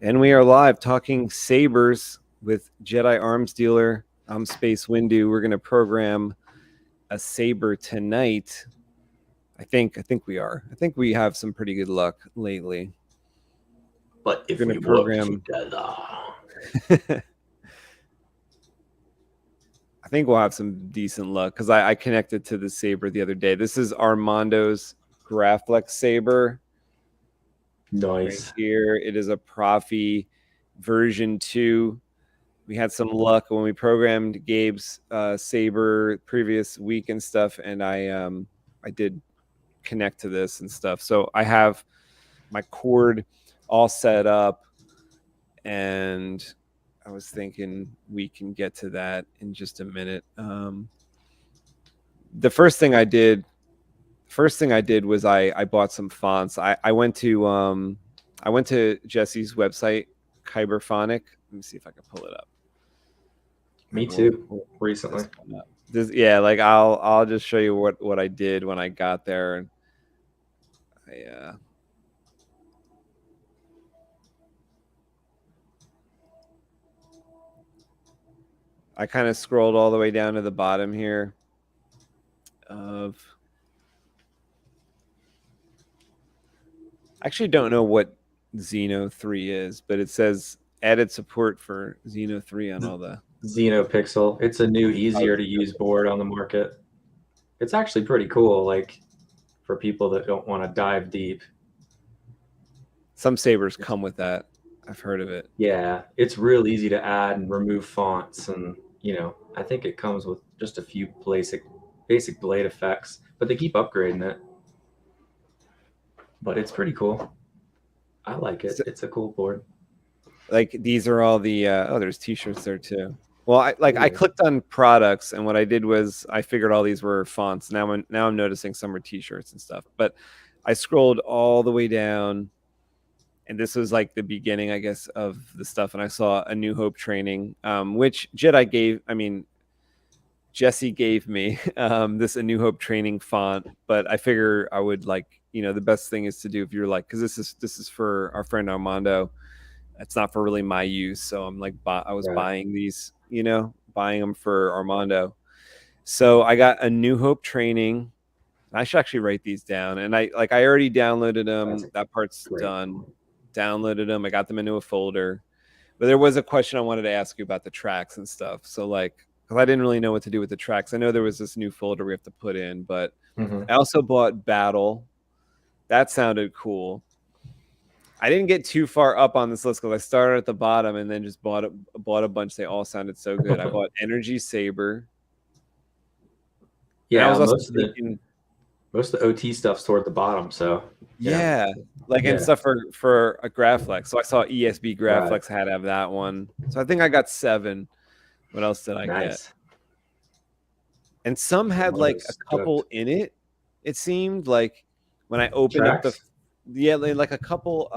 And we are live talking sabers with Jedi Arms Dealer. I'm Space Windu. We're going to program a saber tonight. I think we are. I think we have some pretty good luck lately. But if we program together. I think we'll have some decent luck because I connected to the saber the other day. This is Armando's Graflex saber. Nice. Right here, it is a Proffie version 2. We had some luck when we programmed Gabe's saber previous week and stuff, and I did connect to this and stuff. So I have my cord all set up, and I was thinking we can get to that in just a minute. The first thing I did was I bought some fonts. I went to Jesse's website, Kyberphonic. Let me see if I can pull it up. Me too. Recently. Yeah, like I'll just show you what I did when I got there. And I kind of scrolled all the way down to the bottom here of. I actually don't know what Xeno 3 is, but it says added support for Xeno 3 on all the XenoPixel. It's a new, easier to use board on the market. It's actually pretty cool, like for people that don't want to dive deep. Some sabers come with that. I've heard of it. Yeah, it's real easy to add and remove fonts, and I think it comes with just a few basic blade effects, but they keep upgrading it. But it's pretty cool. I like it. It's a cool board. Like these are all the there's t-shirts there too. Well, I clicked on products, and what I did was I figured all these were fonts. Now I'm noticing some are t-shirts and stuff. But I scrolled all the way down, and this was like the beginning, I guess, of the stuff. And I saw A New Hope training, which Jesse gave me this A New Hope training font. But I figure I would the best thing is to do if you're because this is for our friend Armando. It's not for really my use. So I'm I was buying these, buying them for Armando. So I got A New Hope training. I should actually write these down. And I already downloaded them. That part's done. Downloaded them. I got them into a folder. But there was a question I wanted to ask you about the tracks and stuff. So because I didn't really know what to do with the tracks. I know there was this new folder we have to put in, but I also bought Battle. That sounded cool. I didn't get too far up on this list because I started at the bottom and then just bought a bunch. They all sounded so good. I bought Energy Saber. Yeah, I was also most of the OT stuff's toward the bottom. So and stuff for a Graflex. So I saw ESB Graflex had to have that one. So I think I got 7. What else did I get? And some had a couple in it. It seemed like when I opened up the a couple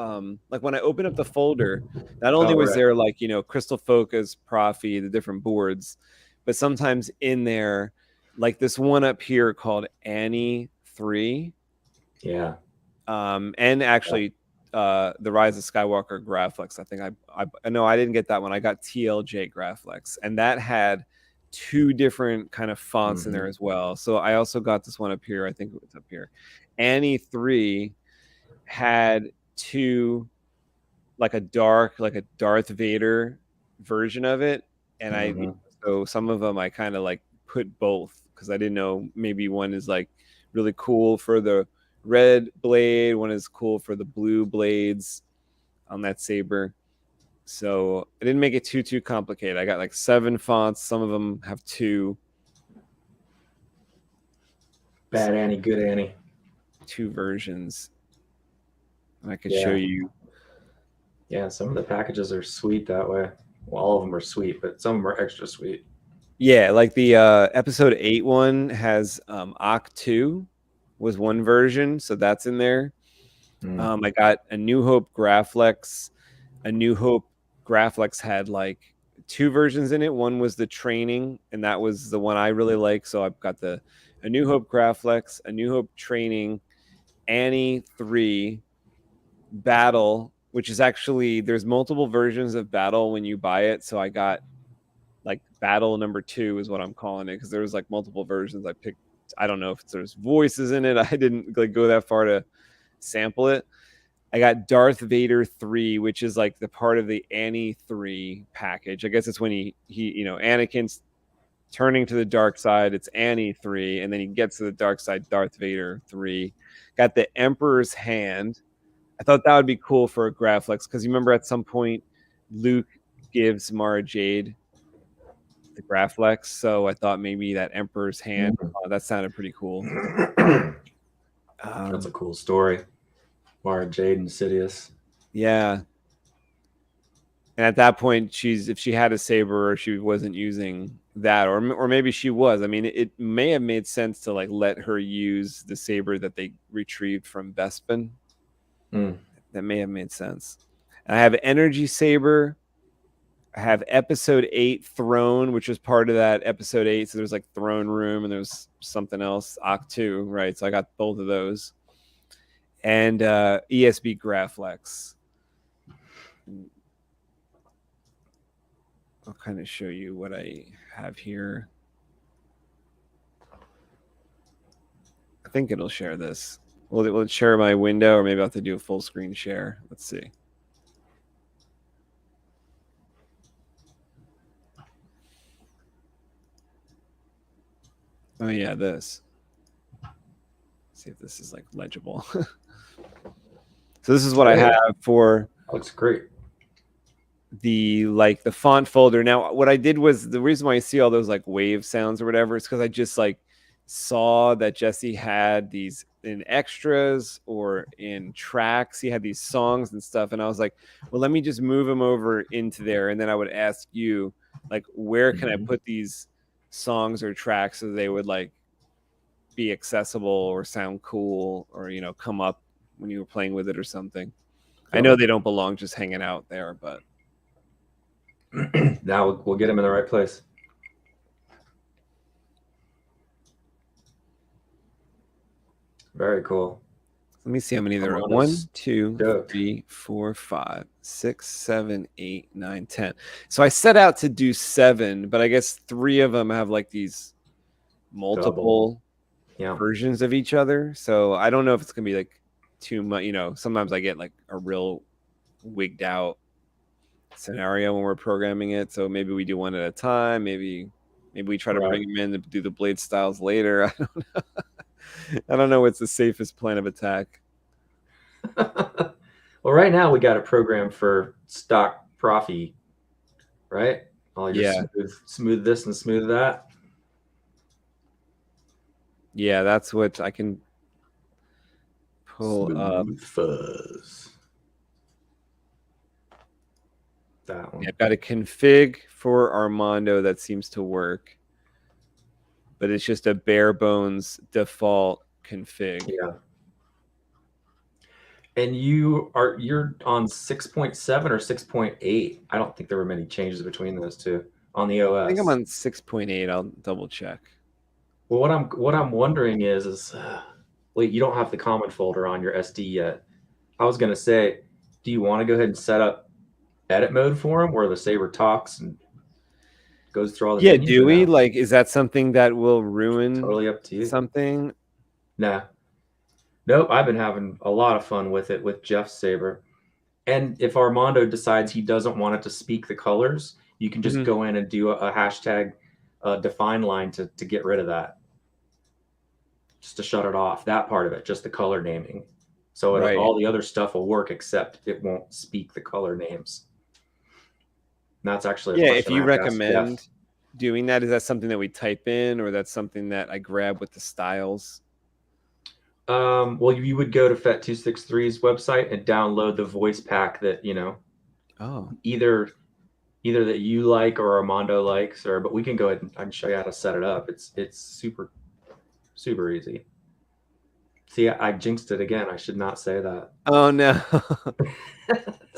when I opened up the folder, not only was there Crystal Focus, Proffie, the different boards, but sometimes in there this one up here called Annie 3. Yeah. And actually the Rise of Skywalker Graflex. I think I know I didn't get that one. I got TLJ Graflex, and that had 2 different kind of fonts in there as well. So I also got this one up here. I think it's up here. Annie 3 had 2 a Darth Vader version of it, and so some of them I kind of put both because I didn't know maybe one is really cool for the red blade, one is cool for the blue blades on that saber. So I didn't make it too complicated. I got 7 fonts. Some of them have 2. Bad Annie, good Annie. 2 versions. And I could show you. Yeah, some of the packages are sweet that way. Well, all of them are sweet, but some of them are extra sweet. Yeah, the episode 8 one has Oct 2 was one version, so that's in there. I got A New Hope Graflex. A New Hope Graflex had 2 versions in it. One was the training, and that was the one I really like. So I've got A New Hope Graflex, A New Hope training, Annie 3, Battle, which is actually, there's multiple versions of Battle when you buy it. So I got like Battle number 2 is what I'm calling it, because there was like multiple versions. I picked, I don't know if there's voices in it. I didn't like go that far to sample it. I got Darth Vader 3, which is like the part of the Annie 3 package. I guess it's when he Anakin's turning to the dark side. It's Annie 3, and then he gets to the dark side, Darth Vader 3. Got the Emperor's Hand. I thought that would be cool for a Graflex, because you remember at some point Luke gives Mara Jade the Graflex, so I thought maybe that Emperor's Hand, that sounded pretty cool. That's a cool story. Mara Jade and Sidious. Yeah. And at that point, if she had a saber, or she wasn't using that, or maybe she was. I mean, it may have made sense to like let her use the saber that they retrieved from Bespin. That may have made sense. And I have Energy Saber. I have Episode 8 Throne, which was part of that Episode 8. So there's like Throne Room, and there's something else, Octu, right? So I got both of those. And ESB Graflex. I'll kind of show you what I have here. I think it'll share this. Will it share my window, or maybe I'll have to do a full screen share? Let's see. Oh yeah, this. Let's see if this is like legible. So this is what I have for. Looks great. The font folder. Now, what I did was, the reason why you see all those like wave sounds or whatever is because I just like saw that Jesse had these in extras or in tracks. He had these songs and stuff, and I was like, well, let me just move them over into there, and then I would ask you, like, where can I put these songs or tracks so they would like be accessible or sound cool, or come up when you were playing with it or something. I know they don't belong just hanging out there, but now we'll get them in the right place. Very cool. Let me see how many there are. 1, 2, 3, 4, 5, 6, 7, 8, 9, 10. So I set out to do 7, but I guess 3 of them have like these multiple versions of each other. So I don't know if it's gonna be like too much. Sometimes I get like a real wigged out scenario when we're programming it. So maybe we do one at a time. Maybe we try to bring them in to do the blade styles later. I don't know. I don't know what's the safest plan of attack. Well, right now we got a program for stock Proffie, right? I'll just smooth this and smooth that. Yeah, that's what I can pull up. Fuzz. That one. Yeah, I've got a config for Armando that seems to work, but it's just a bare bones default config. Yeah. And you're on 6.7 or 6.8. I don't think there were many changes between those two on the OS. I think I'm on 6.8. I'll double check. Well, what I'm wondering is wait, you don't have the common folder on your SD yet. I was gonna say, do you want to go ahead and set up edit mode for them, where the Saber talks and goes through all the menus? Do we like? Is that something that will ruin? Totally up to you. Something? Nah. Nope. I've been having a lot of fun with it with Jeff's Saber. And if Armando decides he doesn't want it to speak the colors, you can just go in and do a hashtag define line to get rid of that. Just to shut it off. That part of it, just the color naming. So all the other stuff will work, except it won't speak the color names. And that's actually if you recommend doing that, is that something that we type in, or that's something that I grab with the styles? Well, you would go to FET263's website and download the voice pack that either that you like or Armando likes, but we can go ahead and I can show you how to set it up. It's super easy. See, I jinxed it again. I should not say that. Oh no.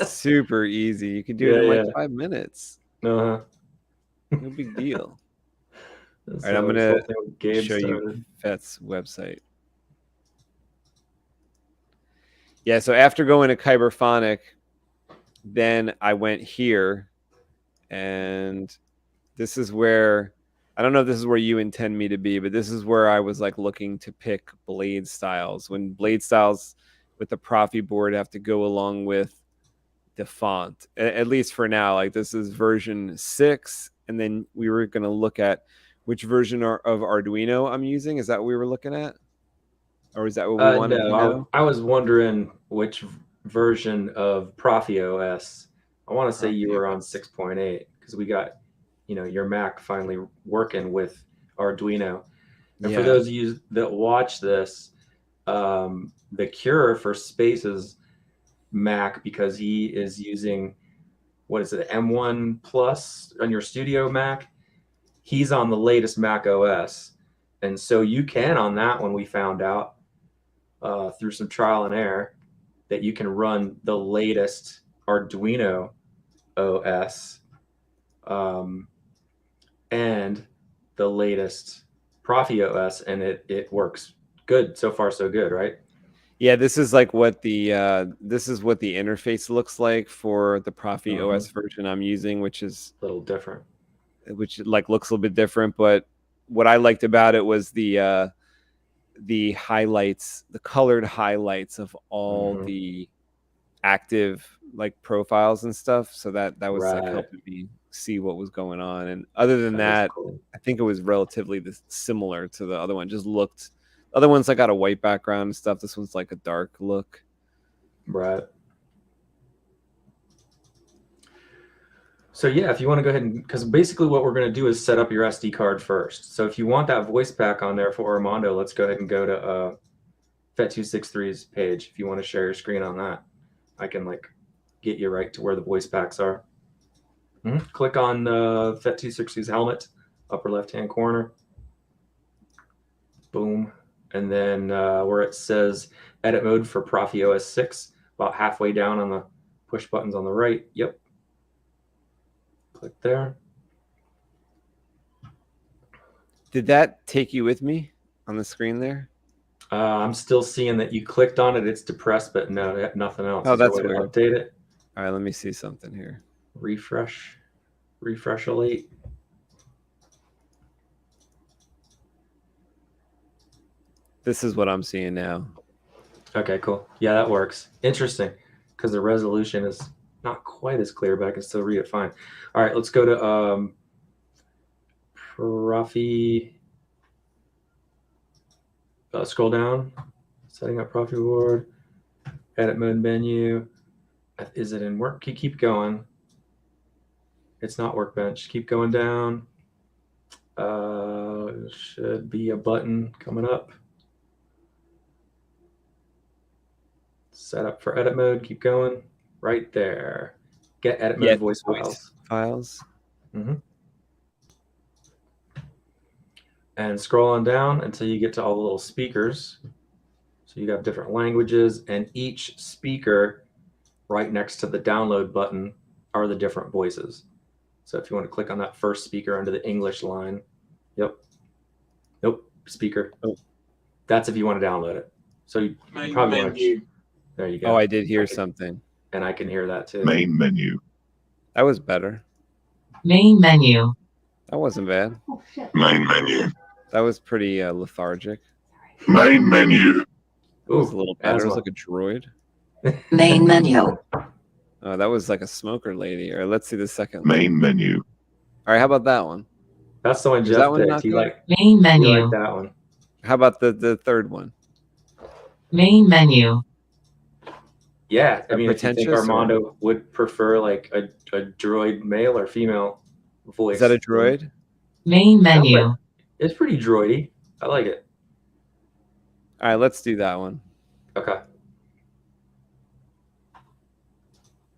Super easy. You could do it in like 5 minutes. No big deal. All right, I'm gonna show you FET's website. Yeah, so after going to Kyberphonic, then I went here, and this is where, I don't know if this is where you intend me to be, but this is where I was like looking to pick blade styles, when blade styles with the Proffie board have to go along with the font, at least for now. Like this is version 6, and then we were going to look at which version of Arduino I'm using. Is that what we were looking at, or is that what we wanted to No, know? I was wondering which version of Proffie OS. I want to say you were on 6.8 because we got, your Mac finally working with Arduino. And for Yeah. those of you that watch this, the cure for Space's Mac, because he is using, what is it, M1 Plus on your Studio Mac, he's on the latest Mac OS. And so you can, on that one, we found out through some trial and error, that you can run the latest Arduino OS and the latest Proffie OS, and it works good. So far, so good, right? Yeah, this is like what the this is what the interface looks like for the Proffie OS version I'm using, which is a little different, which like looks a little bit different. But what I liked about it was the highlights, the colored highlights of all the active like profiles and stuff. So that was like helping me see what was going on. And other than that, cool. I think it was relatively similar to the other one. Just looked, other ones like got a white background and stuff. This one's like a dark look. Right. So yeah, if you want to go ahead and, because basically what we're going to do is set up your SD card first. So if you want that voice pack on there for Armando, let's go ahead and go to FET263's page. If you want to share your screen on that, I can like get you right to where the voice packs are. Click on FET263's helmet, upper left-hand corner. Boom. And then where it says edit mode for Proffie OS 6, about halfway down on the push buttons on the right. Yep. Click there. Did that take you with me on the screen there? I'm still seeing that you clicked on it. It's depressed, but no, nothing else. Oh, that's weird. weird. Update it. All right, let me see something here. Refresh. Refresh elite. This is what I'm seeing now. Okay, cool. Yeah, that works. Interesting, because the resolution is not quite as clear, but I can still read it fine. All right, let's go to Proffie. Scroll down. Setting up Proffie board. Edit mode menu. Is it in work? Keep going. It's not workbench. Keep going down. Should be a button coming up. Set up for edit mode. Keep going. Right there. Get edit mode voice files. And scroll on down until you get to all the little speakers. So you have different languages, and each speaker right next to the download button are the different voices. So if you want to click on that first speaker under the English line, speaker. That's if you want to download it. So you probably want to. There you go. Oh, I did hear something. And I can hear that too. Main menu. That was better. Main menu. That wasn't bad. Main menu. That was pretty lethargic. Main menu. It was a little better. It was like a droid. Main menu. Oh, that was like a smoker lady. Or let's see the second one. Main menu. All right, how about that one? That's the one Jeff picked. He like main menu. He liked that one. How about the third one? Main menu. Yeah, I mean, if you think Armando would prefer like a droid male or female voice. Is that a droid? Main menu. It's pretty droidy. I like it. All right, let's do that one. Okay.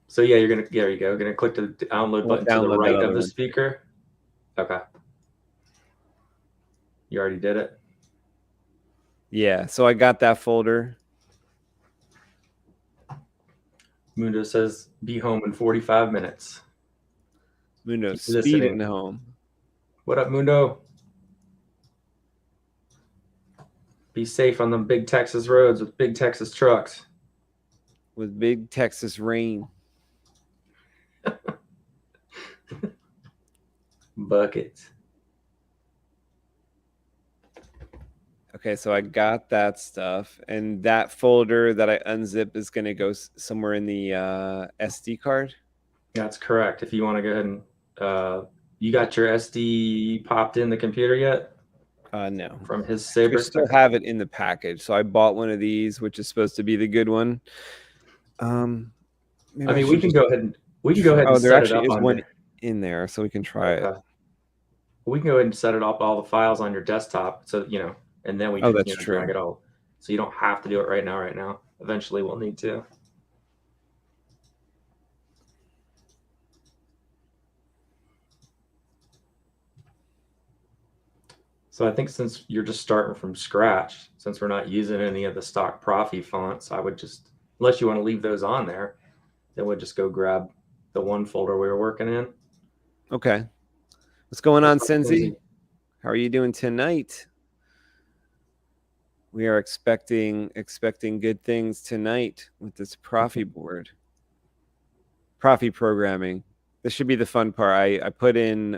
So yeah, you're gonna there you go. You're gonna click the download button to the right of the speaker. Okay. You already did it. Yeah, so I got that folder. Mundo says, "Be home in 45 minutes." Mundo speeding home. What up, Mundo? Be safe on them big Texas roads with big Texas trucks. With big Texas rain. Buckets. Okay, so I got that stuff, and that folder that I unzip is going to go somewhere in the SD card. That's correct. If you want to go ahead and you got your SD popped in the computer yet? No. From his I Saber. still have it in the package, so I bought one of these, which is supposed to be the good one. I mean, we can go ahead and there set it actually up is on one there. in there, so we can try it. We can go ahead and set it up all the files on your desktop, so and then we can that's true. drag it all. So you don't have to do it right now. Eventually, we'll need to. So I think since you're just starting from scratch, since we're not using any of the stock Proffie fonts, I would just, unless you want to leave those on there, then we'll just go grab the one folder we were working in. Okay. What's going on, Senzi? How are you doing tonight? We are expecting good things tonight with this Proffie board. Proffie programming. This should be the fun part. I put in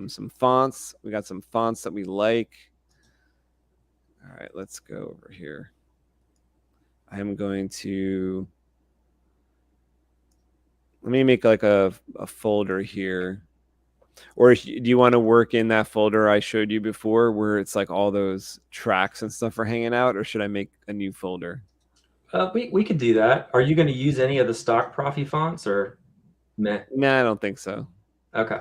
some fonts. We got some fonts that we like. All right, let's go over here. I'm going to, let me make like a folder here. Or do you want to work in that folder I showed you before where it's like all those tracks and stuff are hanging out, or should I make a new folder? We could do that. Are you going to use any of the stock Proffie fonts or meh? Nah, I don't think so. Okay,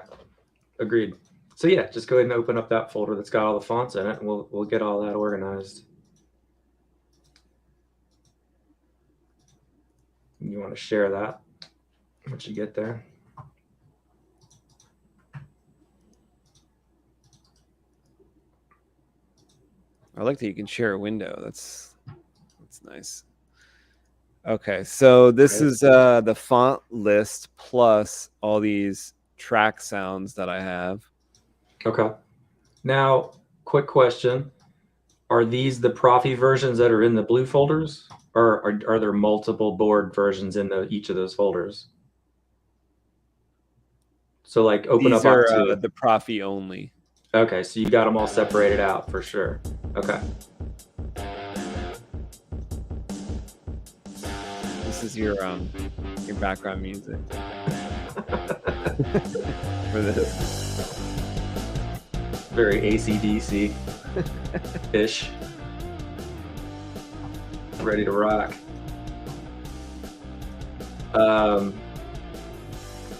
agreed. So yeah, just go ahead and open up that folder that's got all the fonts in it, and we'll get all that organized. You want to share that once you get there. I like that you can share a window. That's nice. Okay, so this is the font list plus all these track sounds that I have. Okay. Now, quick question. Are these the Proffie versions that are in the blue folders? Or are there multiple board versions in each of those folders? So like open These up are the Proffie only. Okay, so you got them all separated out for sure. Okay. This is your background music for this. Very AC/DC-ish. Ready to rock.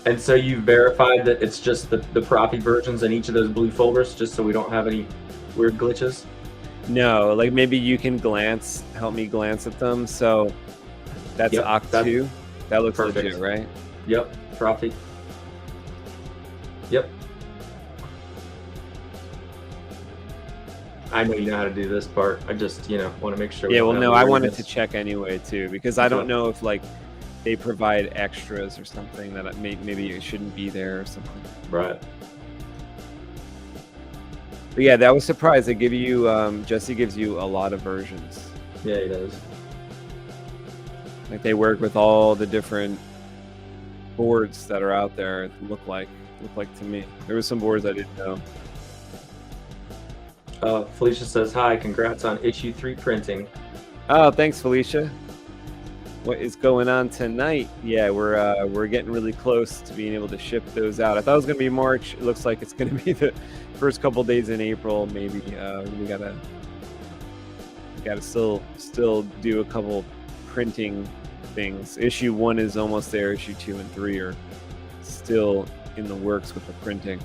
And so you verified that it's just the Proffie versions in each of those blue folders, just so we don't have any weird glitches? No, like maybe you can help me glance at them. So that's Oct2. That looks perfect. legit, right? Yep, Proffie. Yep. I know you know how to do this part. I just, want to make sure. Yeah, well, no, I wanted to check anyway too, because I don't know if like they provide extras or something that maybe it shouldn't be there or something. Right. But yeah, that was surprised. They give you Jesse gives you a lot of versions. Yeah, he does. Like they work with all the different boards that are out there. It look like to me. There was some boards I didn't know. Felicia says hi. Congrats on issue 3 printing. Oh, thanks, Felicia. What is going on tonight? Yeah, we're getting really close to being able to ship those out. I thought it was gonna be March. It looks like it's gonna be the first couple days in April. Maybe we gotta still do a couple printing things. Issue 1 is almost there. Issue 2 and 3 are still in the works with the printing.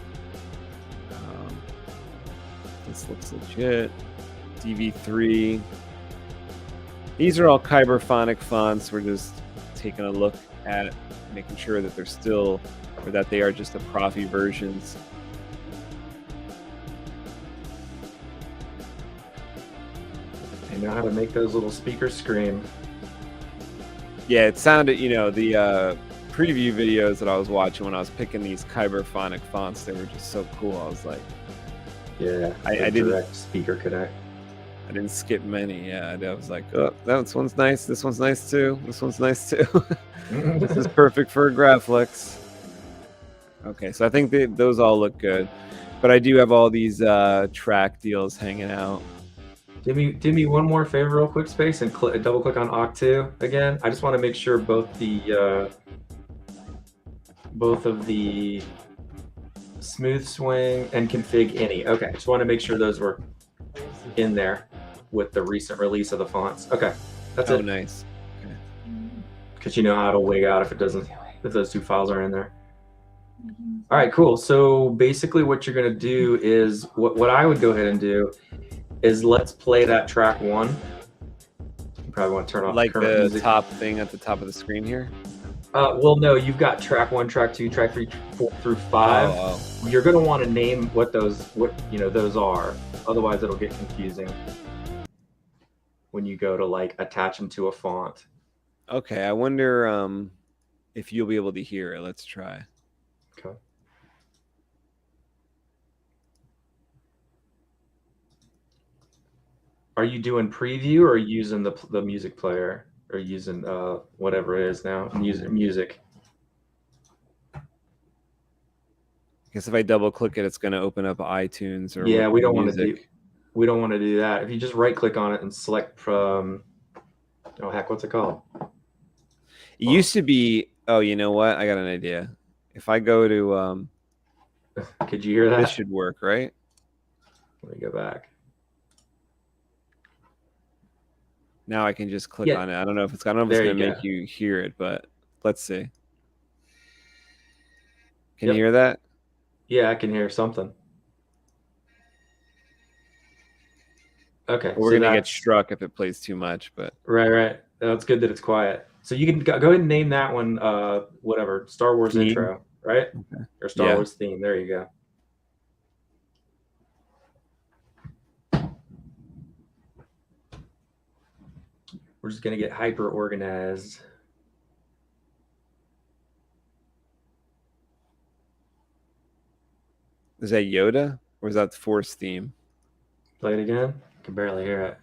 This looks legit. DV3. These are all Kyberphonic fonts. We're just taking a look at making sure that they're still, or that they are just the Proffie versions. They know how to make those little speakers scream. Yeah, it sounded, the preview videos that I was watching when I was picking these Kyberphonic fonts, they were just so cool. I was like, yeah, I didn't direct speaker connect. I didn't skip many. Yeah, I was like, oh, that one's nice. This one's nice too. This one's nice too. This is perfect for a Graflex. Okay, so I think those all look good, but I do have all these track deals hanging out. Do me one more favor, real quick, Space, and double click on Octu again. I just want to make sure both of the smooth swing and config any. Okay, just want to make sure those were in there with the recent release of the fonts. Okay, that's it. Oh, nice. Because you know how it'll wig out if those two files are in there. All right, cool. So basically what you're going to do is, what I would go ahead and do is let's play that track 1. You probably want to turn off like current the music. top thing at the top of the screen here. Well, no, you've got track 1, track 2, track 3, 4 through 5. Oh. You're going to want to name what those are. Otherwise, it'll get confusing when you go to like attach them to a font. Okay, I wonder if you'll be able to hear it. Let's try. Okay. Are you doing preview or are you using the music player or using whatever it is now, music? I guess if I double click it, it's going to open up iTunes or yeah. We don't want to do that. If you just right click on it and select from, oh heck, what's it called? It used to be. Oh, you know what? I got an idea. If I go to could you hear that? this should work, right? Let me go back. Now I can just click on it. I don't know if it's going to make you hear it, but let's see. Can you hear that? Yeah, I can hear something. Okay. Well, we're going to get struck if it plays too much, but right. That's good that it's quiet. So you can go ahead and name that one whatever, Star Wars theme. intro, right? Okay. Or Star Wars theme. There you go. We're just going to get hyper organized. Is that Yoda or is that the Force theme? Play it again. I can barely hear it.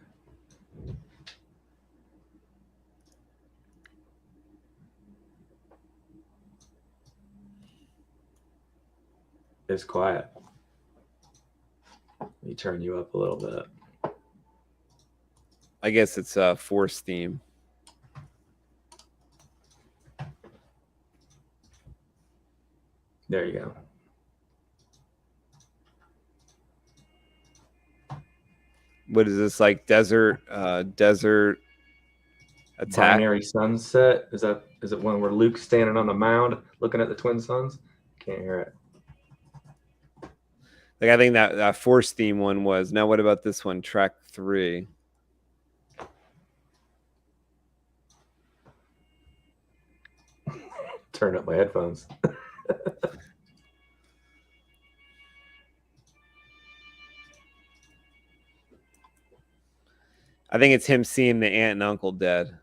It's quiet. Let me turn you up a little bit. I guess it's a Force theme. There you go. What is this, like desert attack? Binary sunset. Is it one where Luke's standing on the mound looking at the twin suns? Can't hear it. Like I think that Force theme one was. Now what about this one, track 3? Turn up my headphones. I think it's him seeing the aunt and uncle dead.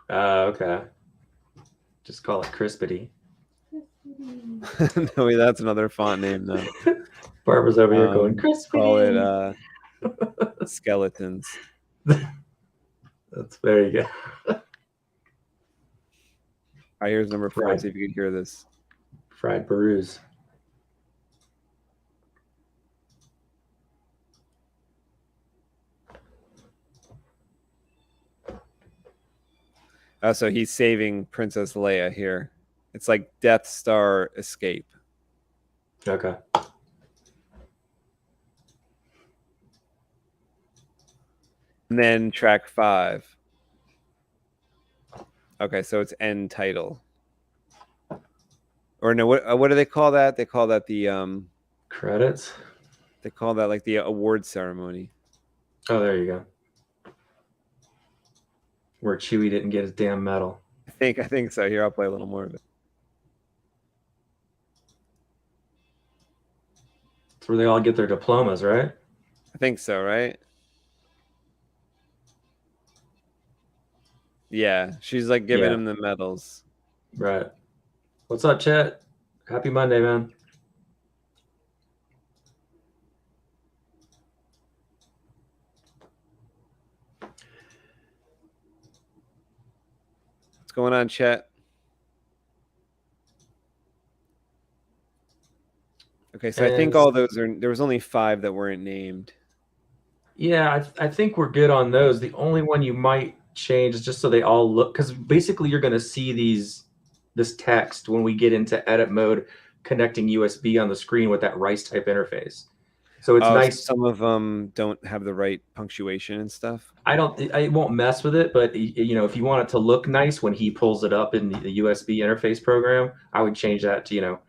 Okay. Just call it Crispity. No, that's another font name though. Barbara's over here going, Crispity. Call it Skeletons. That's very good. All right, here's number 4. See if you can hear this. Fried Peruse. So he's saving Princess Leia here. It's like Death Star escape. Okay. And then track 5. Okay, so it's end title. Or no, what do they call that? They call that the credits. They call that like the award ceremony. Oh, there you go. Where Chewie didn't get his damn medal. I think so. Here, I'll play a little more of it. It's where they all get their diplomas, right? I think so, right? Yeah, she's like giving him the medals. Right. What's up, chat? Happy Monday, man. What's going on, chat? Okay, so I think all those are. There was only 5 that weren't named. Yeah, I think we're good on those. The only one you might change is just so they all look, because basically you're going to see this text when we get into edit mode, connecting USB on the screen with that rice type interface. So it's nice. So some of them don't have the right punctuation and stuff. I won't mess with it, but you know, if you want it to look nice when he pulls it up in the USB interface program, I would change that to, you know,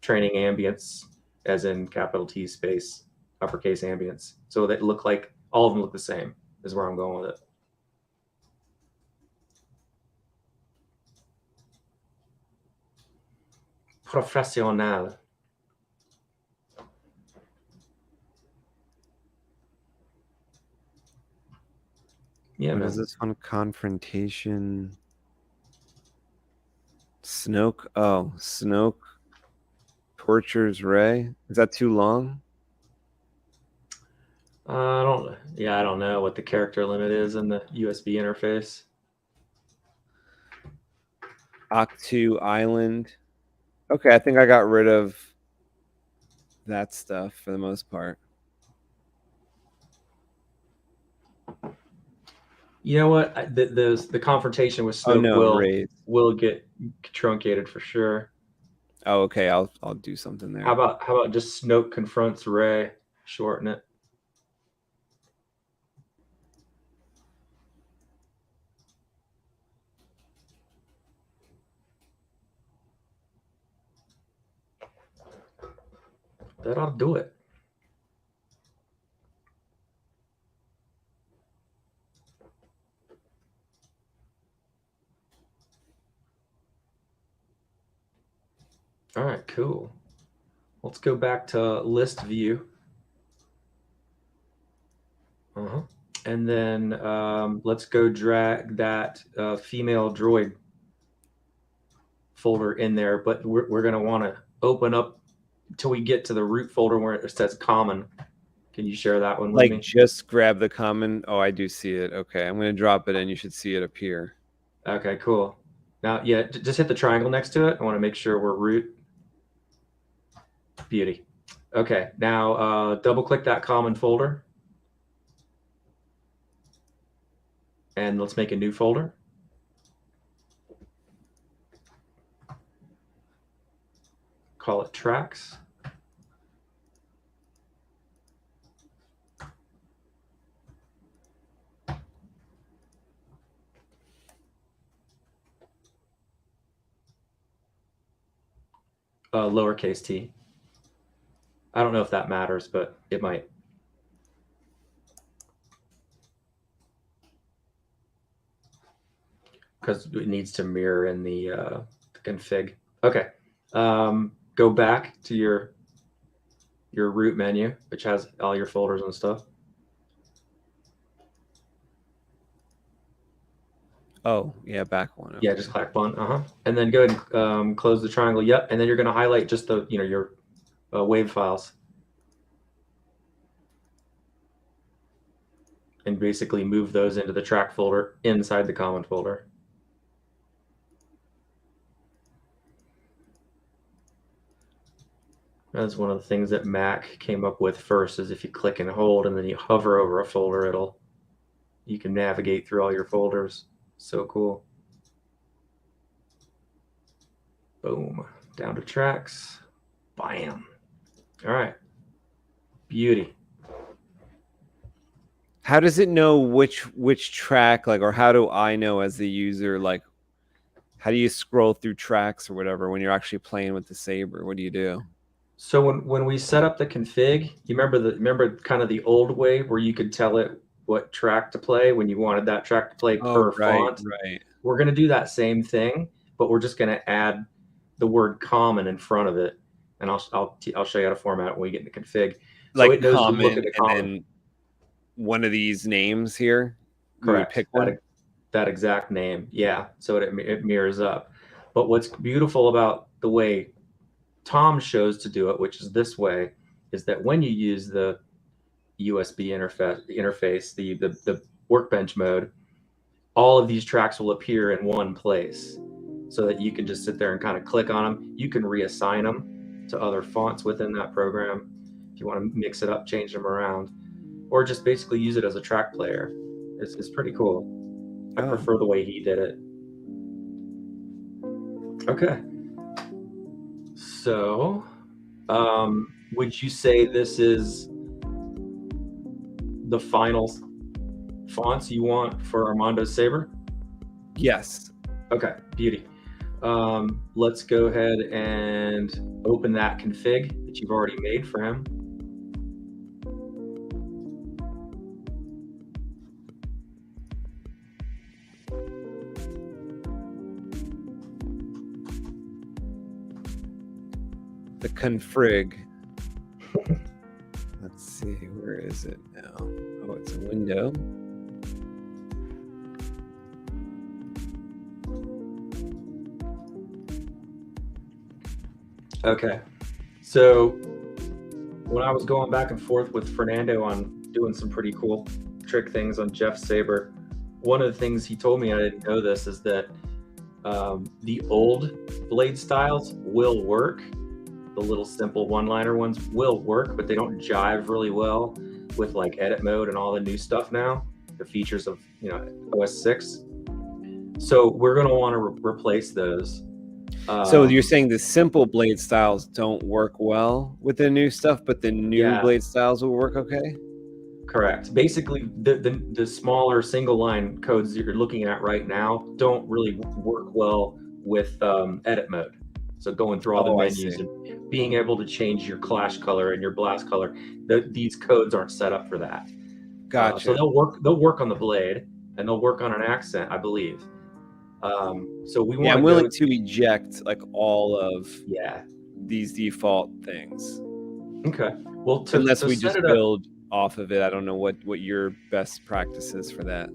training ambience, as in capital T space uppercase ambience, so that look like all of them look the same. Is where I'm going with it. Professional. Yeah, what man. is this one? Confrontation. Snoke. Oh, Snoke. Tortures Ray. Is that too long? I don't know what the character limit is in the USB interface. Octu Island. Okay, I think I got rid of that stuff for the most part. You know what? The confrontation with Snoke will get truncated for sure. Oh, okay. I'll do something there. How about just Snoke confronts Rey? Shorten it. That ought to do it. All right, cool. Let's go back to list view. And then let's go drag that female droid folder in there, but we're going to want to open up until we get to the root folder where it says common. Can you share that one with me? Just grab the common. Oh, I do see it. Okay, I'm going to drop it and you should see it appear. Okay, cool. Now, yeah, just hit the triangle next to it. I want to make sure we're root. Beauty. Okay, now double click that common folder. And let's make a new folder. Call it tracks. Lowercase t. I don't know if that matters, but it might. Because it needs to mirror in the config. Okay. Go back to your root menu, which has all your folders and stuff. Oh, yeah, back one. Okay. Yeah, just click one. And then go ahead and close the triangle. Yep. And then you're going to highlight just the, you know, your wave files. And basically move those into the track folder inside the common folder. That's one of the things that Mac came up with first, is if you click and hold and then you hover over a folder, you can navigate through all your folders. So cool. Boom. Down to tracks. Bam. All right. Beauty. How does it know which track, like, or how do I know as the user, like, how do you scroll through tracks or whatever when you're actually playing with the Saber? What do you do? So when we set up the config, you remember kind of the old way where you could tell it what track to play when you wanted that track to play per font. Right. We're going to do that same thing, but we're just going to add the word common in front of it, and I'll show you how to format it when we get in the config. So Like it knows common, to look at the common. and then one of these names here. Correct. Pick one. That exact name. Yeah. So it mirrors up. But what's beautiful about the way Tom shows to do it, which is this way, is that when you use the USB interface, the workbench mode, all of these tracks will appear in one place, so that you can just sit there and kind of click on them. You can reassign them to other fonts within that program if you want to mix it up, change them around, or just basically use it as a track player. It's pretty cool. I prefer the way he did it. Okay. So, would you say this is the final fonts you want for Armando Saber? Yes. Okay, beauty. Let's go ahead and open that config that you've already made for him. The config. Let's see, where is it now? Oh, it's a window. Okay, so when I was going back and forth with Fernando on doing some pretty cool trick things on Jeff Saber, one of the things he told me, I didn't know this, is that the old blade styles will work. The little simple one-liner ones will work, but they don't jive really well with like edit mode and all the new stuff now, the features of, you know, OS 6. So we're going to want to replace those. So you're saying the simple blade styles don't work well with the new stuff, but the new blade styles will work okay? Correct. Basically, the smaller single line codes that you're looking at right now don't really work well with edit mode. So going through all the menus and being able to change your clash color and your blast color, these codes aren't set up for that. Gotcha. So they'll work on the blade and they'll work on an accent, I believe. So we want. Yeah, I'm willing to eject like all of these default things. Okay. Well, unless we just build off of it, I don't know what your best practice is for that.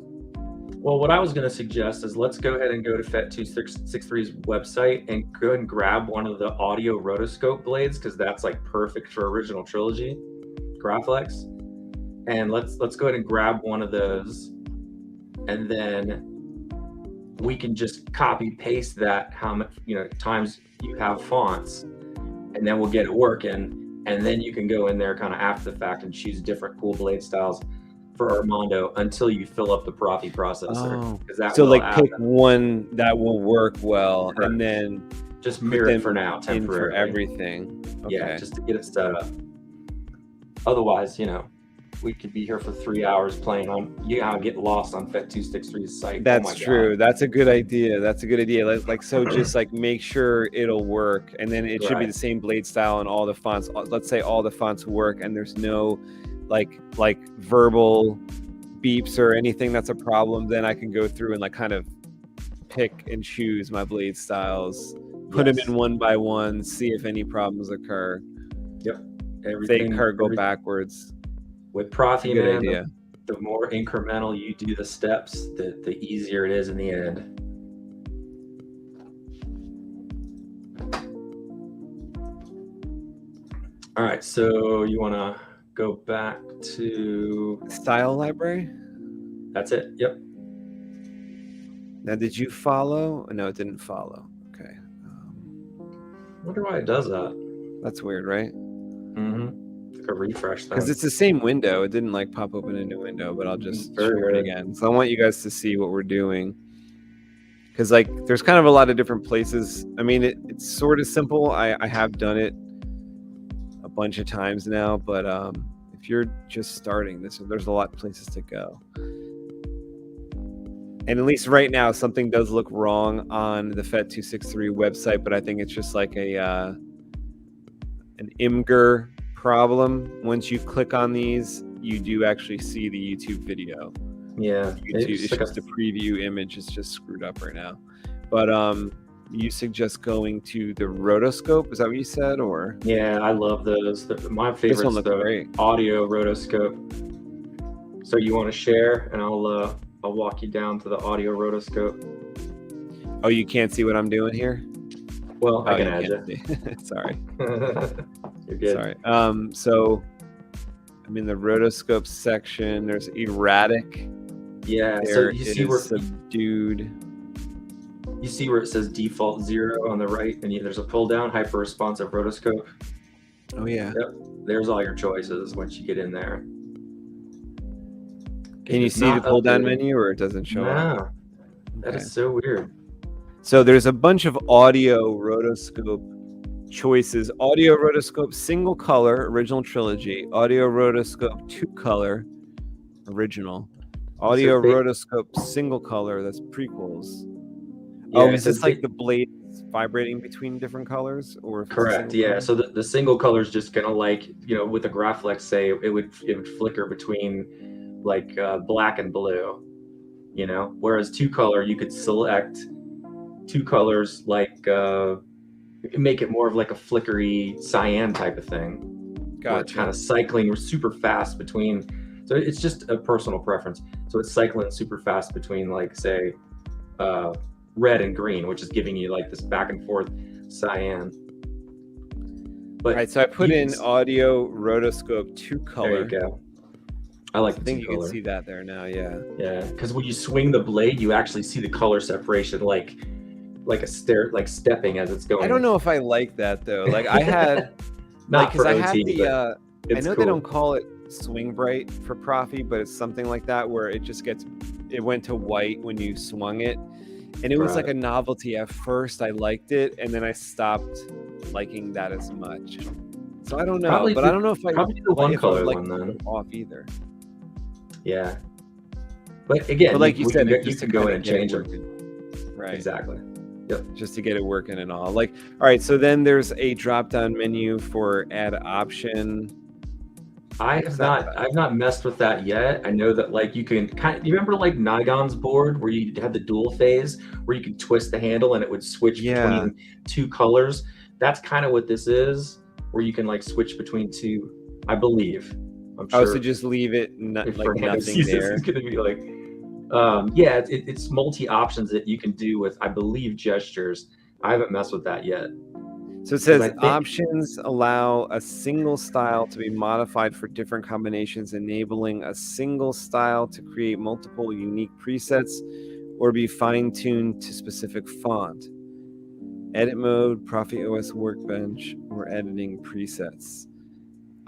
Well, what I was going to suggest is let's go ahead and go to FET263's website and go ahead and grab one of the audio rotoscope blades, because that's like perfect for Original Trilogy Graphics. And let's go ahead and grab one of those, and then we can just copy paste that how much times you have fonts, and then we'll get it working. And then you can go in there kind of after the fact and choose different cool blade styles for Armando until you fill up the Proffie processor. So like pick one that will work well, and then just mirror it for now, temporarily. For everything. Okay. Yeah, just to get it set up. Otherwise, we could be here for 3 hours playing on. Get lost on FET263's site. That's true. That's a good idea. So just like make sure it'll work, and then it should be the same blade style and all the fonts. Let's say all the fonts work, and there's no like verbal beeps or anything that's a problem. Then I can go through and like kind of pick and choose my blade styles, put them in one by one, see if any problems occur. Yep. If they occur, go backwards. With Proffie, man, the more incremental you do the steps, the easier it is in the end. All right, so you want to go back to style library? That's it. Yep. Now, did you follow? No, it didn't follow. Okay. I wonder why it does that. That's weird, right? Mm-hmm. A refresh because it's the same window. It didn't like pop open a new window, but I'll just share it again. So I want you guys to see what we're doing, because like there's kind of a lot of different places. I mean, it's sort of simple. I have done it a bunch of times now, but if you're just starting this, there's a lot of places to go. And at least right now, something does look wrong on the FET263 website, but I think it's just like an Imgur problem. Once you click on these, you do actually see the YouTube video. Yeah, it's just a preview image. It's just screwed up right now. But you suggest going to the rotoscope? Is that what you said? Or yeah, I love those. My favorite is the audio rotoscope. So you want to share, and I'll walk you down to the audio rotoscope. Oh, you can't see what I'm doing here? Well, I can add you. Sorry. You're good. Sorry. So I'm in the rotoscope section. There's erratic. Yeah. So you see where subdued. You see where it says default 0 on the right, and there's a pull down hyper responsive rotoscope. Oh yeah. Yep. There's all your choices once you get in there. Can you It's see the not pull down updated. menu, or it doesn't show up? No, that Okay. is so weird. So there's a bunch of audio rotoscope choices. Audio rotoscope single color, original trilogy. Audio rotoscope 2-color, original. Audio rotoscope single color, that's prequels. Yeah, Oh, is so this like the blades vibrating between different colors, or if it's a correct? single Yeah. color? So the single color is just gonna, like, with the Graflex, say it would flicker between like black and blue. Whereas 2-color, you could select 2 colors, like make it more of like a flickery cyan type of thing, where it's kind Gotcha. of cycling super fast between. So it's just a personal preference. So it's cycling super fast between, like, say, red and green, which is giving you like this back and forth cyan. But All right, so I put you in can- audio rotoscope 2-color. There you go. I like I the think you can 2-color. see that there now. Yeah. Yeah, because when you swing the blade, you actually see the color separation, like a stair, like stepping as it's going. I don't know if I like that though. Like I had, not because for I OT, had the. but I it's know cool. they don't call it swing bright for Proffie, but it's something like that where it just gets. It went to white when you swung it, and it was like Right. a novelty. At first, I liked it, and then I stopped liking that as much. So I don't know, Probably but the- I don't know if I probably the one if I would color like one to then. put it off either. Yeah, but again, But like you said, you just can to go kinda in and get it change them. working. Right. Exactly. Just to get it working and all. Like, all right, so then there's a drop-down menu for add option. I've not messed with that yet. I know that, like, you can you remember like Nigon's board where you had the dual phase where you could twist the handle and it would switch between 2 colors. That's kind of what this is, where you can like switch between 2. I believe. I'm sure. Oh, so just leave it if like Fernando nothing sees this, there. it's gonna be like, yeah, it's multi options that you can do with, I believe, gestures. I haven't messed with that yet. So it says I think- options allow a single style to be modified for different combinations, enabling a single style to create multiple unique presets or be fine-tuned to specific font. Edit mode, Proffie OS Workbench, or editing presets.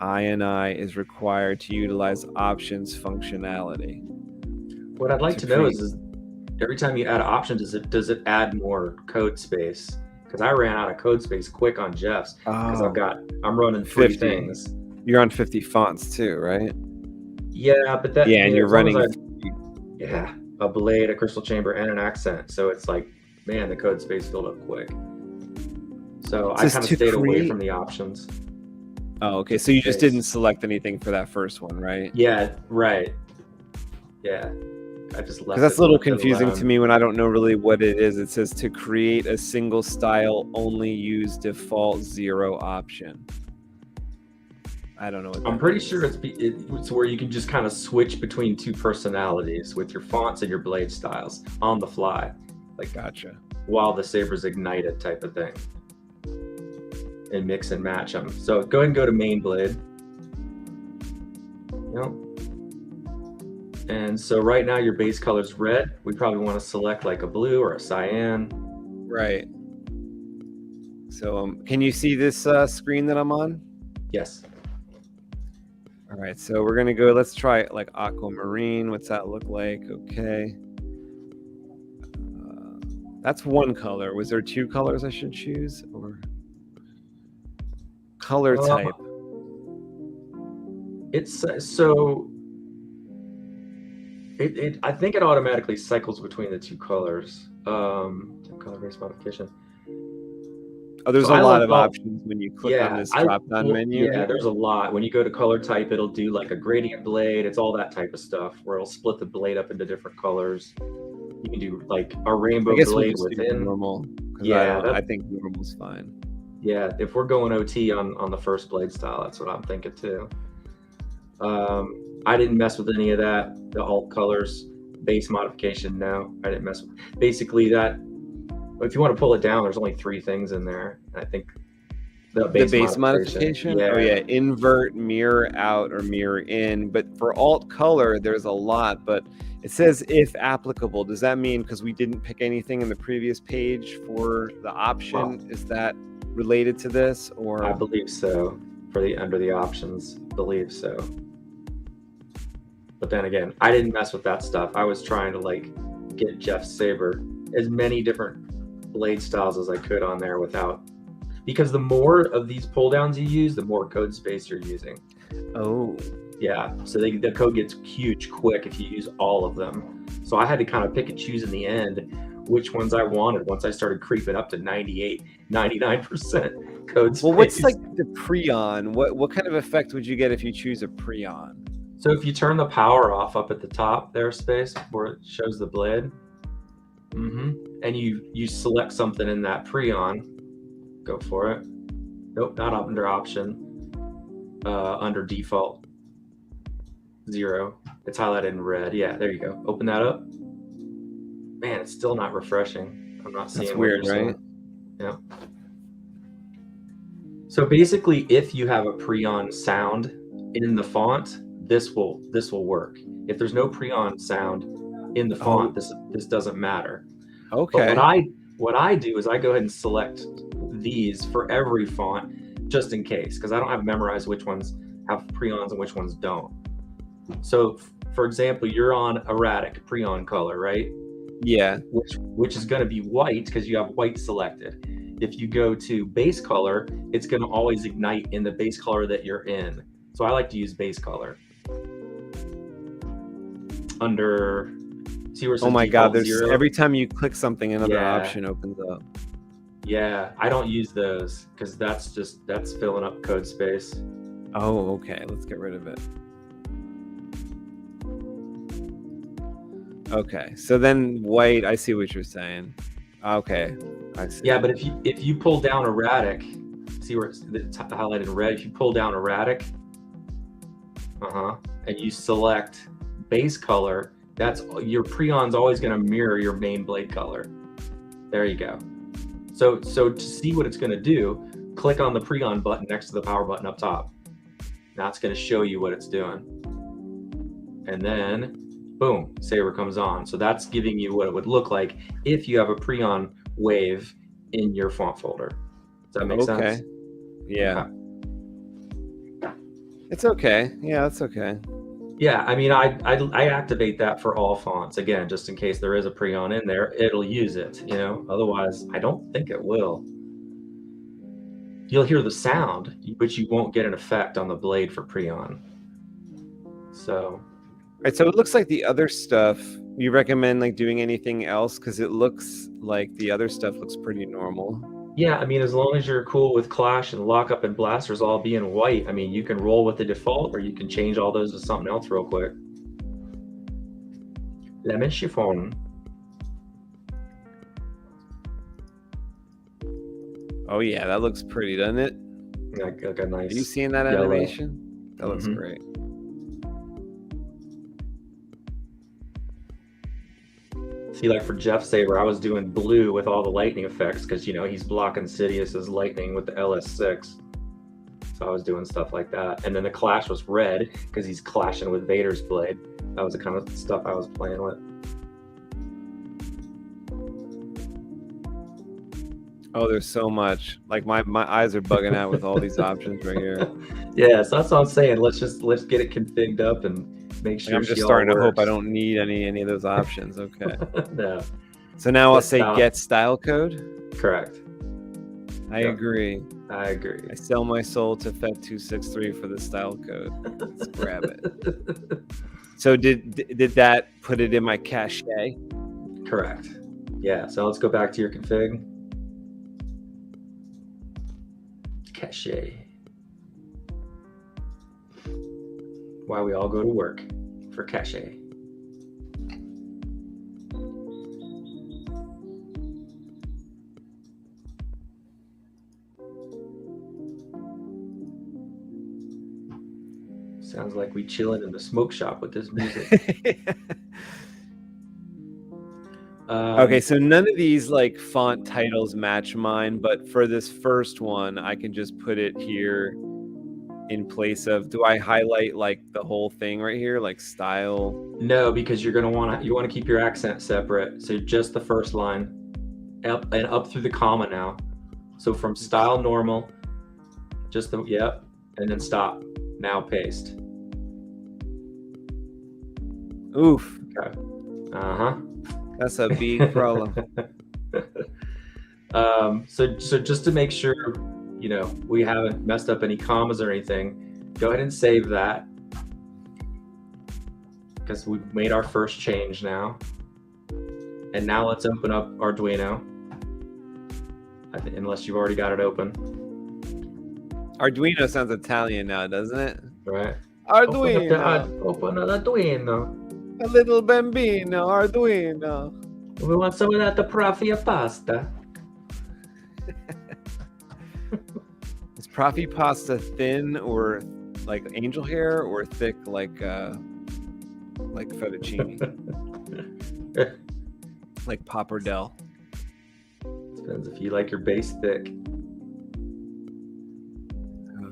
INI is required to utilize options functionality. What I'd like to know is every time you add options, does it add more code space? Because I ran out of code space quick on Jeff's because I'm running 3 50. things. You're on 50 fonts too, right? Yeah, but that Yeah, and you're as long running. as a blade, a crystal chamber, and an accent. So it's like, man, the code space filled up quick. So I kind of stayed away from the options. Oh, okay. So you just didn't select anything for that first one, right? Yeah, right. Yeah. I just left. Because that's a little confusing to me when I don't know really what it is. It says to create a single style, only use default 0 option. I don't know what I'm pretty sure it's where you can just kind of switch between 2 personalities with your fonts and your blade styles on the fly. Like, gotcha. While the saber's ignited type of thing. And mix and match them. So go ahead and go to main blade. Yep. And so right now your base color is red. We probably want to select like a blue or a cyan. Right. So can you see this screen that I'm on? Yes. All right, so we're gonna go, let's try it like aquamarine. What's that look like? Okay. That's one color. Was there 2 colors I should choose, or color type? It's so I think it automatically cycles between the 2 colors. Color-based modification. Oh, there's a lot of options when you click on this drop-down menu. Yeah, there's a lot. When you go to color type, it'll do like a gradient blade. It's all that type of stuff where it'll split the blade up into different colors. You can do like a rainbow blade within normal. Yeah, I think normal's fine. Yeah, if we're going OT on the first blade style, that's what I'm thinking too. I didn't mess with any of that. The alt colors, base modification, no, I didn't mess with. Basically, that if you want to pull it down, there's only 3 things in there. I think the base modification. Yeah. Oh yeah, invert, mirror out, or mirror in. But for alt color, there's a lot. But it says if applicable. Does that mean because we didn't pick anything in the previous page for the option? Is that related to this, or? I believe so. for the under the options, believe so. But then again, I didn't mess with that stuff. I was trying to like get Jeff's Saber as many different blade styles as I could on there without, because the more of these pull downs you use, the more code space you're using. Oh. Yeah, so the code gets huge quick if you use all of them. So I had to kind of pick and choose in the end which ones I wanted once I started creeping up to 98, 99% code space. Well, what's like the preon? What kind of effect would you get if you choose a preon? So if you turn the power off up at the top there, space, where it shows the blade, and you select something in that preon, go for it. Nope, not under option, under default. 0. It's highlighted in red. Yeah, there you go. Open that up. Man, it's still not refreshing. I'm not seeing. That's weird, right? Yeah. So basically, if you have a preon sound in the font, this will work. If there's no preon sound in the font, this doesn't matter. Okay. But what I do is I go ahead and select these for every font, just in case, because I don't have memorized which ones have preons and which ones don't. So, for example, you're on erratic preon color, right? Yeah. Which is going to be white because you have white selected. If you go to base color, it's going to always ignite in the base color that you're in. So I like to use base color. Under, see where it says oh my God! There's 0? Every time you click something, another option opens up. Yeah, I don't use those because that's filling up code space. Oh, okay. Let's get rid of it. Okay, so then white, I see what you're saying. Okay, I see. Yeah, but if you pull down erratic, see where it's highlighted in red, if you pull down erratic, and you select base color, that's your preon's always going to mirror your main blade color. There you go. So to see what it's going to do, click on the preon button next to the power button up top. That's going to show you what it's doing. And then boom, Saber comes on. So that's giving you what it would look like if you have a preon wave in your font folder. Does that make sense? Okay. Yeah. It's okay. Yeah, that's okay. Yeah, I mean, I activate that for all fonts, again, just in case there is a preon in there, it'll use it, you know? Otherwise, I don't think it will. You'll hear the sound, but you won't get an effect on the blade for preon. So... Right, so it looks like the other stuff, you recommend like doing anything else? Because it looks like the other stuff looks pretty normal. Yeah, I mean, as long as you're cool with Clash and Lockup and Blasters all being white, I mean, you can roll with the default or you can change all those to something else real quick. Lemon chiffon. Oh yeah, that looks pretty, doesn't it? Like a nice. Are you seeing that yellow animation? That looks great. See, like for Jeff Saber, I was doing blue with all the lightning effects because, you know, he's blocking Sidious's lightning with the LS6. So I was doing stuff like that. And then the Clash was red because he's clashing with Vader's blade. That was the kind of stuff I was playing with. Oh, there's so much. Like my eyes are bugging out with all these options right here. Yeah, so that's what I'm saying. Let's get it configured up and make sure. I'm just starting to hope I don't need any of those options. Okay. No. So now I'll say get style code. Correct. I agree. I agree. I sell my soul to Fet263 for the style code. Let's grab it. So did that put it in my cache? Correct. Yeah. So let's go back to your config. Cache. Why we all go to work for cache. Sounds like we chilling in the smoke shop with this music. Okay, so none of these like font titles match mine, but for this first one, I can just put it here in place of, do I highlight like the whole thing right here, like style? No, because you want to keep your accent separate. So just the first line, up and up through the comma now. So from style normal, just the, yep. and then stop. Now paste. Oof. Okay. Uh-huh. That's a big problem. So just to make sure, we haven't messed up any commas or anything, go ahead and save that, because we've made our first change now. And now let's open up Arduino. Unless you've already got it open. Arduino sounds Italian now, doesn't it? Right. Arduino. Open Arduino. A little bambino, Arduino. We want some of that Proffie pasta. Is Proffie pasta thin or like angel hair, or thick like fettuccine? Like pappardelle. Depends if you like your base thick.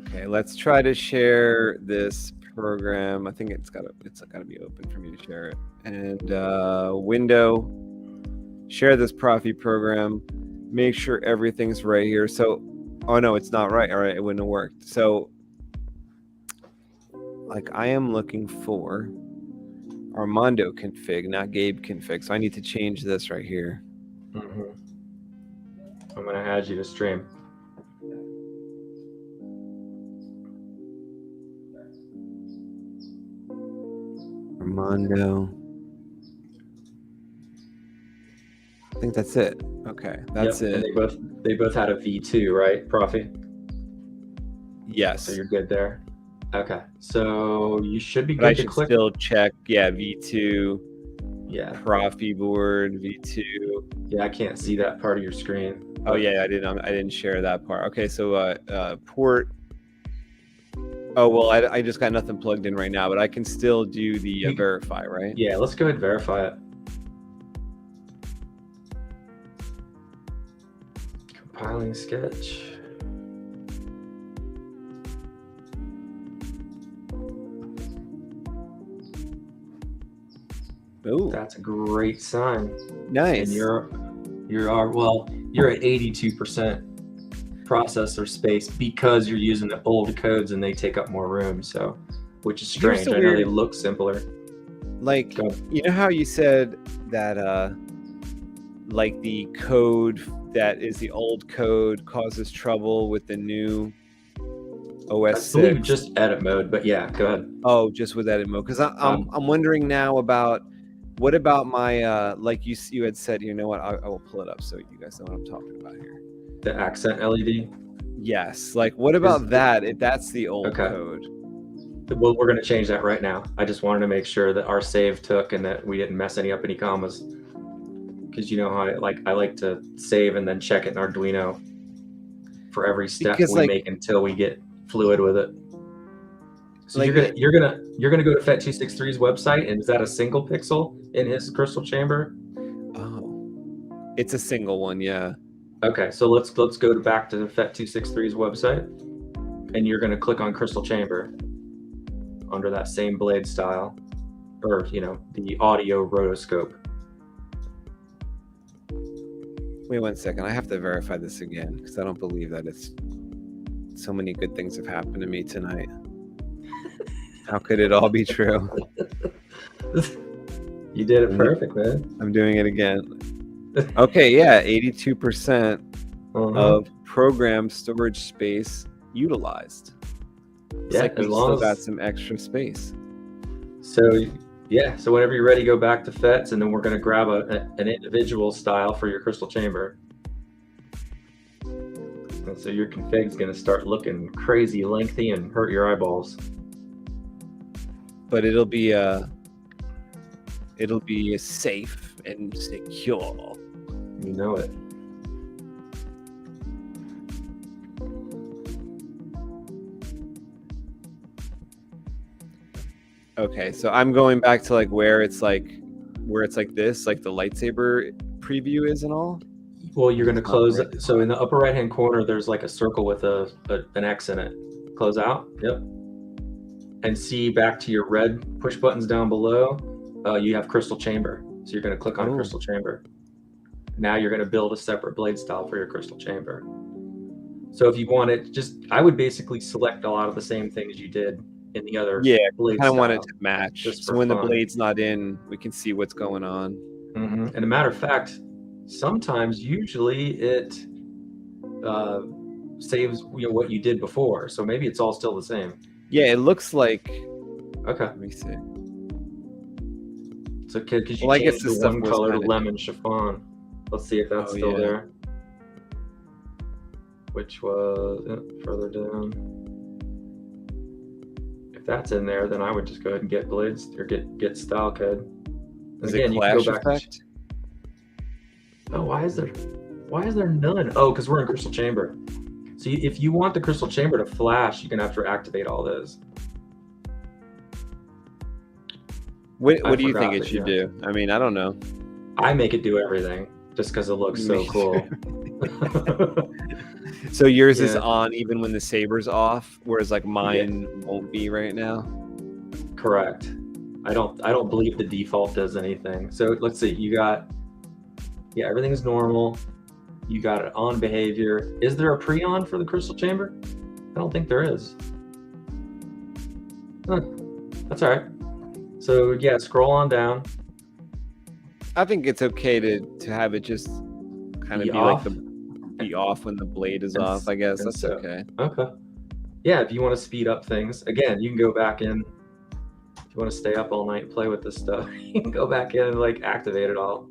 Okay, let's try to share this program. I think it's gotta be open for me to share it. And window, share this Proffie program. Make sure everything's right here. So, oh no, it's not right. All right, it wouldn't have worked. So, like, I am looking for Armando config, not Gabe config. So I need to change this right here. Mm-hmm. I'm gonna add you to stream. Armando. I think that's it. Okay, that's it. And they both had a V2, right, Proffie? Yes. So you're good there. Okay, so you should be good But I to should click. still check. Yeah, V2. Yeah. Proffie board V2. Yeah, I can't see that part of your screen. Oh yeah, I didn't share that part. Okay, so port. Oh well, I just got nothing plugged in right now, but I can still do the verify, right? Yeah, let's go ahead and verify it. Compiling sketch. Ooh, That's a great sign. nice. And you're at 82% processor space because you're using the old codes and they take up more room. So, which is Here's strange. the I know they weird- look simpler. Like, Go. you know how you said that like the code that is the old code causes trouble with the new OS I believe 6? just edit mode, but yeah, go ahead. Oh, just with edit mode. Because I'm wondering now about what about my like you had said. You know what? I will pull it up so you guys know what I'm talking about here. The accent LED. Yes. Like, what about that? If that's the old Okay. code. Well, we're going to change that right now. I just wanted to make sure that our save took and that we didn't mess up any commas. Because you know how I like to save and then check it in Arduino for every step Because, we like- make until we get fluid with it. So Like- you're gonna go to FET263's website, and is that a single pixel in his crystal chamber? Oh, it's a single one. Yeah. Okay, so let's go back to the FET263's website, and you're gonna click on crystal chamber under that same blade style, or the audio rotoscope. Wait 1 second. I have to verify this again because I don't believe that it's so many good things have happened to me tonight. How could it all be true? You did it perfect, man. I'm doing it again. Okay, yeah, 82% of program storage space utilized. It's Yeah, like we as long still as- got some extra space. So whenever you're ready, go back to FETs, and then we're going to grab an individual style for your crystal chamber. And so your config's going to start looking crazy lengthy and hurt your eyeballs. But it'll be safe and secure. You know it. Okay, so I'm going back to like where it's like this, like the lightsaber preview is and all. Well, you're going to It's not close right. it. So in the upper right-hand corner, there's like a circle with an X in it. Close out. Yep. And see back to your red push buttons down below. You have crystal chamber. So you're going to click on Oh. crystal chamber. Now you're going to build a separate blade style for your crystal chamber. So if you want it, I would basically select a lot of the same things you did in the other blade kind of want it style, to match. just So for when the fun. blade's not in, we can see what's going on. And a matter of fact, sometimes, usually it saves what you did before. So maybe it's all still the same. Yeah, it looks like. Okay. Let me see. So because you Well, I guess changed this the stuff one was color to kinda lemon chiffon. Let's see if that's Oh, still yeah. there. Which was further down. If that's in there, then I would just go ahead and get blades or get style code. And Is again, it you can go clash back. effect? Oh, why is there none? Oh, because we're in Crystal Chamber. So if you want the Crystal Chamber to flash, you're gonna have to activate all those. What I do you think forgot it that, should do? I mean, I don't know. I make it do everything just because it looks so Me cool. So yours is Yeah. on even when the saber's off, whereas like mine won't be right now. Correct. I don't believe the default does anything. So let's see. You got everything's normal. You got it on behavior. Is there a pre-on for the Crystal Chamber? I don't think there is. Huh. That's all right. So yeah, scroll on down. I think it's okay to have it just kind of Be be off? like be off when the blade is And off. I guess and that's so- okay. Okay. Yeah, if you want to speed up things, again, you can go back in. If you want to stay up all night and play with this stuff, you can go back in and like activate it all.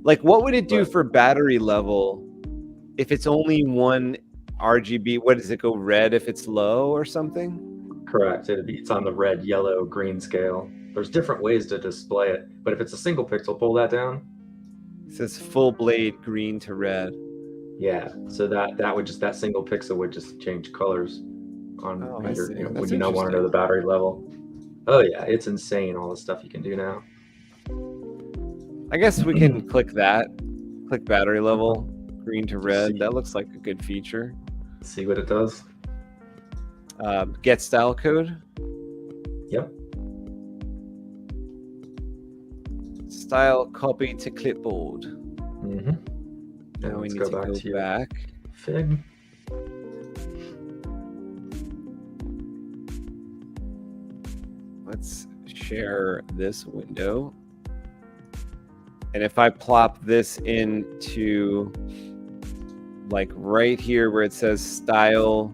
Like, what would it do But- for battery level if it's only one RGB? What does it go red if it's low or something? Correct. It's on the red, yellow, green scale. There's different ways to display it, but if it's a single pixel, pull that down. It says full blade green to red. Yeah. So that single pixel would just change colors on Oh, I your, see. when That's you want to know interesting. the battery level. Oh yeah, it's insane all the stuff you can do now. I guess we can click that. Click battery level, green to red. See. That looks like a good feature. See what it does. Get style code. Yep. Style copy to clipboard. Mm-hmm. Now we let's need go to back go to your back. Fig. Let's share this window. And if I plop this into like right here where it says style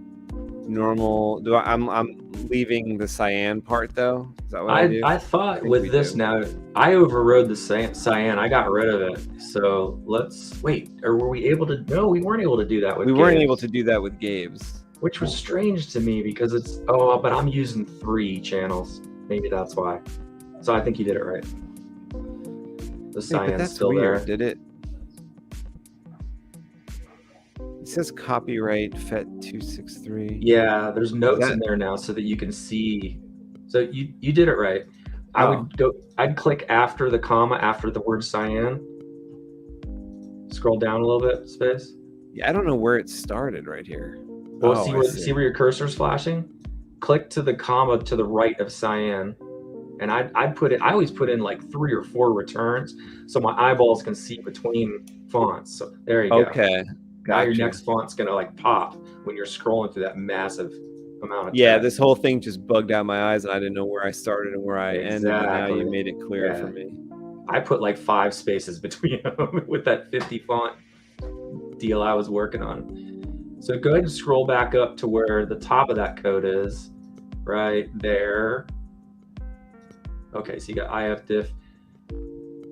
normal, I'm leaving the cyan part though. Is that what I do? I thought think with we this do. now, I overrode the cyan. I got rid of it. So let's wait. Or were we able to? No, we weren't able to do that with We weren't Gabe's, able to do that with Gabe's. which was strange to me because it's but I'm using 3 channels. Maybe that's why. So I think you did it right. The Wait, cyan's but that's still weird. there. Did it? It says copyright FET 263. Yeah, there's notes that- in there now so that you can see. So you did it right. Oh. I'd click after the comma after the word cyan. Scroll down a little bit, space. Yeah, I don't know where it started right here. Well, Oh, I see where your cursor's flashing? Click to the comma to the right of cyan. And I always put in like 3 or 4 returns so my eyeballs can see between fonts. So there you go. Okay. Now your gotcha. next font's gonna like pop when you're scrolling through that massive amount of Yeah, text. this whole thing just bugged out my eyes and I didn't know where I started and where I ended, but now you Exactly. made it clear Yeah. for me. I put like 5 spaces between them with that 50 font deal I was working on. So go ahead and scroll back up to where the top of that code is, right there. Okay, so you got IF diff.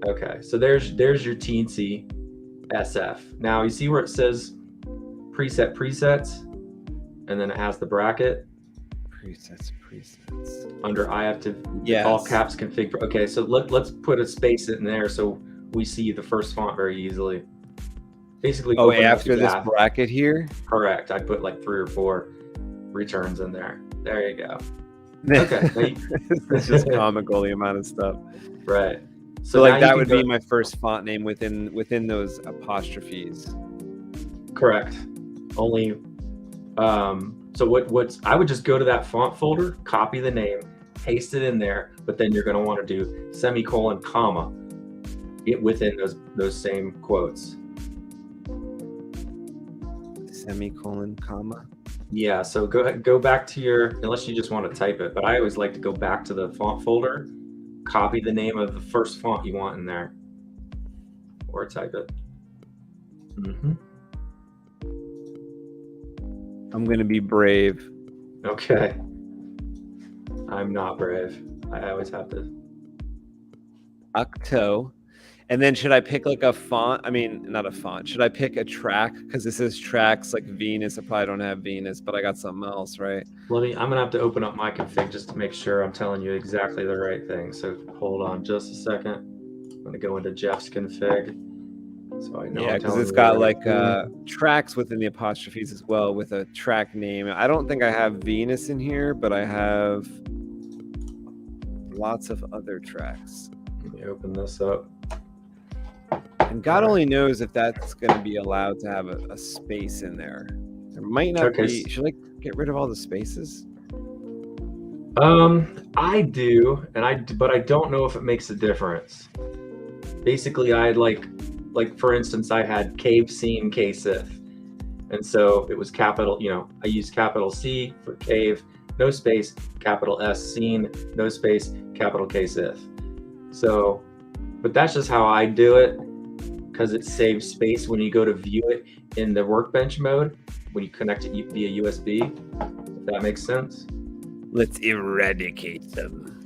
Okay, so there's your teensy SF. Now you see where it says presets, and then it has the bracket Presets. under IF diff. Yes. All caps config. Okay, so let's put a space in there so we see the first font very easily. Basically, Oh, open up after the this gap. bracket here? Correct. I put like 3 or 4 returns in there. There you go. Okay. now you- It's just comical, the amount of stuff. right. So now like you that can would go- be my first font name within those apostrophes. correct. Only so what's I would just go to that font folder, copy the name, paste it in there, but then you're going to want to do semicolon comma it within those same quotes. semicolon, comma. Yeah, so go back to your, unless you just want to type it, but I always like to go back to the font folder, copy the name of the first font you want in there, or type it. I'm going to be brave. Okay. I'm not brave. I always have to. Octo. And then should I pick like a font? I mean, not a font. Should I pick a track? Because this is tracks like Venus. I probably don't have Venus, but I got something else, right? I'm gonna have to open up my config just to make sure I'm telling you exactly the right thing. So hold on just a second. I'm gonna go into Jeff's config. So I know. Yeah, because it's got like tracks within the apostrophes as well with a track name. I don't think I have Venus in here, but I have lots of other tracks. Let me open this up. And God only knows if that's going to be allowed to have a space in there. There might not be. Should I get rid of all the spaces? I do, but I don't know if it makes a difference. Basically, I like for instance, I had cave scene KSIF, and so it was capital. I used capital C for cave, no space, capital S scene, no space, capital KSIF. So, but that's just how I do it, because it saves space when you go to view it in the workbench mode when you connect it via USB. If that makes sense. Let's eradicate them.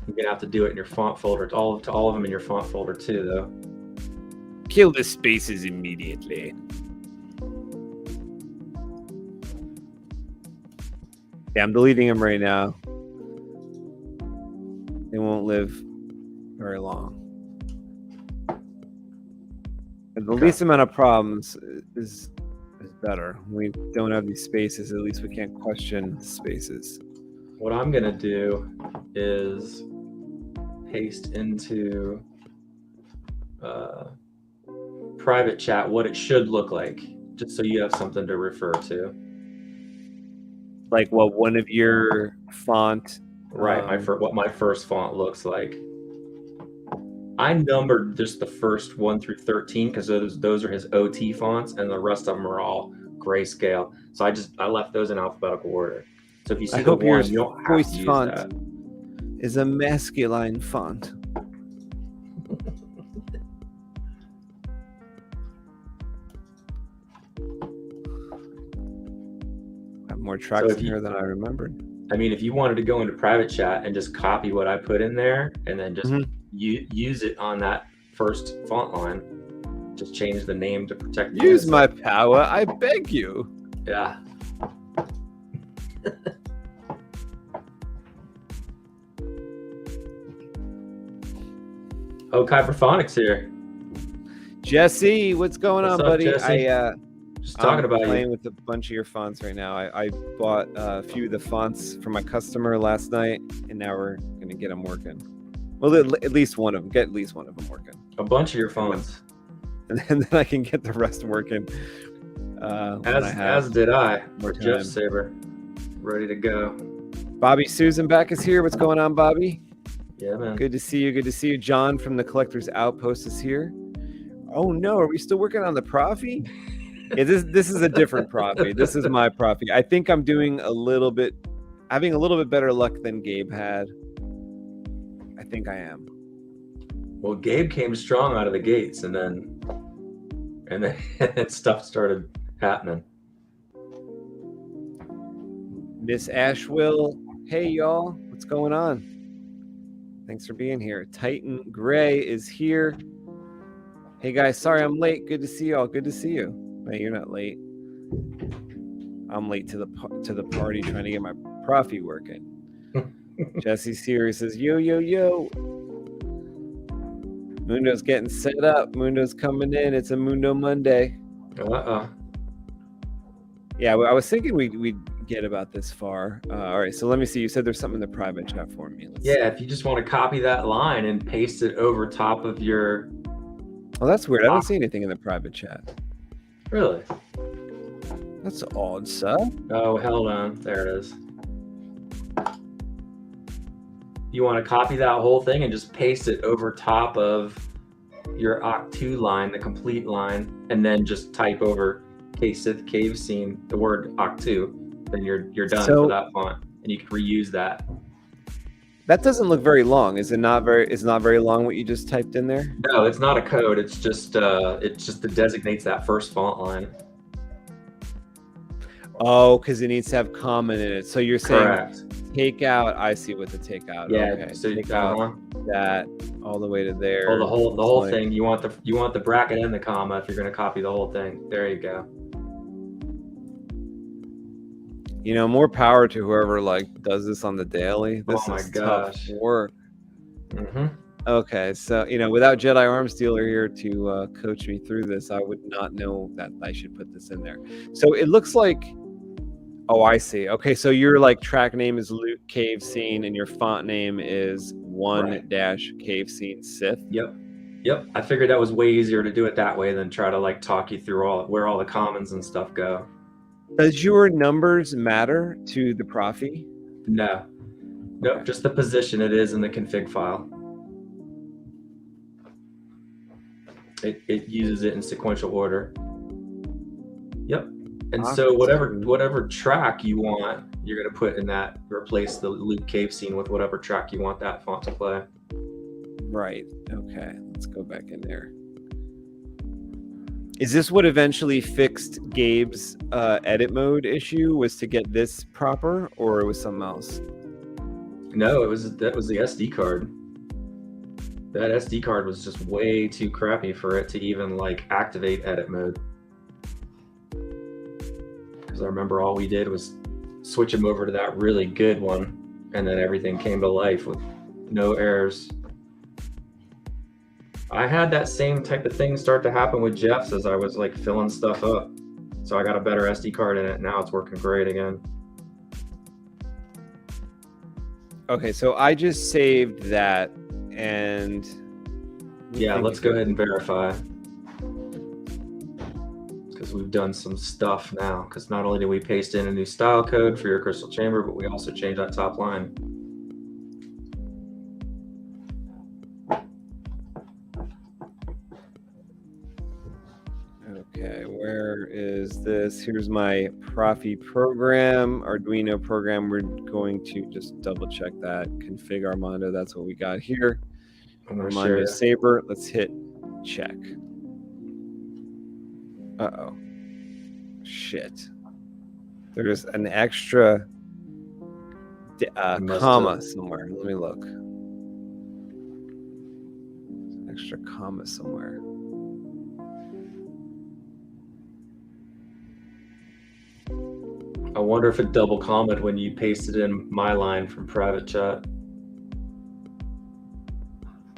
You're gonna have to do it in your font folder. All of them in your font folder too, though. Kill the spaces immediately. Yeah, I'm deleting them right now. They won't live very long. And the least amount of problems is better. We don't have these spaces. At least we can't question spaces. What I'm gonna do is paste into private chat what it should look like, just so you have something to refer to. Like what one of your font, right? What my first font looks like. I numbered just the first 1 through 13 because those are his OT fonts, and the rest of them are all grayscale. So I left those in alphabetical order. So if you see I hope your you don't have voice to use font that. is a masculine font. I have more tracks in here than I remembered. I mean, if you wanted to go into private chat and just copy what I put in there and then just use it on that first font line, just change the name to protect the Use my power, I beg you. Yeah. Oh, Kyberphonics here. Jesse, what's going on, up, buddy? Jesse? Just talking about playing with a bunch of your fonts right now. I bought a few of the fonts for my customer last night, and now we're gonna get them working. Well, at least one of them. Get at least one of them working. A bunch of your fonts. And then I can get the rest working. As did I. More Jeff time. Saber, ready to go. Bobby Susan back is here. What's going on, Bobby? Yeah, man. Good to see you. Good to see you. John from the Collector's Outpost is here. Oh no, are we still working on the Proffie? Yeah, this is a different Proffie. This is my Proffie. I think I'm doing having a little bit better luck than Gabe had. I think I am. Well, Gabe came strong out of the gates, and then stuff started happening. Miss Ashwill, hey y'all, what's going on? Thanks for being here. Titan Gray is here. Hey guys, sorry I'm late. Good to see y'all. Good to see you. Wait, you're not late. I'm late to the party trying to get my Proffie working. Jesse Series says, yo, yo, yo. Mundo's getting set up. Mundo's coming in. It's a Mundo Monday. Yeah, I was thinking we'd get about this far. All right, so let me see. You said there's something in the private chat for me. Let's see. If you just want to copy that line and paste it over top of your... Oh, that's weird. I don't see anything in the private chat. Really? That's odd, sub. Oh, hold on. There it is. You want to copy that whole thing and just paste it over top of your Oct2 line, the complete line, and then just type over K-Sith cave scene, the word Oct2, then you're done for that font, and you can reuse that. That doesn't look very long. Is it not very? It's not very long. What you just typed in there? No, it's not a code. It just designates that first font line. Oh, because it needs to have comma in it. So you're saying Correct. take out. I see what the take out. Yeah. Okay. So take out that all the way to there. Oh, the whole thing. You want the bracket and the comma if you're going to copy the whole thing. There you go. You know, more power to whoever like does this on the daily. This oh my is gosh. tough work. Mm-hmm. Okay, so you know, without Jedi Arms Dealer here to coach me through this, I would not know that I should put this in there. So it looks like, oh, I see. Okay, so your like track name is Luke Cave Scene, and your font name is 1-Cave Scene Sith. Yep. I figured that was way easier to do it that way than try to like talk you through where all the commons and stuff go. Does your numbers matter to the Proffie? No. Nope, okay. Just the position it is in the config file. It uses it in sequential order. Yep. And so whatever track you want, you're gonna put in that, replace the Luke Cave Scene with whatever track you want that font to play. Right. Okay. Let's go back in there. Is this what eventually fixed Gabe's edit mode issue? Was to get this proper, or it was something else? No, that was the SD card. That SD card was just way too crappy for it to even like activate edit mode. Because I remember all we did was switch him over to that really good one, and then everything came to life with no errors. I had that same type of thing start to happen with Jeff's as I was like filling stuff up. So I got a better SD card in it. Now it's working great again. Okay, so I just saved that, and yeah, let's go ahead and verify. Because we've done some stuff now. Because not only did we paste in a new style code for your crystal chamber, but we also changed that top line. Okay, where is this? Here's my Proffie program, Arduino program. We're going to just double check that. Config Armando, that's what we got here. Armando Saber, let's hit check. Uh-oh. Shit. There's an extra comma somewhere. Let me look. Extra comma somewhere. I wonder if it double commaed when you pasted in my line from private chat.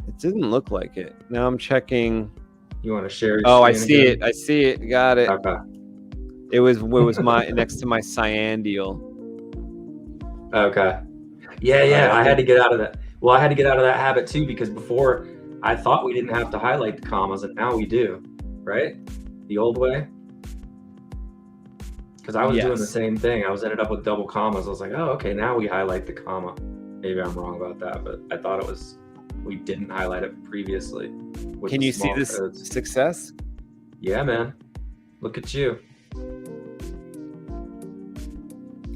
It didn't look like it. Now I'm checking. You want to share your I see again? I see it. Got it. Okay. It was my next to my cyan deal. Okay. Yeah. I had to get out of that. Well, I had to get out of that habit too, because before I thought we didn't have to highlight the commas, and now we do, right? The old way. Because I was doing the same thing. I was ended up with double commas. I was like, oh, okay, now we highlight the comma. Maybe I'm wrong about that, but I thought it was, we didn't highlight it previously. Can you see this success? Yeah, man. Look at you.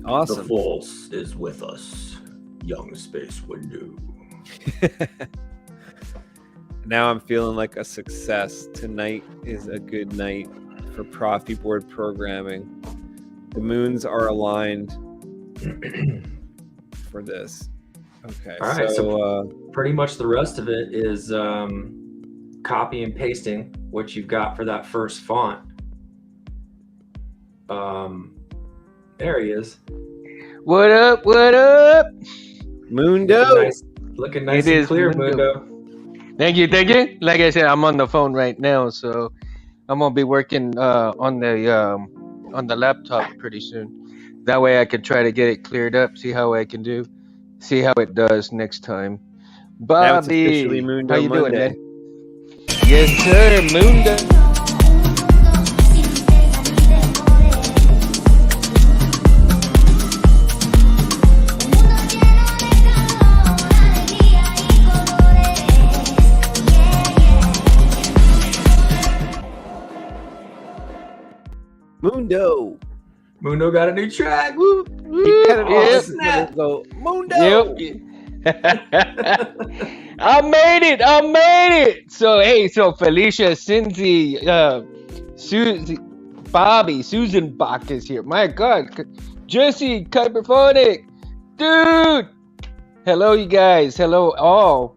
Awesome. The Force is with us, young Space Window. Now I'm feeling like a success. Tonight is a good night for Proffie board programming. The moons are aligned for this. Okay. All right. So pretty much the rest of it is copy and pasting what you've got for that first font. There he is. What up? What up? Mundo. Looking nice and clear, Mundo. Thank you. Like I said, I'm on the phone right now, so I'm gonna be working on the laptop pretty soon. That way I can try to get it cleared up, see how it does next time. Bobby, Mundo how you Monday. doing, man? Yes, sir, Mundo. Mundo. Mundo got a new track. Woo, He woo, cut it yep. off. snap. Go Mundo. Yep. I made it. So hey, so Felicia, Cindy, Susie, Bobby, Susan Bach is here. My God, Jesse, Kyberphonic, dude. Hello, you guys. Hello, all.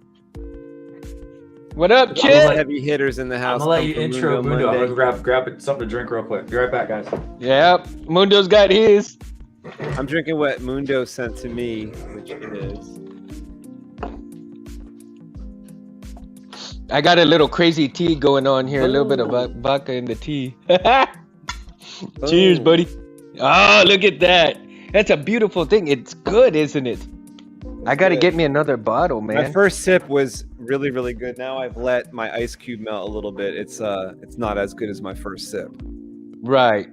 What up, I'm All gonna the Chip? let- heavy hitters in the I'm house. gonna let come you from intro Mundo. I'm Monday. gonna grab something to drink real quick. Be right back, guys. Yep, Mundo's got his. I'm drinking what Mundo sent to me, which is I got a little crazy tea going on here. A little bit of vodka in the tea. Cheers, Boom. buddy. Oh, look at that. That's a beautiful thing. It's good, isn't it? I got to good. get me another bottle, My man. first sip was really, really good. Now I've let my ice cube melt a little bit. It's not as good as my first sip. Right.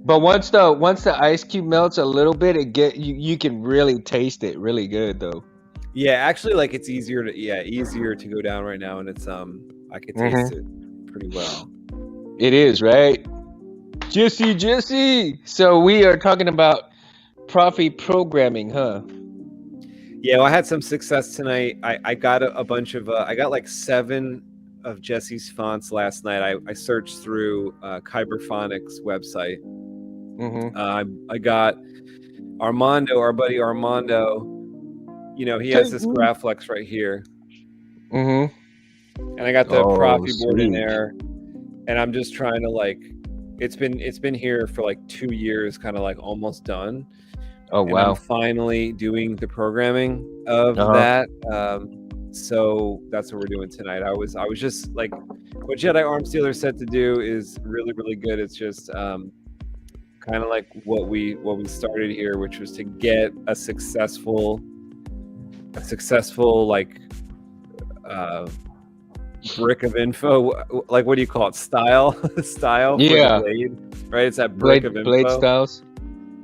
But once the ice cube melts a little bit, you can really taste it really good though. Yeah, actually, like it's easier to go down right now, and it's I can taste it pretty well. It is, right? Jesse. So we are talking about Proffie programming, huh? Yeah, well, I had some success tonight. I got a bunch of I got like 7 of Jesse's fonts last night. I searched through Kyberphonic's website. I got Armando, our buddy Armando. You know, he has this Graflex right here, and I got the Proffie board in there, and I'm just trying to like, it's been here for like 2 years, kind of like almost done. Oh and wow! I'm finally doing the programming of that. So that's what we're doing tonight. I was just like, what Jedi Arm Stealer said to do is really, really good. It's just kind of like what we started here, which was to get a successful like brick of info. Like, what do you call it? Style for the blade, right? It's that brick of info. Blade styles.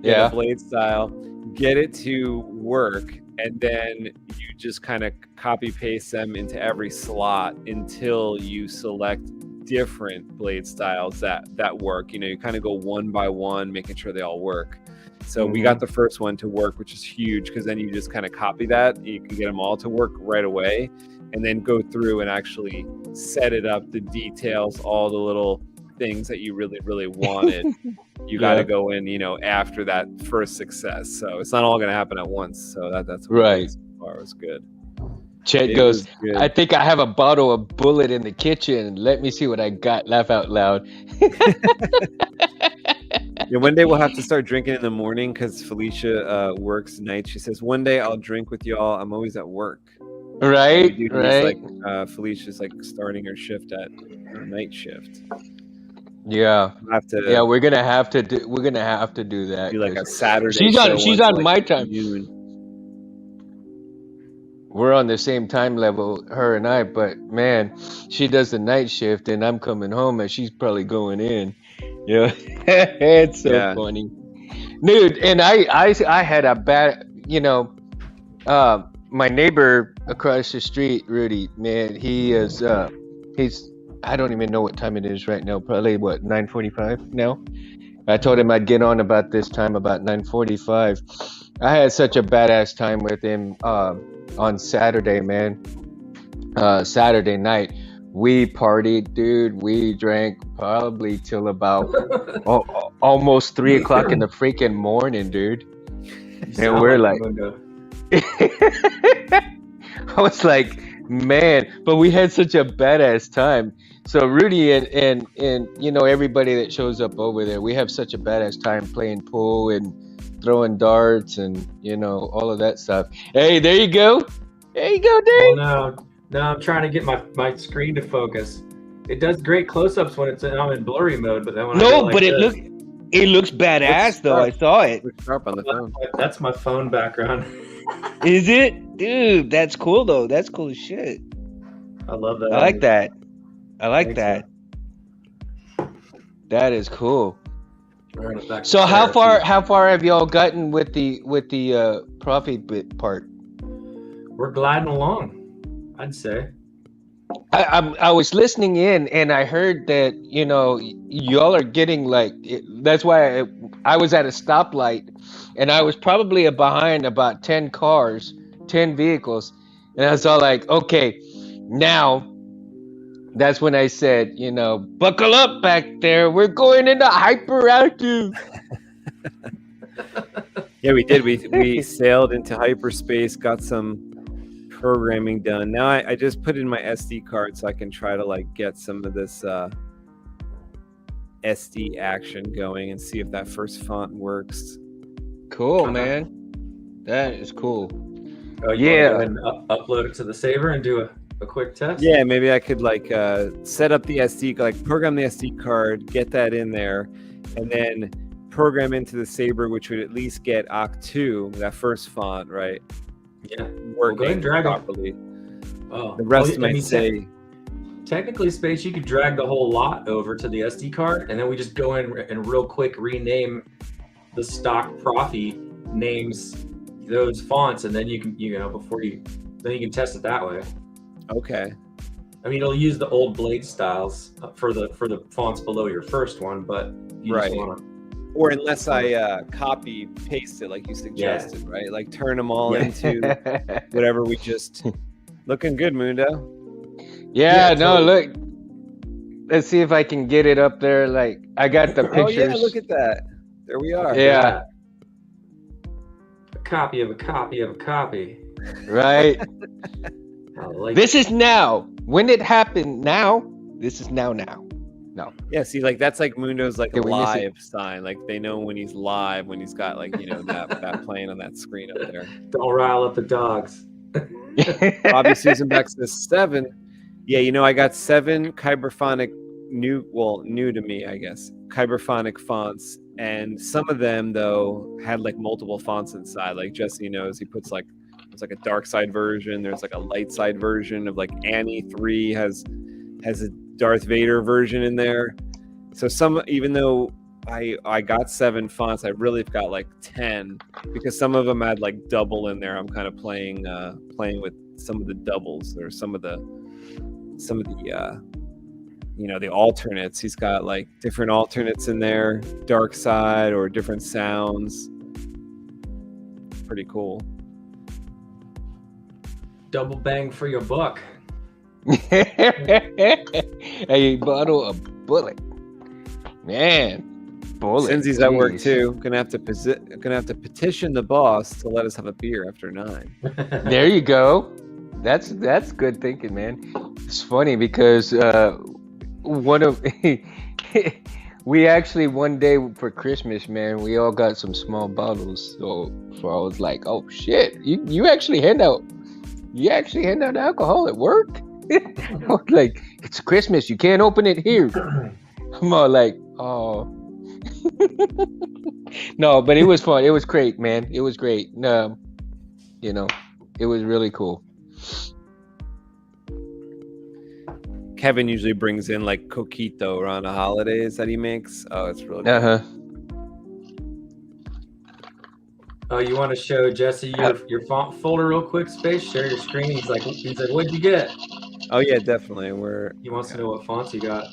Yeah. Blade style. Get it to work, and then you just kind of copy paste them into every slot until you select different blade styles that work. You know, you kind of go one by one, making sure they all work. So we got the first one to work, which is huge, because then you just kind of copy that. You can get them all to work right away, and then go through and actually set it up, the details, all the little things that you really, really wanted. You got to go in, you know, after that first success. So it's not all going to happen at once. So that's what right. So far was good. Chet goes, I think I have a bottle of Bullet in the kitchen. Let me see what I got. Laugh out loud. Yeah, one day we'll have to start drinking in the morning because Felicia works nights. She says, one day I'll drink with y'all. I'm always at work. Right, right. Like, Felicia's like starting her shift at her night shift. Yeah, we're gonna have to do that. Do like a Saturday. She's on like my time. Noon. We're on the same time level, her and I. But man, she does the night shift, and I'm coming home, and she's probably going in. Yeah, it's so funny, dude. And I had a bad, you know, my neighbor across the street, Rudy. Man, he is he's. I don't even know what time it is right now. Probably what, 9:45 now. I told him I'd get on about this time, about 9:45. I had such a badass time with him on Saturday, man. Saturday night, we partied, dude. We drank probably till about almost 3:00 in the freaking morning, dude. And we're like, I was like, man, but we had such a badass time. So Rudy and you know, everybody that shows up over there, we have such a badass time playing pool and throwing darts and, you know, all of that stuff. Hey, there you go. There you go, dude. Well, no, I'm trying to get my screen to focus. It does great close-ups when I'm in blurry mode, but then when it looks badass though. I saw it. Looks sharp on the phone. That's my phone background. Is it? Dude, that's cool though. That's cool as shit. I love that. I like that. I like that. That is cool. Right, so how far have y'all gotten with the Proffie bit part? We're gliding along, I'd say. I was listening in and I heard that y'all are getting like that's why I was at a stoplight and I was probably behind about 10 cars, 10 vehicles, and I was all like, okay, now that's when I said, buckle up back there, we're going into hyperactive. Yeah, we did. We sailed into hyperspace, got some programming done. Now I just put in my SD card so I can try to like get some of this SD action going and see if that first font works. Cool, man. That is cool. Oh, you Yeah. want to go ahead and upload it to the Saber and do a quick test? Yeah, maybe I could like set up the SD, like program the SD card, get that in there, and then program into the Saber, which would at least get Occ2, that first font, right? Yeah. Working go ahead and drag properly. Oh, The rest I might mean, say, technically, Space, you could drag the whole lot over to the SD card, and then we just go in and real quick rename the stock Proffie names those fonts, and then you can, then you can test it that way. okay. I mean, it'll use the old blade styles for the fonts below your first one, but you Right. just want to. Or unless I copy paste it like you suggested, right? Like turn them all into whatever we just. Looking good, Mundo. Yeah, Yeah, no, totally. look. Let's see if I can get it up there. Like I got the Oh pictures. yeah, look at that. There we are. Yeah. A copy of a copy of a copy. Right. I like This is now. When it happened now, this is now. Yeah, see, like that's like Mundo's like Did we miss it? live sign. Like they know when he's live, when he's got like that playing on that screen up there. Don't rile up the dogs. Bobby Susan Beck says 7. Yeah, I got 7 Kyberphonic new to me, I guess. Kyberphonic fonts, and some of them though had like multiple fonts inside. Like Jesse knows, he puts like there's like a dark side version. There's like a light side version of like Annie 3 has a Darth Vader version in there. So some, even though I got 7 fonts, I really have got like 10 because some of them had like double in there. I'm kind of playing with some of the doubles or some of the the alternates. He's got like different alternates in there, dark side or different sounds. Pretty cool. Double bang for your buck. A bottle of bullet. Man. Bullet. Cinzy's at work Jeez. too. Gonna have to petition the boss to let us have a beer after 9. There you go. That's good thinking, man. It's funny because we actually one day for Christmas, man, we all got some small bottles. So I was like, oh shit, you actually hand out alcohol at work? I was like, it's Christmas, you can't open it here. I'm all like, oh. No, but it was fun. It was great, man. It was great. It was really cool. Kevin usually brings in like coquito around the holidays that he makes. Oh, it's really good. Uh-huh. Oh, you want to show Jesse your font folder real quick, Space? Share your screen. He's like, what'd you get? Oh yeah, definitely. He wants to know what fonts you got.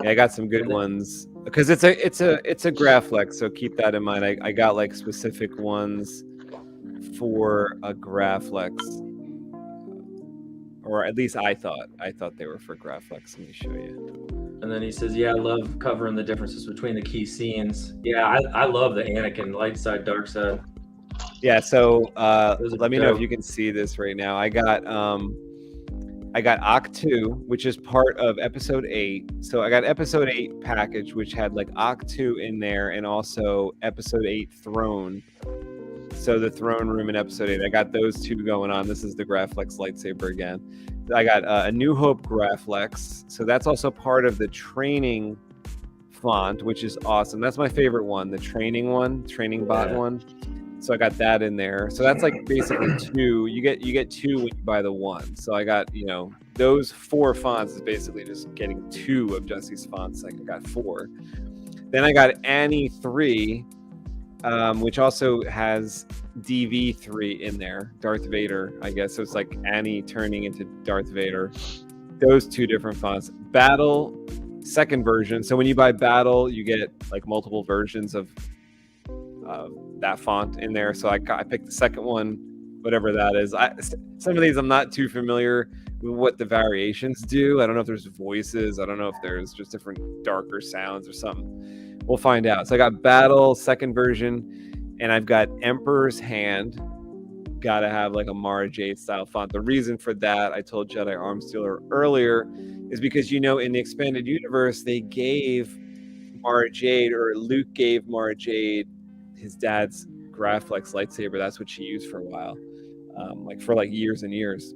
Yeah, I got some good ones because it's a Graphics, so keep that in mind. I got like specific ones for a Graphics, or at least I thought they were for Graphics. Let me show you. And then he says, yeah, I love covering the differences between the key scenes. Yeah, I love the Anakin light side, dark side. Yeah, so Those are let me know if dope. you can see this right now. I got Occ2, which is part of episode 8. So I got episode 8 package, which had like Occ2 in there, and also episode 8 Throne. So the throne room in episode 8, I got those 2 going on. This is the Graphics lightsaber again. I got a New Hope Graphics. So that's also part of the training font, which is awesome. That's my favorite one, the training bot one. So I got that in there. So that's like basically 2. You get 2 when you buy the 1. So I got, those 4 fonts is basically just getting 2 of Jesse's fonts. Like I got 4. Then I got Annie 3, which also has DV3 in there, Darth Vader, I guess. So it's like Annie turning into Darth Vader. those two different fonts. Battle, second version. So when you buy Battle, you get like multiple versions of that font in there. So I picked the second one, whatever that is. Some of these I'm not too familiar with what the variations do. I don't know if there's voices. I don't know if there's just different darker sounds or something. We'll find out. So I got Battle, second version, and I've got Emperor's Hand. Gotta have like a Mara Jade style font. The reason for that, I told Jedi Armstealer earlier, is because, you know, in the expanded universe, they gave Mara Jade, or Luke gave Mara Jade, his dad's Graflex lightsaber. That's what she used for a while, like for like years and years.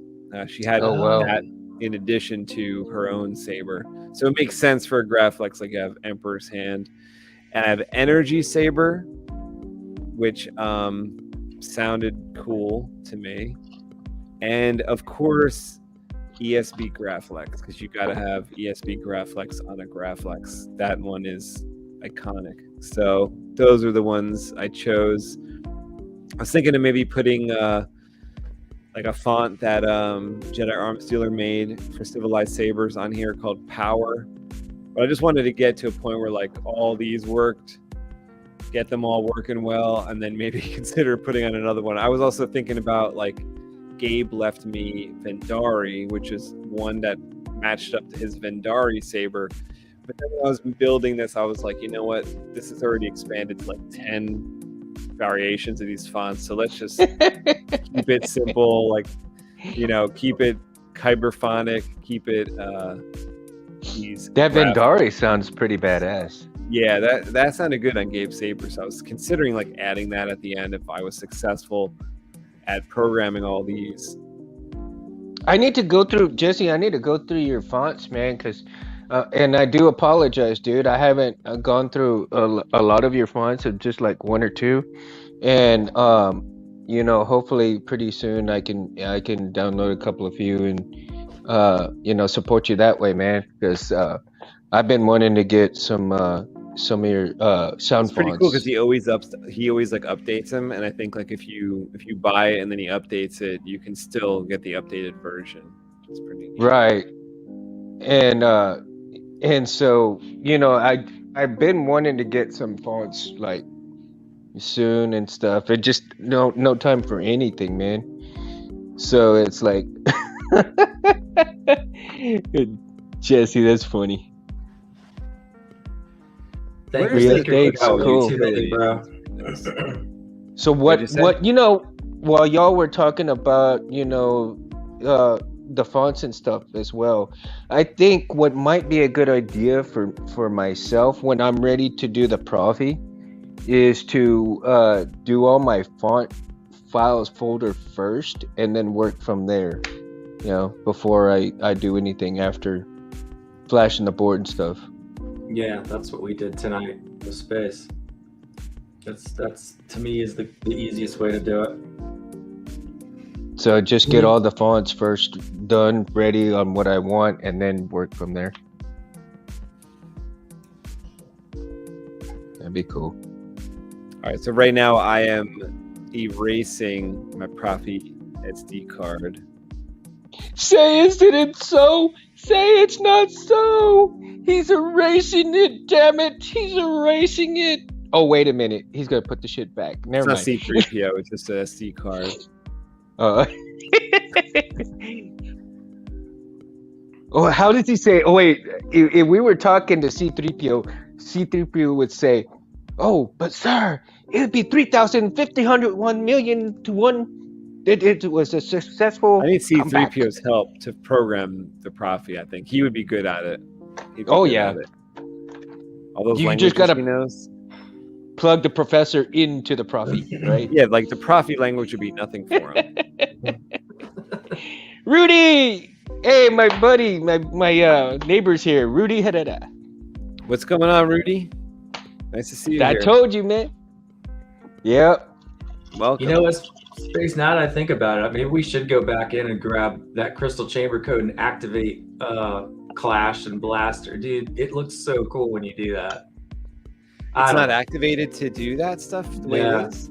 She had that in addition to her own saber. So it makes sense for a Graflex, like you have Emperor's Hand. And I have Energy Saber, which sounded cool to me. And of course, ESB Graflex, because you got to have ESB Graflex on a Graflex. That one is iconic. So those are the ones I chose. I was thinking of maybe putting like a font that Jedi Armstealer made for Civilized Sabers on here called Power. But I just wanted to get to a point where like all these worked, get them all working well, and then maybe consider putting on another one. I was also thinking about like Gabe left me Vendari, which is one that matched up to his Vendari saber. But then when I was building this, I was like, you know what? This is already expanded to like 10 variations of these fonts. So let's just keep it simple, like, you know, keep it Kyberphonic, keep it that Vendari sounds pretty badass. Yeah, that sounded good on Gabe's saber. So I was considering like adding that at the end if I was successful at programming all these. I need to go through, Jesse, I need to go through your fonts, man, because and I do apologize, dude. I haven't gone through a lot of your fonts, of just like one or two, and you know, hopefully pretty soon I can download a couple of you and you know, support you that way, man. Because I've been wanting to get some of your sound it's pretty fonts. cool because he always like updates them, and I think like if you buy it and then he updates it, you can still get the updated version. It's pretty neat. Right. And so, you know, I've been wanting to get some fonts like soon and stuff. It just no time for anything, man. So it's like Jesse, that's funny. Thank Real estate's cool. bro. So what you know, while y'all were talking about, you know, the fonts and stuff as well, I think what might be a good idea for myself when I'm ready to do the Proffie is to do all my font files folder first and then work from there, you know, before I do anything after flashing the board and stuff. Yeah, that's what we did tonight with Space. That's to me is the easiest way to do it. So just get all the fonts first done, ready on what I want, and then work from there. That'd be cool. All right, so right now I am erasing my Proffie SD card. Say, isn't it so? Say it's not so. He's erasing it, damn it. He's erasing it. Oh, wait a minute. He's going to put the shit back. Never mind. It's not C3PO, it's just an SD card. Oh, how does he say? Oh, wait. If we were talking to C3PO, C3PO would say, "Oh, but sir, it would be 3,501 million to 1. It was a successful." I need C3PO's help to program the Proffie. I think he would be good at it. Oh yeah. All those you languages just gotta he knows. Plug the professor into the Proffie, right? Yeah, like the Proffie language would be nothing for him. Rudy, hey, my buddy, my neighbor's here. Rudy Herrera. What's going on, Rudy? Nice to see you. I told you, man. Yep. Welcome. You know what's Space? Now that I think about it, maybe we should go back in and grab that crystal chamber code and activate Clash and Blaster, dude. It looks so cool when you do that. It's not activated to do that stuff the way it is?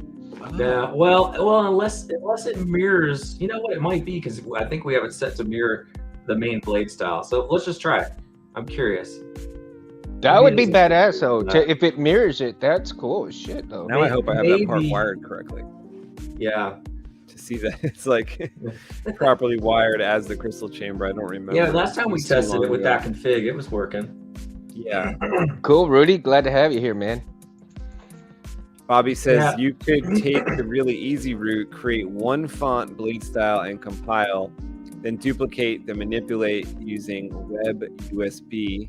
Yeah. Well, unless it mirrors, you know what it might be, because I think we have it set to mirror the main blade style. So let's just try it. I'm curious. That would be Maybe badass. So that. if it mirrors it, that's cool as shit, though. Now I hope I have that part Maybe- wired correctly Yeah. to see that it's like properly wired as the crystal chamber. I don't remember. Yeah, last time It we was too tested long it with ago. that config, it was working. Yeah. Cool, Rudy. Glad to have you here, man. Bobby says Yeah. you could take the really easy route, create one font, blade style, and compile, then duplicate, then manipulate using web USB.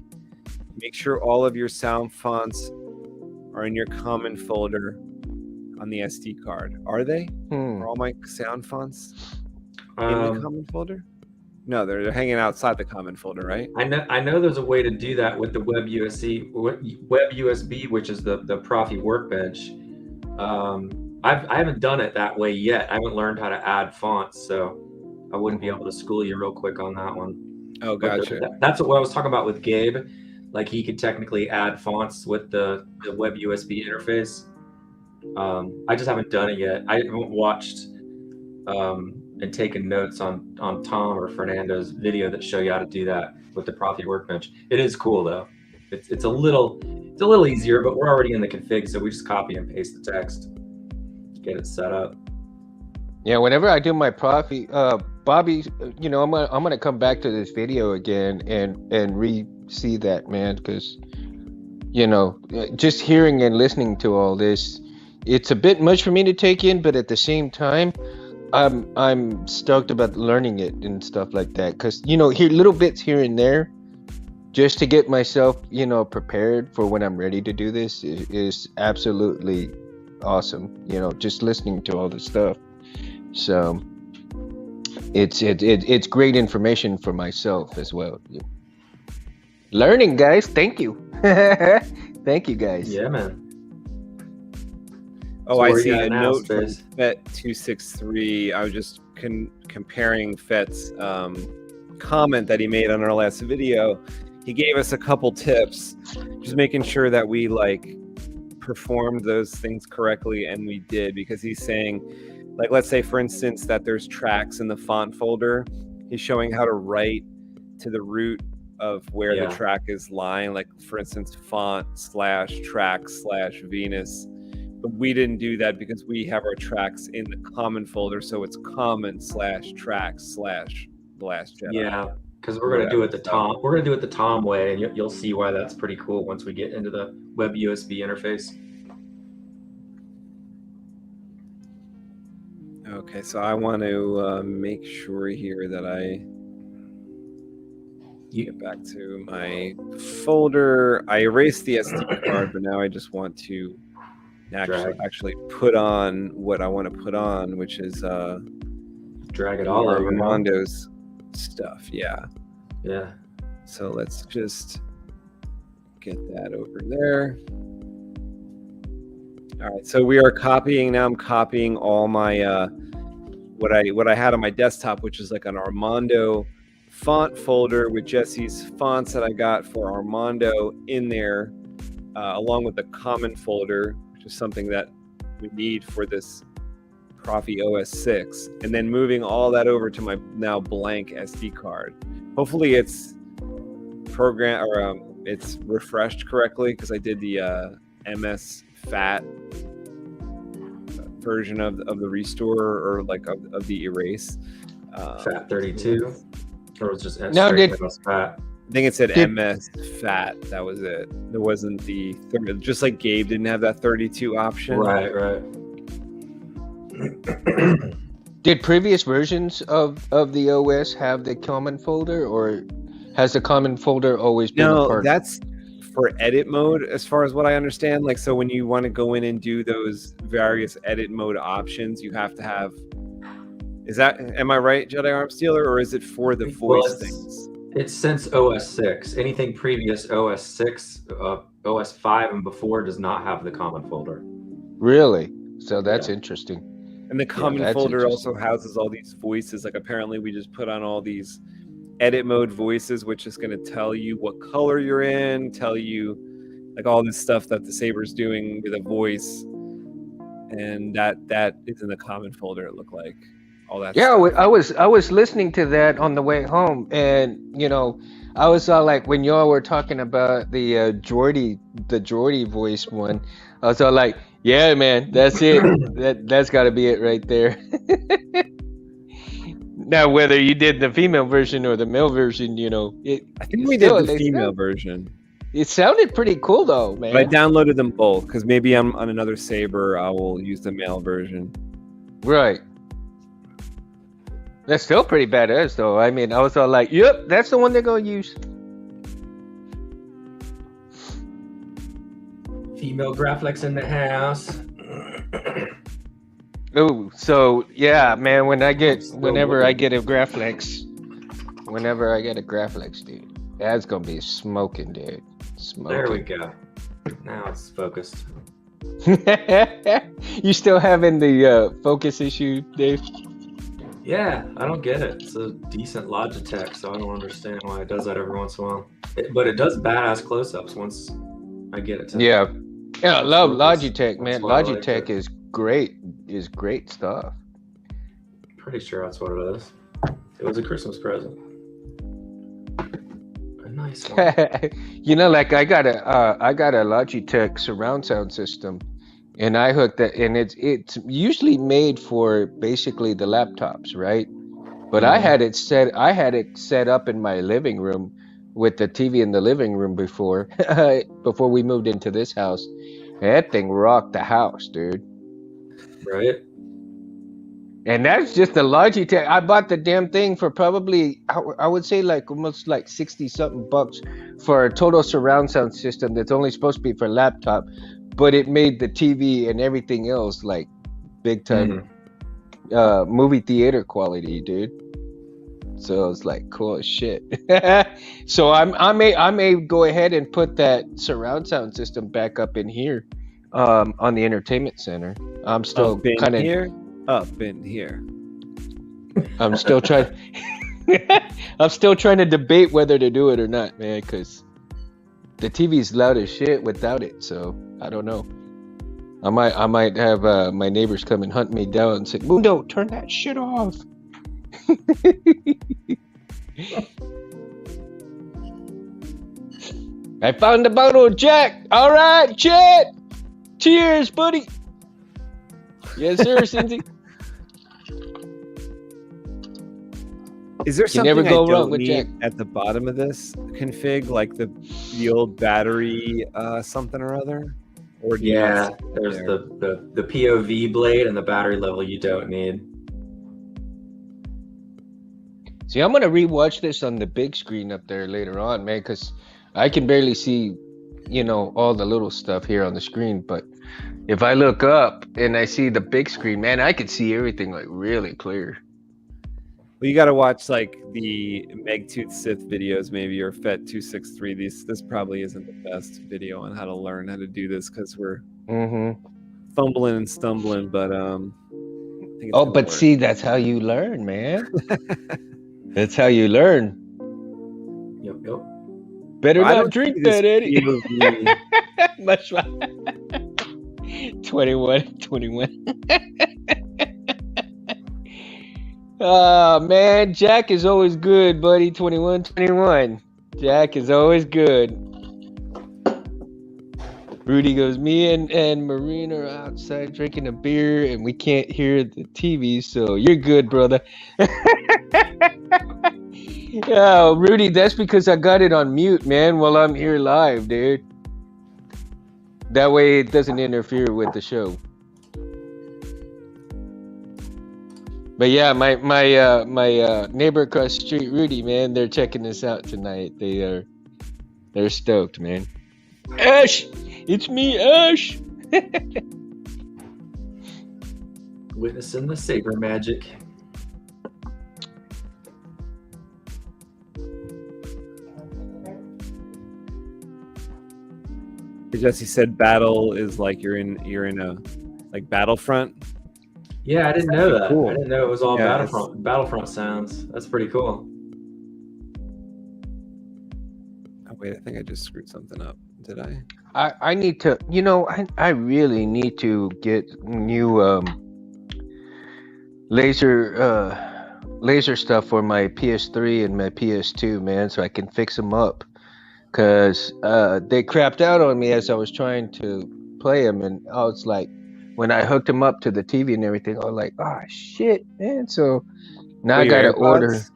Make sure all of your sound fonts are in your common folder on the SD card. Are they? Are all my sound fonts in the common folder? No, they're hanging outside the common folder, right? I know there's a way to do that with the web USB, which is the Proffie workbench. I haven't done it that way yet. I haven't learned how to add fonts, so I wouldn't be able to school you real quick on that one. Oh, But gotcha. that's what I was talking about with Gabe. Like he could technically add fonts with the web USB interface. I just haven't done it yet. I haven't watched and taken notes on Tom or Fernando's video that show you how to do that with the Proffie workbench. It is cool though. It's a little easier, but we're already in the config, so we just copy and paste the text, get it set up. Yeah, whenever I do my Proffie, Bobby, you know, I'm gonna come back to this video again and re-see that, man, because you know, just hearing and listening to all this, it's a bit much for me to take in, but at the same time, I'm stoked about learning it and stuff like that, because you know, here little bits here and there, just to get myself, you know, prepared for when I'm ready to do this is absolutely awesome. You know, just listening to all this stuff. So it's great information for myself as well. Learning, guys. Thank you. Thank you, guys. Yeah, man. Oh, So I where you see at a now, note from Space? Fet263. I was just comparing Fet's comment that he made on our last video. He gave us a couple tips, just making sure that we like performed those things correctly, and we did, because he's saying, like, let's say for instance that there's tracks in the font folder. He's showing how to write to the root of where the track is lying, like for instance font/track/Venus. But we didn't do that because we have our tracks in the common folder, so it's common/track/The Last Jedi. Yeah, because we're gonna do it the Tom. We're gonna do it the Tom way, and you'll see why that's pretty cool once we get into the web USB interface. Okay, so I want to make sure here that I get back to my folder. I erased the SD card, but now I just want to actually put on what I want to put on, which is drag it all over Mondo's stuff. Yeah. So let's just get that over there. All right, so we are copying now. I'm copying all my what I had on my desktop, which is like an Armando font folder with Jesse's fonts that I got for Armando in there, along with the common folder, which is something that we need for this Proffie OS 6, and then moving all that over to my now blank SD card. Hopefully it's it's refreshed correctly, because I did the MS FAT version of the restore, or like of the erase. FAT 32, or was just No, MS FAT. I think it said MS FAT. That was it. There wasn't the just like Gabe didn't have that 32 option. Right. Did previous versions of the OS have the common folder, or has the common folder always been a part? No, that's for edit mode, as far as what I understand. Like, so when you want to go in and do those various edit mode options, you have to have. Am I right, Jedi Arm Stealer, or is it for the voice things? It's since OS 6. Anything previous OS 6, OS 5 and before does not have the common folder. Really? So that's interesting. And the common folder also houses all these voices. Like, apparently we just put on all these edit mode voices, which is going to tell you what color you're in, tell you like all this stuff that the Saber's doing with a voice. And that is in the common folder, it looked like. all that Yeah, stuff. I was listening to that on the way home, and I was all like, when y'all were talking about the Jordy voice one, I was all like, yeah, man, that's it. That's got to be it right there. Now, whether you did the female version or the male version, I think it we did still the it female still version, it sounded pretty cool though, but I man. downloaded them both because maybe I'm on another Saber. I will use the male version. Right. That's still pretty badass though. I mean, I was all like, yep, that's the one they're gonna use. Female Graphics in the house. Oh, so yeah, man. Whenever I looking. get a Graphics, dude, that's gonna be smoking, dude. There we Smoking. go. Now it's focused. You still having the focus issue, Dave? Yeah, I don't get it. It's a decent Logitech, so I don't understand why it does that every once in a while. But it does badass close-ups once I get it to. Yeah, I love focus. Logitech, man. That's why I like Logitech it. is great stuff. Pretty sure that's what it is. It was a Christmas present. A nice one. Like I got a Logitech surround sound system, and I hooked that, and it's usually made for basically the laptops, right? But I had it set up in my living room with the TV in the living room before we moved into this house. And that thing rocked the house, dude. Right? And that's just the Logitech. I bought the damn thing for probably, I would say like almost like 60 something bucks for a total surround sound system that's only supposed to be for laptop, but it made the TV and everything else like big time movie theater quality, dude. So it's like cool as shit. So I may go ahead and put that surround sound system back up in here, on the entertainment center. I'm still kind of here, up in here. I'm still trying. I'm still trying to debate whether to do it or not, man, because the TV's loud as shit without it. So I don't know. I might have my neighbors come and hunt me down and say, "Mundo, turn that shit off." I found the bottle of Jack. All right, Chet. Cheers, buddy. Yes, sir, Cindy. Is there You something never go I wrong don't with need Jack. at the bottom of this config, like the old battery something or other? Or do you Yeah, not see it there's there? the POV blade and the battery level you don't need. See, I'm gonna rewatch this on the big screen up there later on, man, because I can barely see, all the little stuff here on the screen. But if I look up and I see the big screen, man, I can see everything like really clear. Well, you got to watch like the Megtooth Sith videos, maybe, or Fet263. This probably isn't the best video on how to learn how to do this because we're fumbling and stumbling. But I think it's Oh, gonna but work. see, that's how you learn, man. That's how you learn. Yep. Better I not don't drink see this that, Eddie. POV. Much fun. 21. Oh, man, Jack is always good, buddy. 21. Jack is always good. Rudy goes, me and Marine are outside drinking a beer and we can't hear the TV, so you're good, brother. Oh, Rudy, that's because I got it on mute, man, while I'm here live, dude. That way it doesn't interfere with the show. But yeah, my neighbor across the street, Rudy, man, they're checking this out tonight. They're stoked, man. Ash, it's me, Ash. Witnessing the Saber magic. Jesse said battle is like you're in a like Battlefront. Yeah, I didn't know that. Cool. I didn't know it was all Yeah, Battlefront sounds. That's pretty cool. Oh wait, I think I just screwed something up. Did I? I need to, I really need to get new laser stuff for my PS3 and my PS2, man, so I can fix them up. Cause they crapped out on me as I was trying to play them, and I was like, when I hooked them up to the TV and everything, I was like, oh shit, man. So now I Your gotta order. AirPods?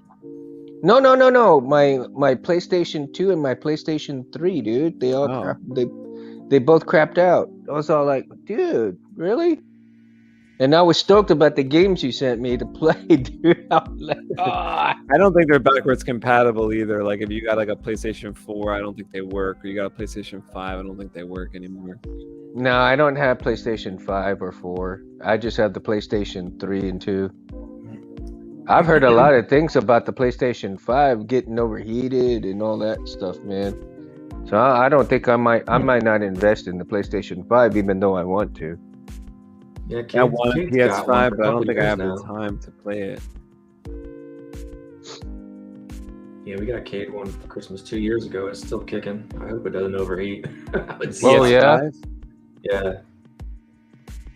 No. My PlayStation 2 and my PlayStation 3, dude. They all Oh. they both crapped out. I was all like, dude, really? And I was stoked about the games you sent me to play, dude. I was like, ah. I don't think they're backwards compatible either. Like if you got like a PlayStation 4, I don't think they work. Or you got a PlayStation 5, I don't think they work anymore. No, I don't have PlayStation 5 or 4. I just have the PlayStation 3 and 2. I've heard a lot of things about the PlayStation 5 getting overheated and all that stuff, man. So I don't think I might not invest in the PlayStation 5 even though I want to. Yeah, I want a Kate's got one PS5, for a but I don't couple think I years have now. the time to play it. Yeah, we got Kate one for Christmas 2 years ago. It's still kicking. I hope it doesn't overheat. Oh, yeah? Yeah.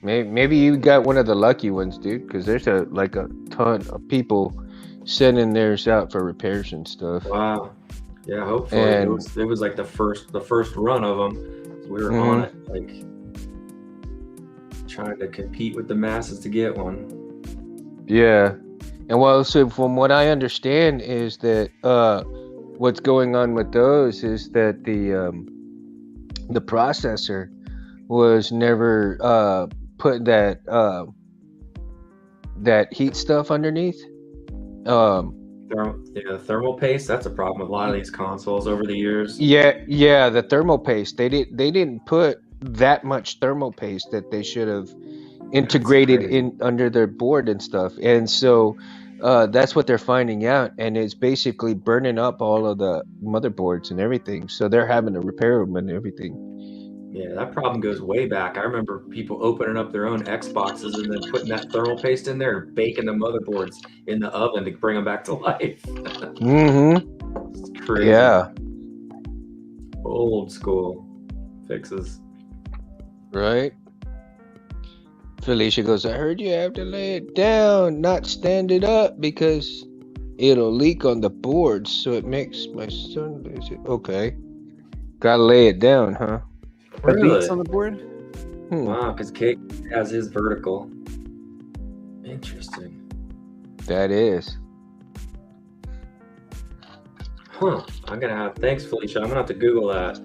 Maybe you got one of the lucky ones, dude, because there's a ton of people sending theirs out for repairs and stuff. Wow. Yeah, hopefully And- it was like the first run of them. So we were on it, like trying to compete with the masses to get one. Yeah, and well, so from what I understand is that what's going on with those is that the processor was never put that heat stuff underneath. Thermal paste. That's a problem with a lot of these consoles over the years. Yeah, the thermal paste. They didn't put that much thermal paste that they should have integrated crazy. in under their board and stuff. And so that's what they're finding out, and it's basically burning up all of the motherboards and everything. So they're having to repair them and everything. Yeah, that problem goes way back. I remember people opening up their own Xboxes and then putting that thermal paste in there and baking the motherboards in the oven to bring them back to life. Mm-hmm. It's crazy. Yeah. Old school fixes. Right. Felicia goes, I heard you have to lay it down, not stand it up, because it'll leak on the boards, so it makes my son lose it. Okay. Gotta lay it down, huh? The leaks Really? on the board? Wow, because Kate has his vertical. Interesting. That is. Huh. Thanks, Felicia. I'm gonna have to Google that.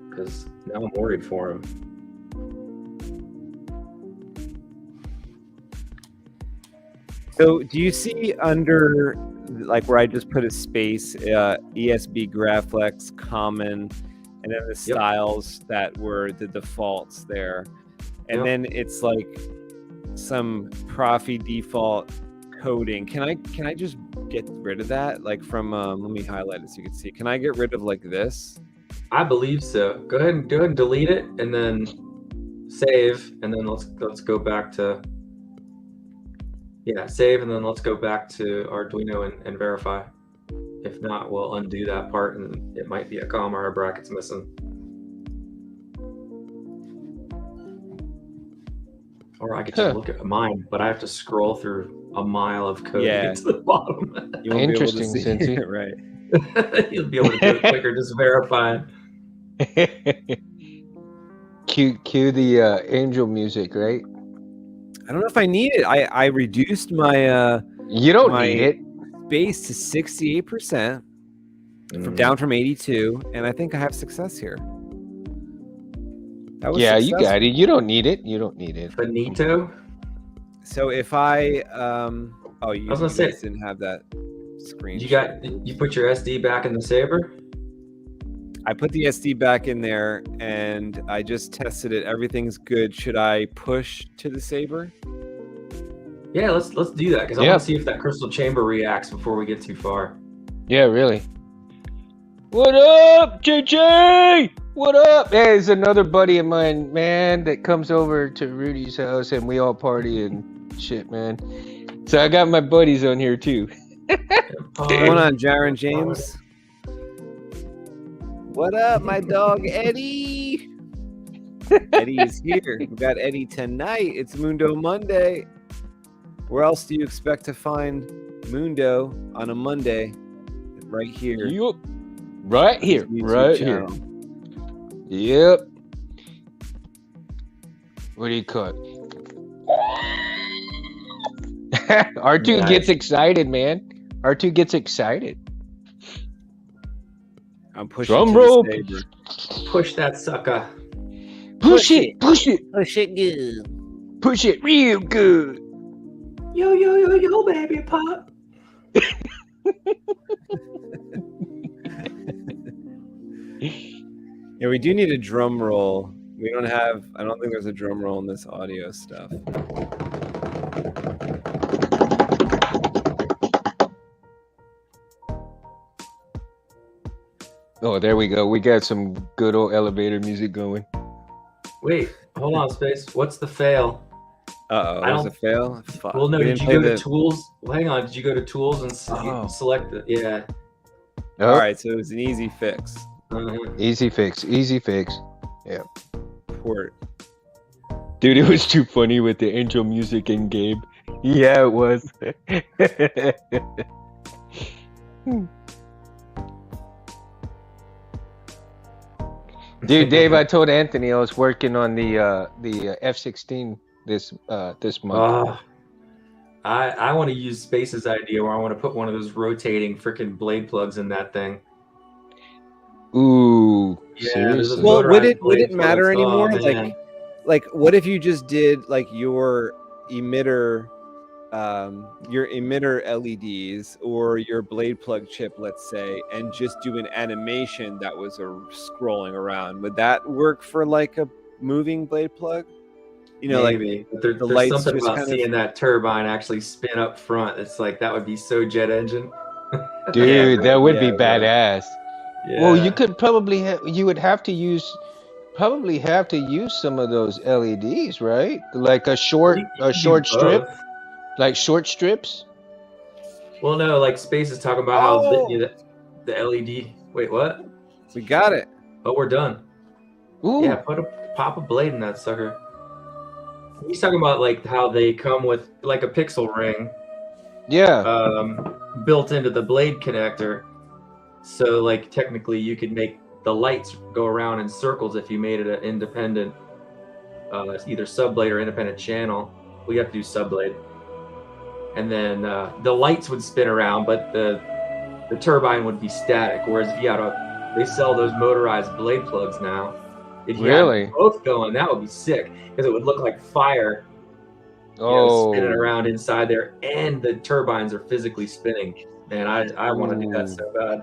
Because now I'm worried for him. So do you see under like where I just put a space, ESB Graphics common, and then the styles that were the defaults there, and Yep. then it's like some Proffie default coding. Can I just get rid of that? Like from let me highlight it so you can see. Can I get rid of like this? I believe so. Go ahead and delete it and then save, and then let's go back to save, and then let's go back to Arduino and verify. If not, we'll undo that part, and it might be a comma or a bracket's missing. Or I could just look at mine, but I have to scroll through a mile of code to get to the bottom. You won't Interesting, be able to see Cincy. it, right? You'll be able to do it quicker, just verifying. Cue the angel music, right? I don't know if I need it. I reduced my You don't my need it. base to 68%, down from 82, and I think I have success here. That was Yeah, you successful. got it. You don't need it. You don't need it. Finito. So if I you was gonna say- guys didn't have that screen. You put your SD back in the Saber? I put the SD back in there and I just tested it. Everything's good. Should I push to the Saber? Yeah, let's do that, because I want to see if that crystal chamber reacts before we get too far. Yeah, really. What up, JJ? What up? Hey, there's another buddy of mine, man, that comes over to Rudy's house and we all party and shit, man. So I got my buddies on here too. What's going on, Jaron James? What up, my dog Eddie? Eddie is here. We got Eddie tonight. It's Mundo Monday. Where else do you expect to find Mundo on a Monday? Right here. Yup. Right on his here. YouTube Right channel. here. Yep. What do you call it? R2 Nice. gets excited, man. R2 gets excited. I'm pushing Drum to the roll. Saber. Push that sucker. Push it. Push it. Push it good. Push it real good. Yo, yo, yo, yo, baby pop. Yeah, we do need a drum roll. We don't have. I don't think there's a drum roll in this audio stuff. Oh, there we go. We got some good old elevator music going. Wait, hold on, Space. What's the fail? Uh-oh, I was don't- a fail? Fuck. Well, no, We did didn't you play go to the- tools? Well, hang on, did you go to tools and Oh. select it? Yeah. Oh, All right, so it was an easy fix. Easy fix. Easy fix. Port. Dude, it was too funny with the intro music and Gabe. Yeah, it was. Dude, Dave, I told Anthony I was working on the F-16 this month. Oh, I want to use Space's idea where I want to put one of those rotating freaking blade plugs in that thing. Ooh, Yeah, seriously? Well, would motorized it blade matter plugs. Oh, anymore? man. Like, what if you just did like your emitter LEDs or your blade plug chip, let's say, and just do an animation that was scrolling around? Would that work for like a moving blade plug? You know, Maybe. But there's lights something just about kind of- seeing that turbine actually spin up front. It's like that would be so jet engine. Dude, that would be Yeah, right. badass. Yeah. Well, you could probably you would have to use some of those LEDs, right? Like a short You can do strip, both. like short strips. Well, no, like Space is talking about how Oh! the LED. Wait, what? we got it. Oh, we're done. Ooh, Yeah, pop a blade in that sucker. He's talking about like how they come with like a pixel ring yeah. built into the blade connector. So like technically you could make the lights go around in circles if you made it an independent either subblade or independent channel. We have to do subblade. And then the lights would spin around, but the turbine would be static. Whereas if you had they sell those motorized blade plugs now. If you Really? had both going, that would be sick because it would look like fire. Oh, Spinning around inside there, and the turbines are physically spinning. Man, I want to do that so bad.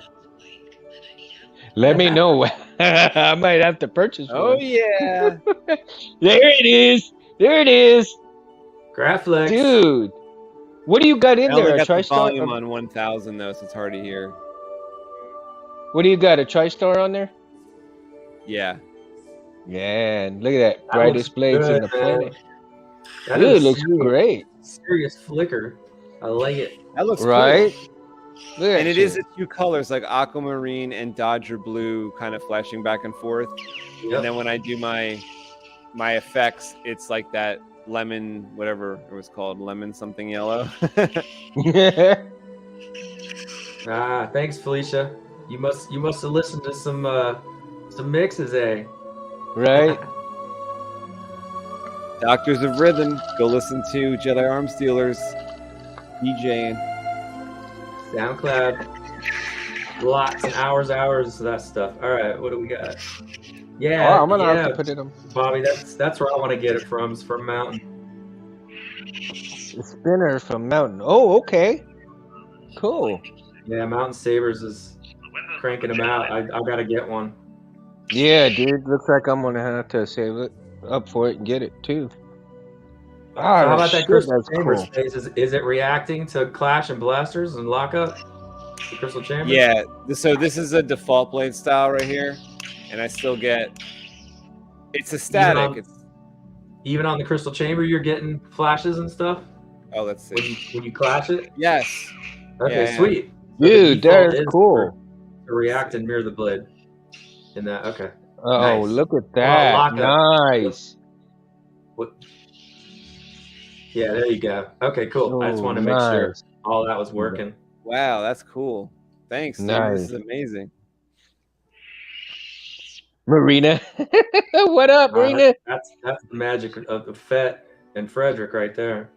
let me know. I might have to purchase Oh one. yeah. There it is. There it is, Graflex. dude. What do you got in I only there? A got the TriStar? volume on 1000 though, so it's hard to hear. What do you got? A TriStar on there? Yeah. Man, look at that. That Brightest looks blades in good, the man. planet. That Dude, is looks serious, great, serious flicker. I like it. That looks right? cool. Look at And it you. is the two colors, like aquamarine and Dodger blue, kind of flashing back and forth. Yep. And then when I do my effects, it's like that lemon, whatever it was called, lemon something yellow. Thanks, Felicia. You must have listened to some mixes, eh? Right? Doctors of Rhythm, go listen to Jedi Arms Dealers DJing. SoundCloud. Lots and hours of that stuff. All right, what do we got? Yeah, Oh, I'm gonna yeah, have to put it on. Bobby. That's where I want to get it from. It's from Mountain. The spinner from Mountain. Oh, okay. Cool. Yeah, Mountain Sabers is cranking them out. I gotta get one. Yeah, dude. Looks like I'm gonna have to save it up for it and get it too. Ah, How about that shit, crystal that's chamber cool. space? Is it reacting to clash and blasters and lockup? The crystal chamber. Yeah, so this is a default blade style right here, and I still get. It's a static. Even on the crystal chamber, you're getting flashes and stuff Oh, let's see. when you clash it. Yes. Okay, Yeah. sweet. So the Dude, default that's is cool. to react and mirror the blade. In that, okay. Oh, Nice. look at that. lockup. Nice. What? Yeah, there you go. Okay, cool. I just Oh, wanted to make sure nice. all that was working. Wow, that's cool. Thanks, dude. This Nice. is amazing. Marina. What up, Marina? That's the magic of the Fett and Frederick right there.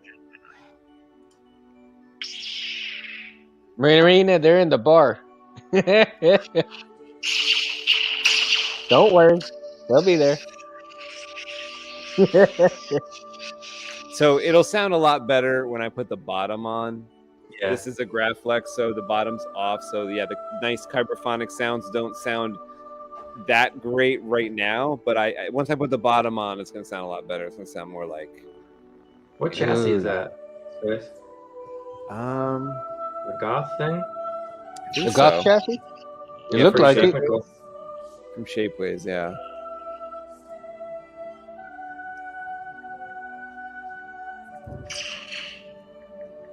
Marina, they're in the bar. Don't worry. They'll be there. So it'll sound a lot better when I put the bottom on. Yeah. This is a Graflex, so the bottom's off. So yeah, the nice kyberphonic sounds don't sound that great right now. But I once I put the bottom on, it's gonna sound a lot better. It's gonna sound more like What chassis is that? Chris? The Goth thing? I think The Goth so. chassis? It Yeah, looked pretty like it. technical. From Shapeways, yeah.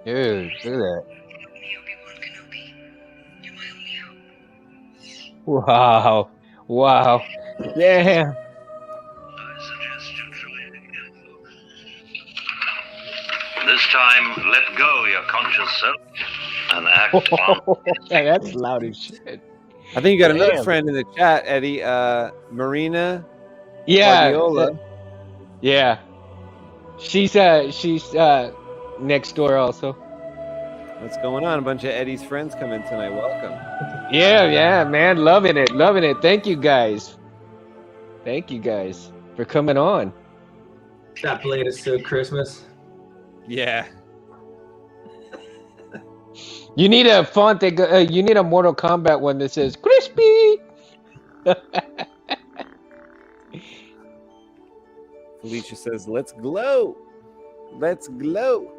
Dude, look at that. Wow. Wow. Damn. This time, let go your conscious self and act on. Hey, that's loud as shit. I think you got another Damn. friend in the chat, Eddie. Marina Yeah. Guardiola. Yeah. She's next door also. What's going on? A bunch of Eddie's friends come in tonight. Welcome. Yeah, man. Loving it. Loving it. Thank you guys. Thank you guys for coming on. That blade is so Christmas. Yeah. You need a font that you need a Mortal Kombat one that says crispy. Felicia says, "Let's glow. Let's glow."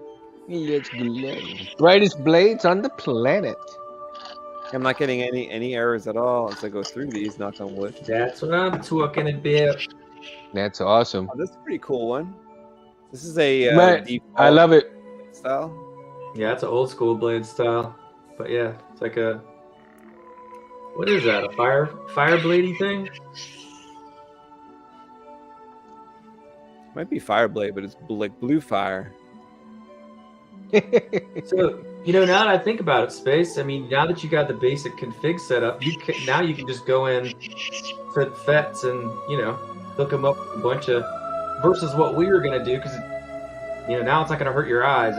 Let's glow. Brightest blades on the planet. I'm not getting any errors at all as I go through these. Knock on wood. That's what I'm talking about. That's awesome. Oh, this is a pretty cool one. This is a Man, default I love it. style. Yeah, it's an old school blade style. But yeah, it's like a, what is that? A fire bladey thing? Might be Fireblade, but it's like blue fire. So, now that I think about it, Space, I mean, now that you got the basic config set up, now you can just go in for FETs and, hook them up with a bunch of, versus what we were going to do, because, now it's not going to hurt your eyes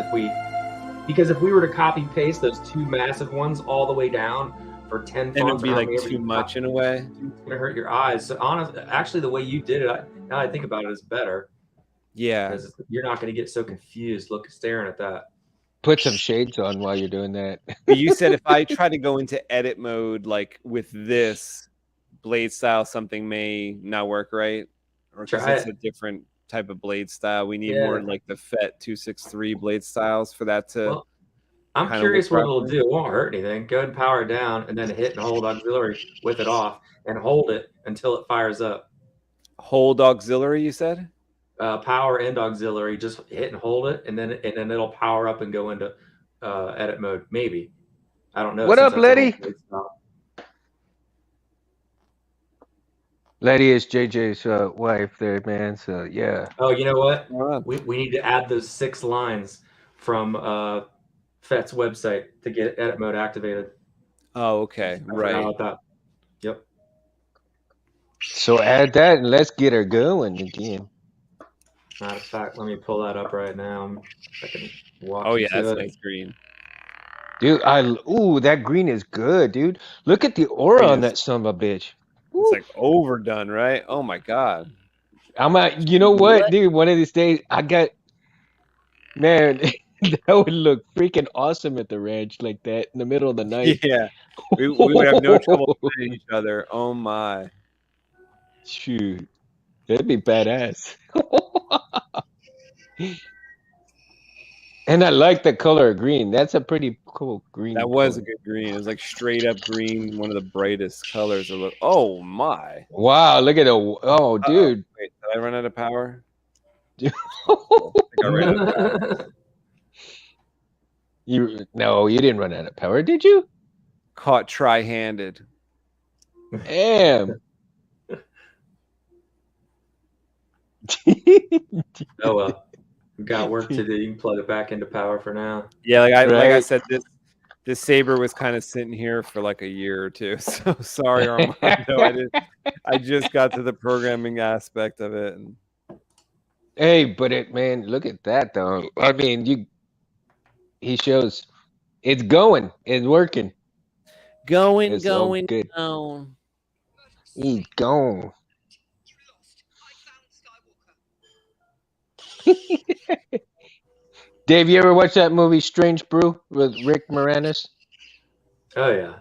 because if we were to copy paste those two massive ones all the way down for 10 fonts, And it'd be or like however too you much in a way. it's going to hurt your eyes. So, actually, the way you did it, now I think about it, is better. Yeah. Because you're not going to get so confused staring at that. Put some shades on while you're doing that. But you said if I try to go into edit mode, like with this blade style, something may not work right, or because it's a different type of blade style. We need more like the FET 263 blade styles for that to. Well, I'm curious what it'll do. It won't hurt anything. Go ahead and power it down, and then hit and hold auxiliary with it off, and hold it until it fires up. Hold auxiliary, you said? Power and auxiliary, just hit and hold it, and then it'll power up and go into edit mode. Maybe, I don't know. What up, Letty? Letty is JJ's wife there, man. So yeah. Oh, you know what? We need to add those 6 lines from FET's website to get edit mode activated. Oh, okay, right. About that. Yep. So add that and let's get her going again. Matter of fact, let me pull that up right now. I can walk. Oh yeah, that's a nice green. Dude, that green is good, dude. Look at the aura on that son of a bitch. It's like overdone, right? Oh my god. You know what, dude? One of these days, man, that would look freaking awesome at the ranch like that in the middle of the night. Yeah, we would have no trouble finding each other. Oh my. Shoot, that'd be badass. And I like the color of green. That's a pretty cool green. That was a good green. It was like straight up green, one of the brightest colors. Oh my! Wow, look at it. Oh, dude. Wait, did I run out of power? No, you didn't run out of power, did you? Caught tri-handed. Damn. Oh well. We got work to do. You can plug it back into power for now. Yeah, like I Right. said, this Saber was kind of sitting here for like a year or two. So sorry, Armando. I just got to the programming aspect of it. And Hey, but man, look at that though. I mean, he shows it's going, it's working. It's all good. He's gone. Dave, you ever watch that movie Strange Brew with Rick Moranis? Oh yeah.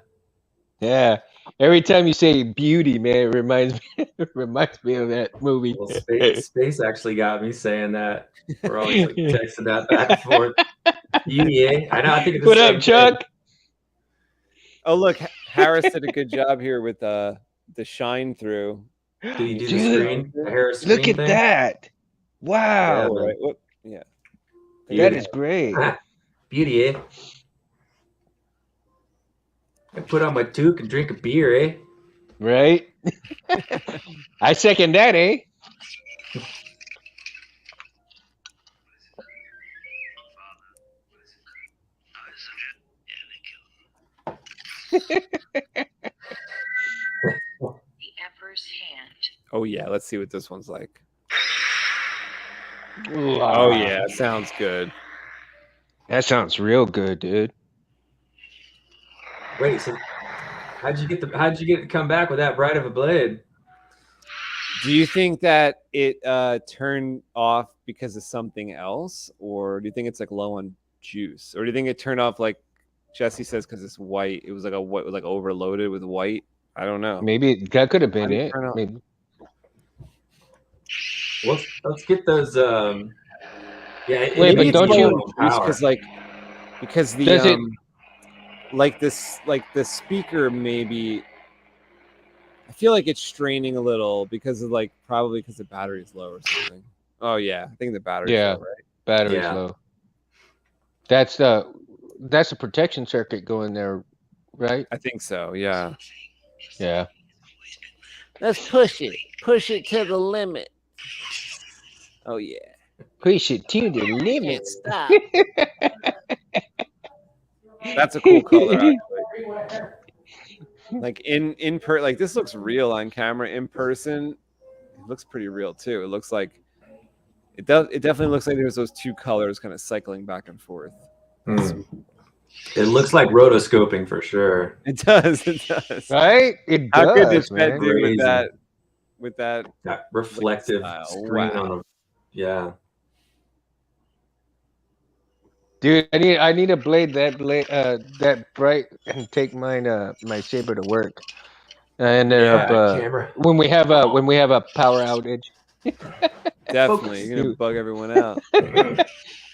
Yeah. Every time you say beauty, man, it reminds me of that movie. Well, space actually got me saying that. We're always like texting that back and forth. Yeah, I know. I think it's the What same up, Chuck? thing. oh, look, Harris did a good job here with the shine through. Did he do the Dude, screen? The Harris screen Look at thing? that. Wow. Yeah, Right. Whoop. Yeah. That is great. Beauty, eh? I put on my toque and drink a beer, eh? Right? I second that, eh? The Emperor's Hand. Oh yeah. Let's see what this one's like. Ooh, Oh yeah. Sounds good. That sounds real good, dude. Wait, so how'd you get to come back with that bright of a blade? Do you think that it turned off because of something else, or do you think it's like low on juice, or do you think it turned off like Jesse says because it's white? It was like like overloaded with white. I don't know. Maybe that could have been How do you it. turn out- Maybe. Let's get those. Yeah. Wait, maybe but it's don't low you- on power. because the Does it- like the speaker maybe. I feel like it's straining a little because of probably because the battery is low or something. Oh yeah, I think the battery's Yeah. low, right? Battery's Yeah. low. That's a protection circuit going there, right? I think so. Yeah. Yeah. Let's push it to the limit. Oh yeah. Push it to the limit. Stop. That's a cool color, actually. Like like this looks real on camera. In person, it looks pretty real too. It looks like it definitely looks like there's those two colors kind of cycling back and forth. It looks like rotoscoping for sure. It does. Right? It How does, could this man. bed do Crazy. with that? That reflective Style. screen Wow. on a yeah. Dude, I need a blade that bright and take mine my Saber to work. I ended up Camera. when we have a power outage. Definitely, you're gonna bug everyone out.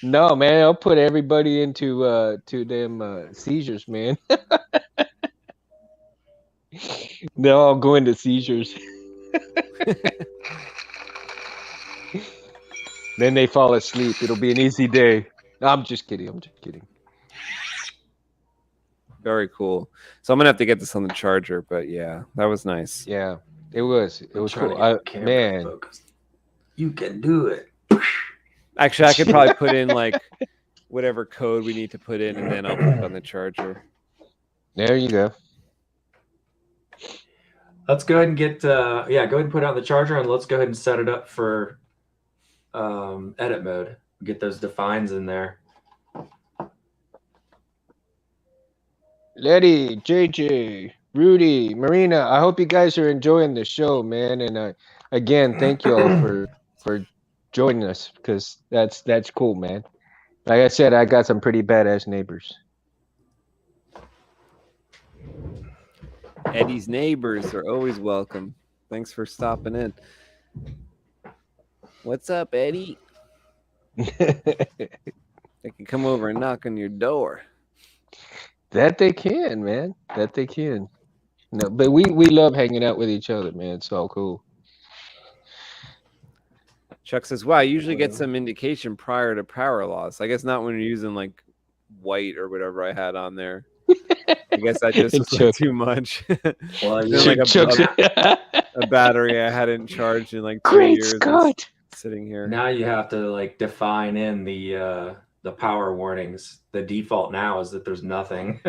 No, man, I'll put everybody into to them seizures, man. They'll all go into seizures. Then they fall asleep. It'll be an easy day. No, I'm just kidding. Very cool. So I'm gonna have to get this on the charger, but yeah, that was nice. Yeah, it was Trying cool. to get the camera Man, focused. You can do it. Actually, I could probably put in like whatever code we need to put in, and then I'll put it on the charger. there you go. Let's go ahead and get go ahead and put it on the charger, and let's go ahead and set it up for edit mode. Get those defines in there. Letty, JJ, Rudy, Marina, I hope you guys are enjoying the show, man. And again, thank you all for joining us, because that's cool, man. Like I said, I got some pretty badass neighbors. Eddie's neighbors are always welcome. Thanks for stopping in. What's up, Eddie? They can come over and knock on your door. That they can, man. That they can. No, but we love hanging out with each other, man. It's all cool. Chuck says, wow, I usually get some indication prior to power loss. I guess not when you're using like white or whatever I had on there. I guess that just was like too much. Well, Then, like a battery I hadn't charged in like 2 Great years. Scott! sitting here. Now you have to like define in the power warnings. The default now is that there's nothing.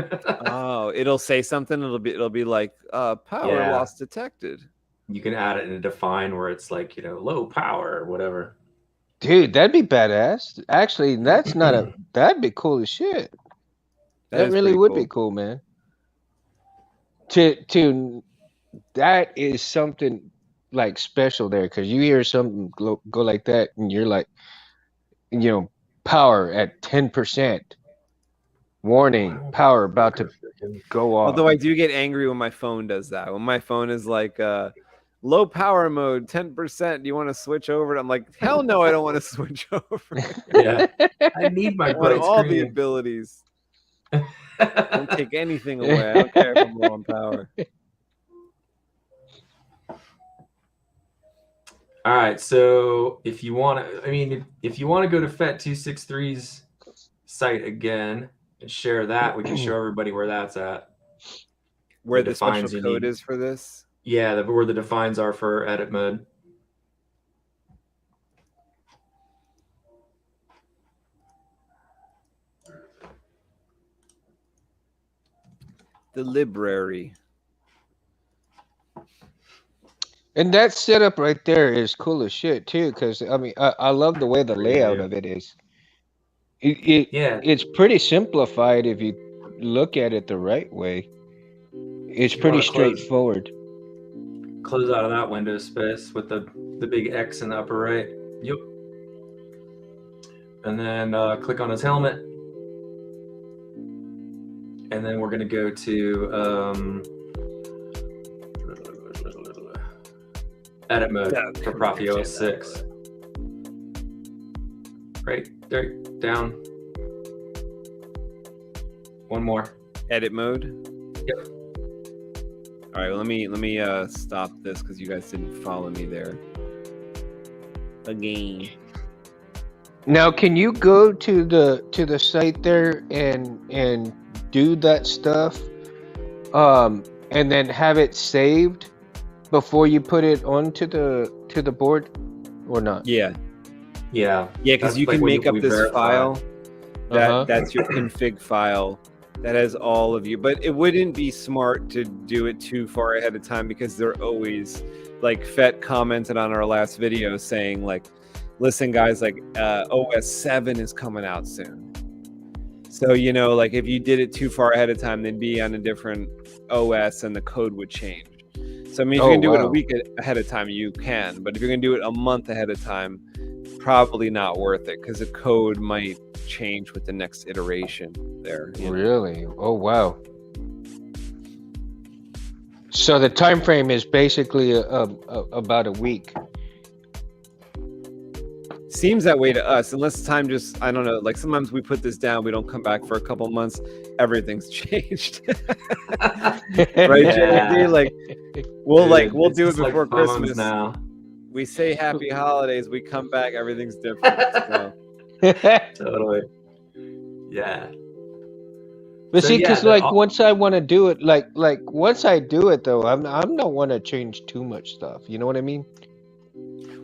Oh, it'll say something. It'll be like power Yeah. loss detected. You can add it in a define where it's like, you know, low power or whatever. Dude, that'd be badass. Actually, that's not a. That'd be cool as shit. That is really pretty would be cool, man. To that is something like special there, because you hear something go like that, and you're like, you know, power at 10%. Warning, power about to go off. Although I do get angry when my phone does that. When my phone is like low power mode, 10%. Do you want to switch over? I'm like, hell no, I don't want to switch over. Yeah, I need my I want bright all the screen. abilities. Don't take anything away. I don't care if I'm low on power. All right, so if you want to, I mean, if you want to go to FET263's site again and share that, we can show everybody where that's at. Where The the special defines you code need. is for this? Yeah, where the defines are for edit mode. The library. And that setup right there is cool as shit too, because I mean, I love the way the layout of it is. Yeah, It's pretty simplified if you look at it the right way. It's You pretty wanna close- straightforward. close out of that window space with the big X in the upper right. Yep. And then click on his helmet. And then we're going to go to edit mode for Proffie OS 6. Right there, down. One more. Edit mode. Yep. All right, well, let me stop this because you guys didn't follow me there. Again. Now, can you go to the site there and do that stuff, and then have it saved before you put it onto the board, or not? Yeah. Yeah. Yeah, because That's you like can when make up we this verify. file. That Uh-huh. that's your config file. That has all of you, but it wouldn't be smart to do it too far ahead of time because they're always like FET commented on our last video saying like, listen guys, like OS 7 is coming out soon. So, you know, like if you did it too far ahead of time, they'd be on a different OS and the code would change. So I mean, if you can do it a week ahead of time, you can, but if you're gonna do it a month ahead of time, probably not worth it because the code might change with the next iteration there. You know? Really? Oh wow. So the time frame is basically about a week. Seems that way to us, unless time just, I don't know, like sometimes we put this down, we don't come back for a couple months, everything's changed. Right, Yeah. JEDI? Like we'll It's do it just like before phones Christmas. now. We say happy holidays, we come back, everything's different. So. Totally. Yeah. But So, see, yeah, because the- like once I want to do it, like once I do it though, I'm not want to change too much stuff. You know what I mean?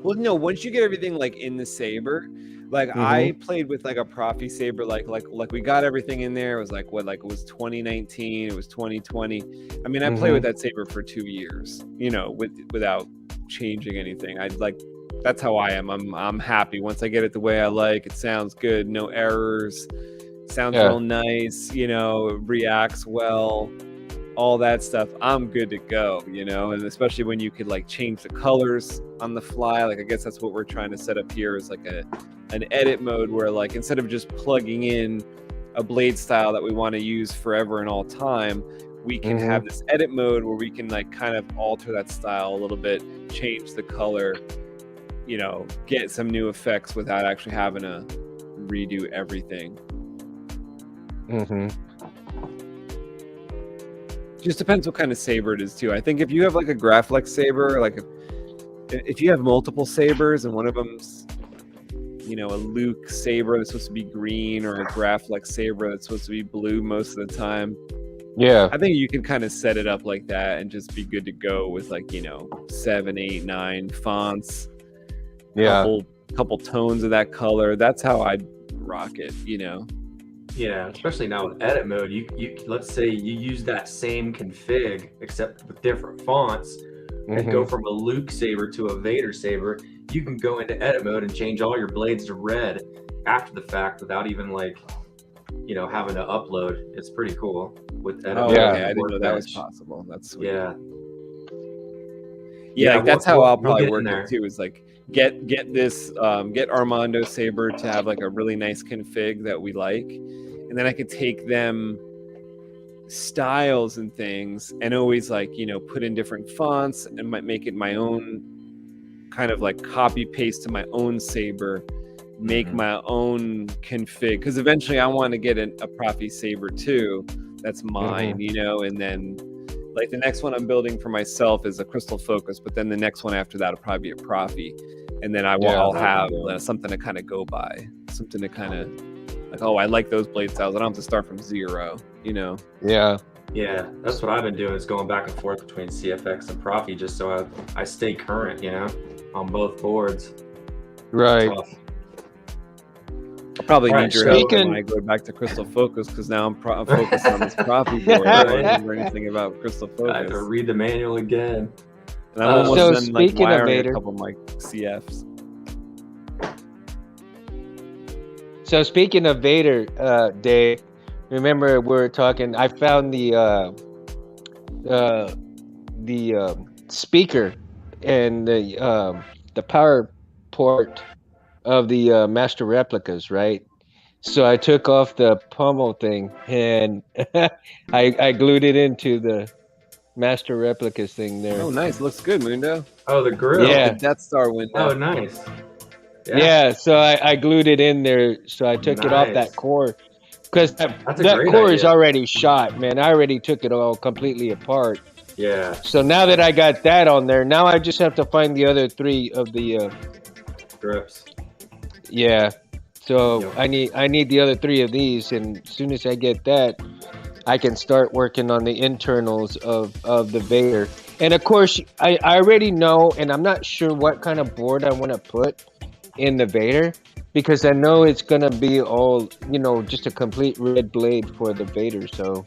Well, no, once you get everything like in the Saber, like I played with like a Proffie Saber, like we got everything in there. It was like what, like it was 2019, it was 2020. I mean, I played with that Saber for 2 years, you know, without changing anything. I'd like, that's how I am. I'm happy once I get it the way I like. It sounds good, no errors, sounds real nice, you know, it reacts well. All that stuff, I'm good to go, you know, and especially when you could like change the colors on the fly. Like I guess that's what we're trying to set up here is like an edit mode where like instead of just plugging in a blade style that we want to use forever and all time, we can have this edit mode where we can like kind of alter that style a little bit, change the color, you know, get some new effects without actually having to redo everything. Just depends what kind of saber it is too. I think if you have like a Graflex saber, like if you have multiple sabers and one of them's, you know, a Luke saber that's supposed to be green or a Graflex saber that's supposed to be blue most of the time, Yeah. I think you can kind of set it up like that and just be good to go with like, you know, 7, 8, 9 fonts, Yeah. couple tones of that color. That's how I'd rock it, you know. Yeah, especially now with edit mode, you let's say you use that same config except with different fonts and go from a Luke saber to a Vader saber. You can go into edit mode and change all your blades to red after the fact without even like, you know, having to upload. It's pretty cool with edit mode. Okay. I didn't know that was possible. That's sweet. Yeah. Yeah, like that's how I'll probably we'll work it too. Is like get this get Armando Saber to have like a really nice config that we like, and then I could take them styles and things and always like, you know, put in different fonts and might make it my own kind of like copy paste to my own saber, make my own config, because eventually I want to get a Proffie saber too. That's mine, you know, and then. Like the next one I'm building for myself is a crystal focus, but then the next one after that will probably be a Proffie, and then I'll have something to kind of go by, something to kind of like, oh, I like those blade styles. I don't have to start from zero, you know? Yeah. Yeah, that's what I've been doing is going back and forth between CFX and Proffie just so I stay current, you know, on both boards. Right. I'll probably need your help speaking- when I go back to Crystal Focus, because now I'm focused on this Proffie board. I don't remember anything about Crystal Focus. I have to read the manual again. And I'm almost So done like speaking of wiring Vader- a couple of my CFs. So speaking of Vader, Dave, remember we were talking. I found the speaker and the power port of the master replicas, right? So I took off the pommel thing and I glued it into the master replicas thing there. Oh, nice. Looks good, Mundo. Oh, the grill. Yeah. The Death Star window. Oh, nice. Yeah, so I glued it in there. So I took it off Nice. that core because that great core is idea. already shot, man. I already took it all completely apart. Yeah. So now that I got that on there, now I just have to find the other three of the Grips. yeah. So Yep. I need the other three of these, and as soon as I get that, I can start working on the internals of the Vader. And of course, I already know, and I'm not sure what kind of board I want to put in the Vader, because I know it's gonna be all, you know, just a complete red blade for the Vader. So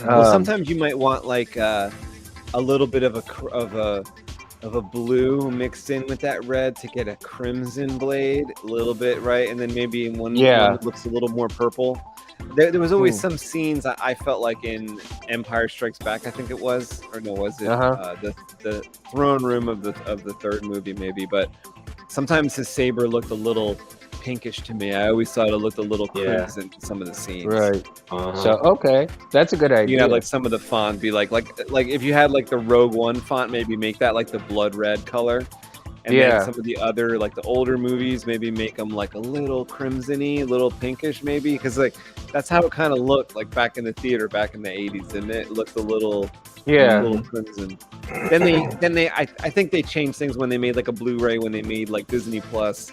Well, sometimes you might want like a little bit of a blue mixed in with that red to get a crimson blade, a little bit, right? And then maybe in one that looks a little more purple. There was always some scenes I felt like in Empire Strikes Back, I think it was, or no, was it the throne room of the third movie maybe? But sometimes his saber looked a little pinkish to me. I always thought it looked a little crimson in some of the scenes. right. So okay, that's a good idea. You have like some of the font be like if you had like the Rogue One font, maybe make that like the blood red color. And then some of the other, like the older movies, maybe make them like a little crimson-y, a little pinkish maybe. Because like that's how it kind of looked like back in the theater back in the 80s, didn't it? It looked a little crimson. Then they I think they changed things when they made like a Blu-ray, when they made like Disney Plus.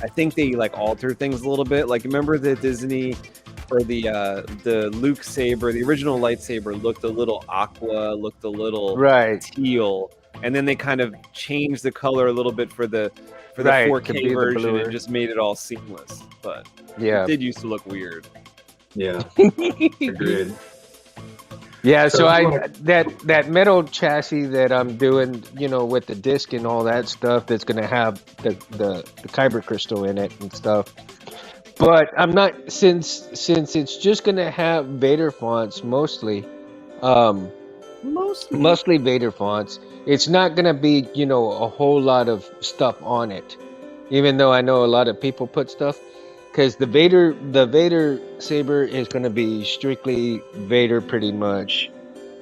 I think they like altered things a little bit. Like remember the Disney or the Luke saber, the original lightsaber looked a little aqua, looked a little teal. And then they kind of changed the color a little bit for the 4K version and just made it all seamless. But it did used to look weird. Yeah. Agreed. Yeah, so that metal chassis that I'm doing, you know, with the disc and all that stuff, that's gonna have the kyber crystal in it and stuff. But I'm not, since it's just gonna have Vader fonts mostly. Mostly Vader fonts. It's not gonna be, you know, a whole lot of stuff on it, even though I know a lot of people put stuff, because the Vader saber is gonna be strictly Vader pretty much.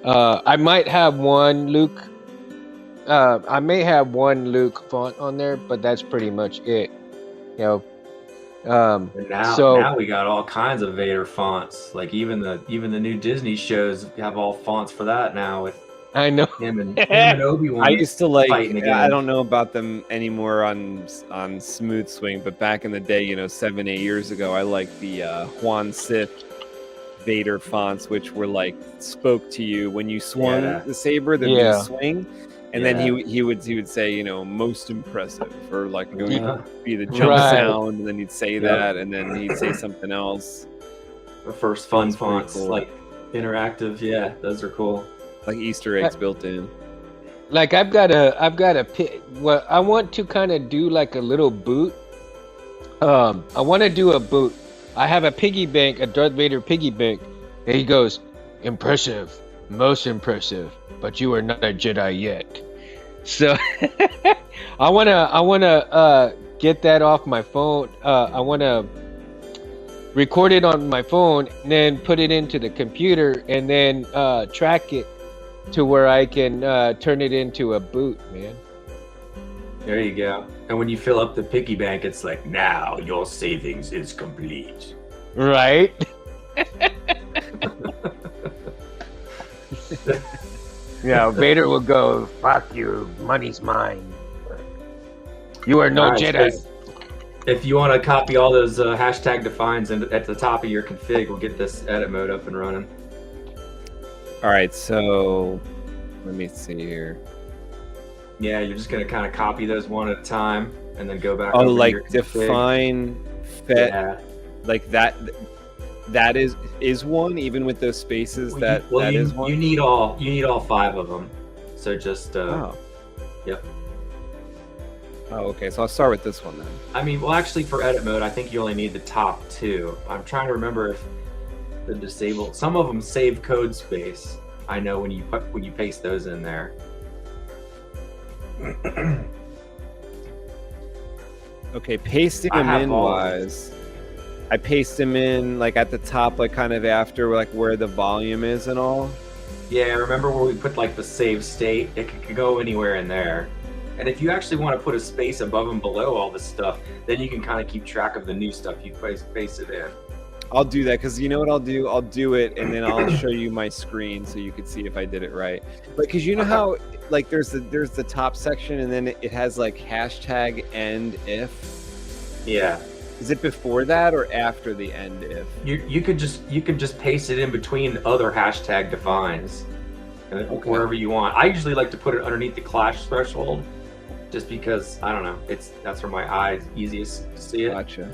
I might have one Luke. I may have one Luke font on there, but that's pretty much it. You know. And now we got all kinds of Vader fonts. Like even the new Disney shows have all fonts for that now. With I know him and Obi-Wan. I used to like. Again. I don't know about them anymore on Smooth Swing, but back in the day, you know, 7-8 years ago, I liked the Juan Sith Vader fonts, which were like spoke to you when you swung the saber. The swing. And then he would say, you know, most impressive, or like it would Yeah. be the jump Right. sound, and then he'd say that, and then he'd say something else. The first fun That's pretty fonts, cool. like interactive. Yeah, those are cool. Like Easter eggs built in. Like I've got a well, I want to kind of do like a little boot. I want to do a boot. I have a piggy bank, a Darth Vader piggy bank, and he goes, impressive, most impressive, but you are not a Jedi yet. So I wanna get that off my phone. I wanna record it on my phone and then put it into the computer and then track it to where I can turn it into a boot, man. There you go. And when you fill up the piggy bank, it's like, now your savings is complete. Right? Yeah, Vader will go, fuck you, money's mine. You are no All right, Jedi. guys, if you want to copy all those hashtag defines and at the top of your config, we'll get this edit mode up and running. All right, so let me see here. Yeah, you're just going to kind of copy those one at a time and then go back Oh, over to like your config. define fet, Yeah. like that. That is one, even with those spaces. That is one. You need all 5 of them. So just Oh. Yep. Oh, okay. So I'll start with this one then. I mean, well, actually, for edit mode, I think you only need the top 2. I'm trying to remember if the disable. Some of them save code space. I know when you paste those in there. Okay, pasting I them have in all of wise. I paste them in like at the top, like kind of after like where the volume is and all. Yeah, remember where we put like the save state? It could go anywhere in there. And if you actually want to put a space above and below all this stuff, then you can kind of keep track of the new stuff you paste it in. I'll do that because you know what I'll do? I'll do it and then I'll show you my screen so you can see if I did it right. But because you know how like there's the top section and then it has like hashtag end if. Yeah. Is it before that or after the end if? You could just paste it in between other hashtag defines, and wherever you want. I usually like to put it underneath the clash threshold, just because I don't know. That's where my eyes easiest to see it. Gotcha.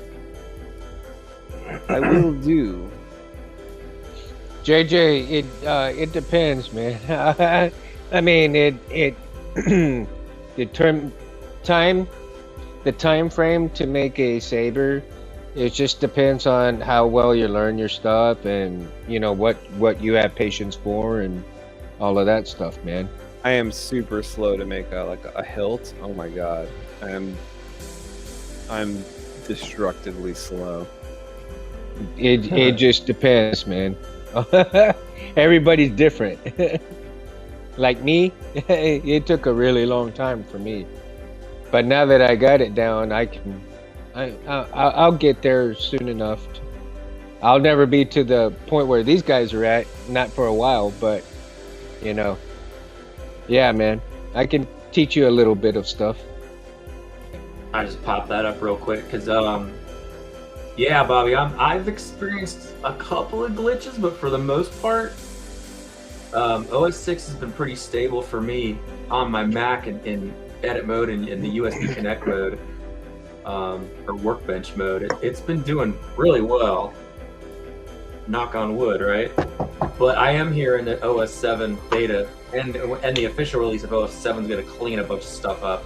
I will do. JJ, it depends, man. I mean, the time frame to make a Saber, it just depends on how well you learn your stuff and you know what you have patience for and all of that stuff, man. I am super slow to make a hilt. Oh my god, I'm destructively slow. It just depends, man. Everybody's different. Like me, it took a really long time for me, but now that I got it down, I'll get there soon enough. I'll never be to the point where these guys are at, not for a while, but you know, yeah, man, I can teach you a little bit of stuff. I just popped that up real quick because yeah, Bobby, I've experienced a couple of glitches, but for the most part, OS 6 has been pretty stable for me on my Mac in edit mode and in the USB Connect mode, or Workbench mode. It's been doing really well. Knock on wood, right? But I am here in the OS 7 beta, and the official release of OS 7 is going to clean a bunch of stuff up.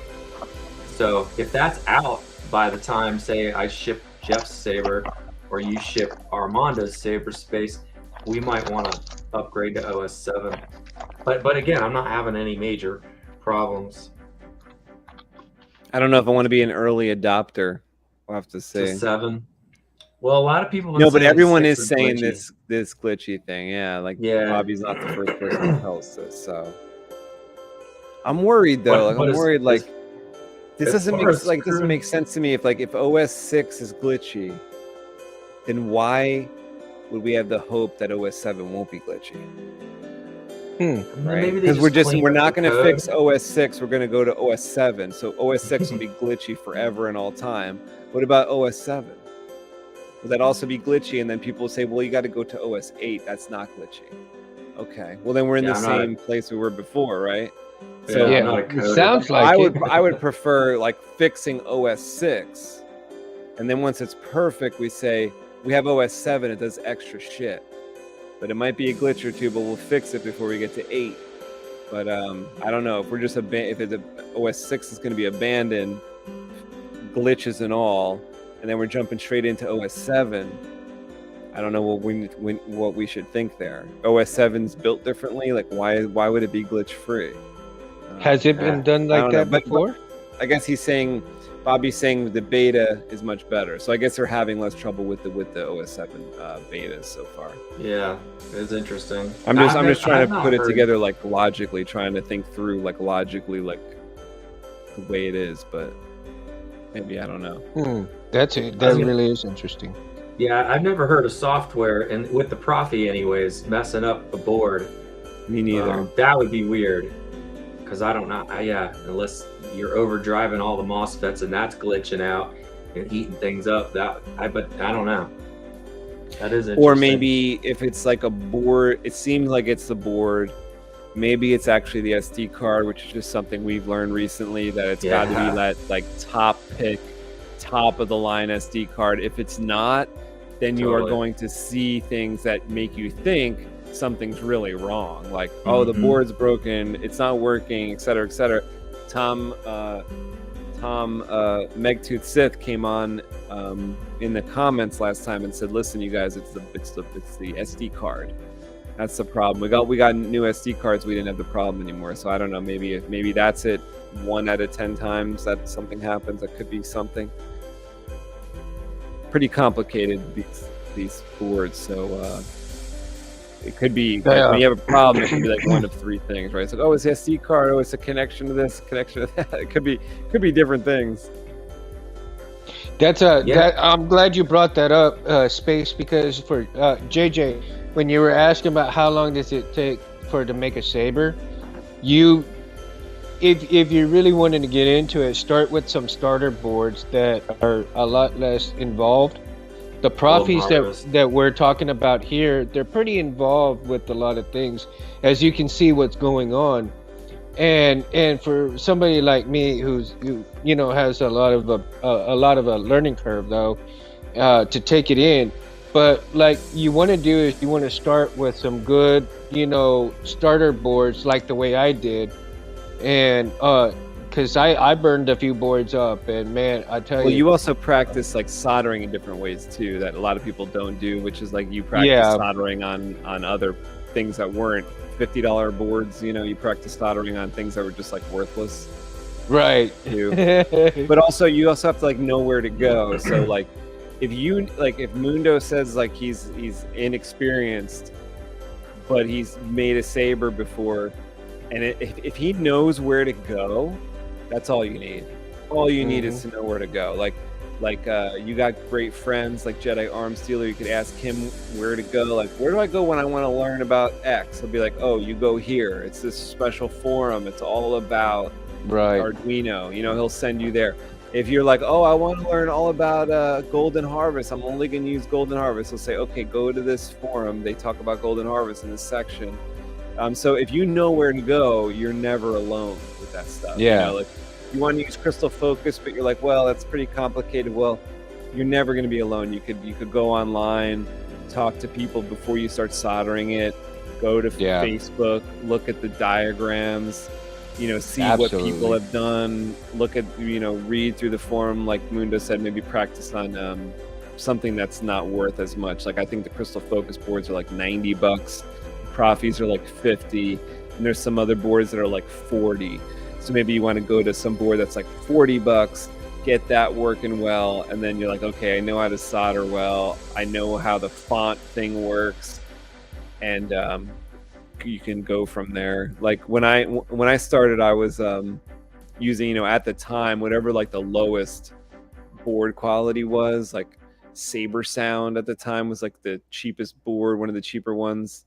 So if that's out by the time, say, I ship Jeff's Saber or you ship Armando's Saber space, we might want to upgrade to OS 7. But again, I'm not having any major problems. I don't know if I want to be an early adopter. I'll have to say. To 7. Well, a lot of people. No, but everyone is 6 saying glitchy. this glitchy thing. Yeah, like Yeah. Bobby's not the first person to tell us this. So I'm worried though. What I'm worried like this as doesn't far make as doesn't make sense to me. If OS 6 is glitchy, then why would we have the hope that OS 7 won't be glitchy? Right? Because we're not going to fix OS 6. We're going to go to OS 7. So OS 6 will be glitchy forever and all time. What about OS 7? Will that also be glitchy? And then people will say, well, you got to go to OS 8. That's not glitchy. Okay. Well, then we're in the same place we were before, right? So Yeah, Yeah, I'm not a it coder. sounds like I would prefer like fixing OS 6, and then once it's perfect, we say we have OS 7. It does extra shit, but it might be a glitch or two, but we'll fix it before we get to 8. But I don't know if we're just if it's OS 6 is going to be abandoned, glitches and all, and then we're jumping straight into OS 7. I don't know what we should think there. OS 7's built differently. Like why would it be glitch free? Has it been done I like don't know, that but before? I guess Bobby's saying the beta is much better. So I guess they're having less trouble with the OS 7 betas so far. Yeah, it's interesting. I'm just trying to put it heard- together like logically, trying to think through like logically like the way it is, but maybe I don't know. That's it. That really is interesting. Yeah, I've never heard of software, and with the Proffie anyways, messing up the board. Me neither. That would be weird, because I don't know. Unless you're overdriving all the MOSFETs and that's glitching out and eating things up. But I don't know. That is interesting. Or maybe if it's like a board, it seems like it's the board. Maybe it's actually the SD card, which is just something we've learned recently, that it's got to be that like top of the line SD card. If it's not, then you are going to see things that make you think something's really wrong. Like, oh, the board's broken, it's not working, etc., etc. Tom Megtooth Sith came on in the comments last time and said, "Listen, you guys, it's the SD card. That's the problem. We got new SD cards. We didn't have the problem anymore. So I don't know. Maybe that's it. 1 out of 10 times that something happens. That could be something. Pretty complicated these boards. So it could be when you have a problem. It could be like one of 3 things, right? It's like, oh, it's the SD card. Oh, it's a connection to this, connection to that. It could be different things. I'm glad you brought that up, Space, because for JJ, when you were asking about how long does it take to make a Saber, if you really wanted to get into it, start with some starter boards that are a lot less involved. The Proffies that we're talking about here, they're pretty involved with a lot of things, as you can see what's going on. And for somebody like me who has a lot of a learning curve though, to take it in, but like you want to do is you want to start with some good starter boards like the way I did, and because I burned a few boards up, and man, I tell you. Well, you also practice like soldering in different ways too that a lot of people don't do, which is like you practice soldering on other things that weren't $50 boards. You practice soldering on things that were just like worthless, right? But also you have to like know where to go. So like if Mundo says like he's inexperienced, but he's made a Saber before, and if he knows where to go, that's all you need. All you need is to know where to go. Like you got great friends like Jedi Arms Dealer. You could ask him where to go. Like, where do I go when I want to learn about X? He'll be like, oh, you go here. It's this special forum. It's all about Arduino. He'll send you there. If you're like, oh, I want to learn all about Golden Harvest, I'm only going to use Golden Harvest, he'll say, okay, go to this forum. They talk about Golden Harvest in this section. So if you know where to go, you're never alone with that stuff. Like you want to use Crystal Focus, but you're like, well, that's pretty complicated. Well, you're never going to be alone. You could go online, talk to people before you start soldering it, go to Facebook, look at the diagrams, see what people have done, look at, read through the forum, like Mundo said, maybe practice on something that's not worth as much. Like I think the Crystal Focus boards are like $90. Proffies are like 50, and there's some other boards that are like 40. So maybe you want to go to some board that's like $40, get that working well, and then you're like, okay, I know how to solder well, I know how the font thing works, and you can go from there. Like when I started, I was using, at the time, whatever like the lowest board quality was. Like Saber Sound at the time was like the cheapest board, one of the cheaper ones.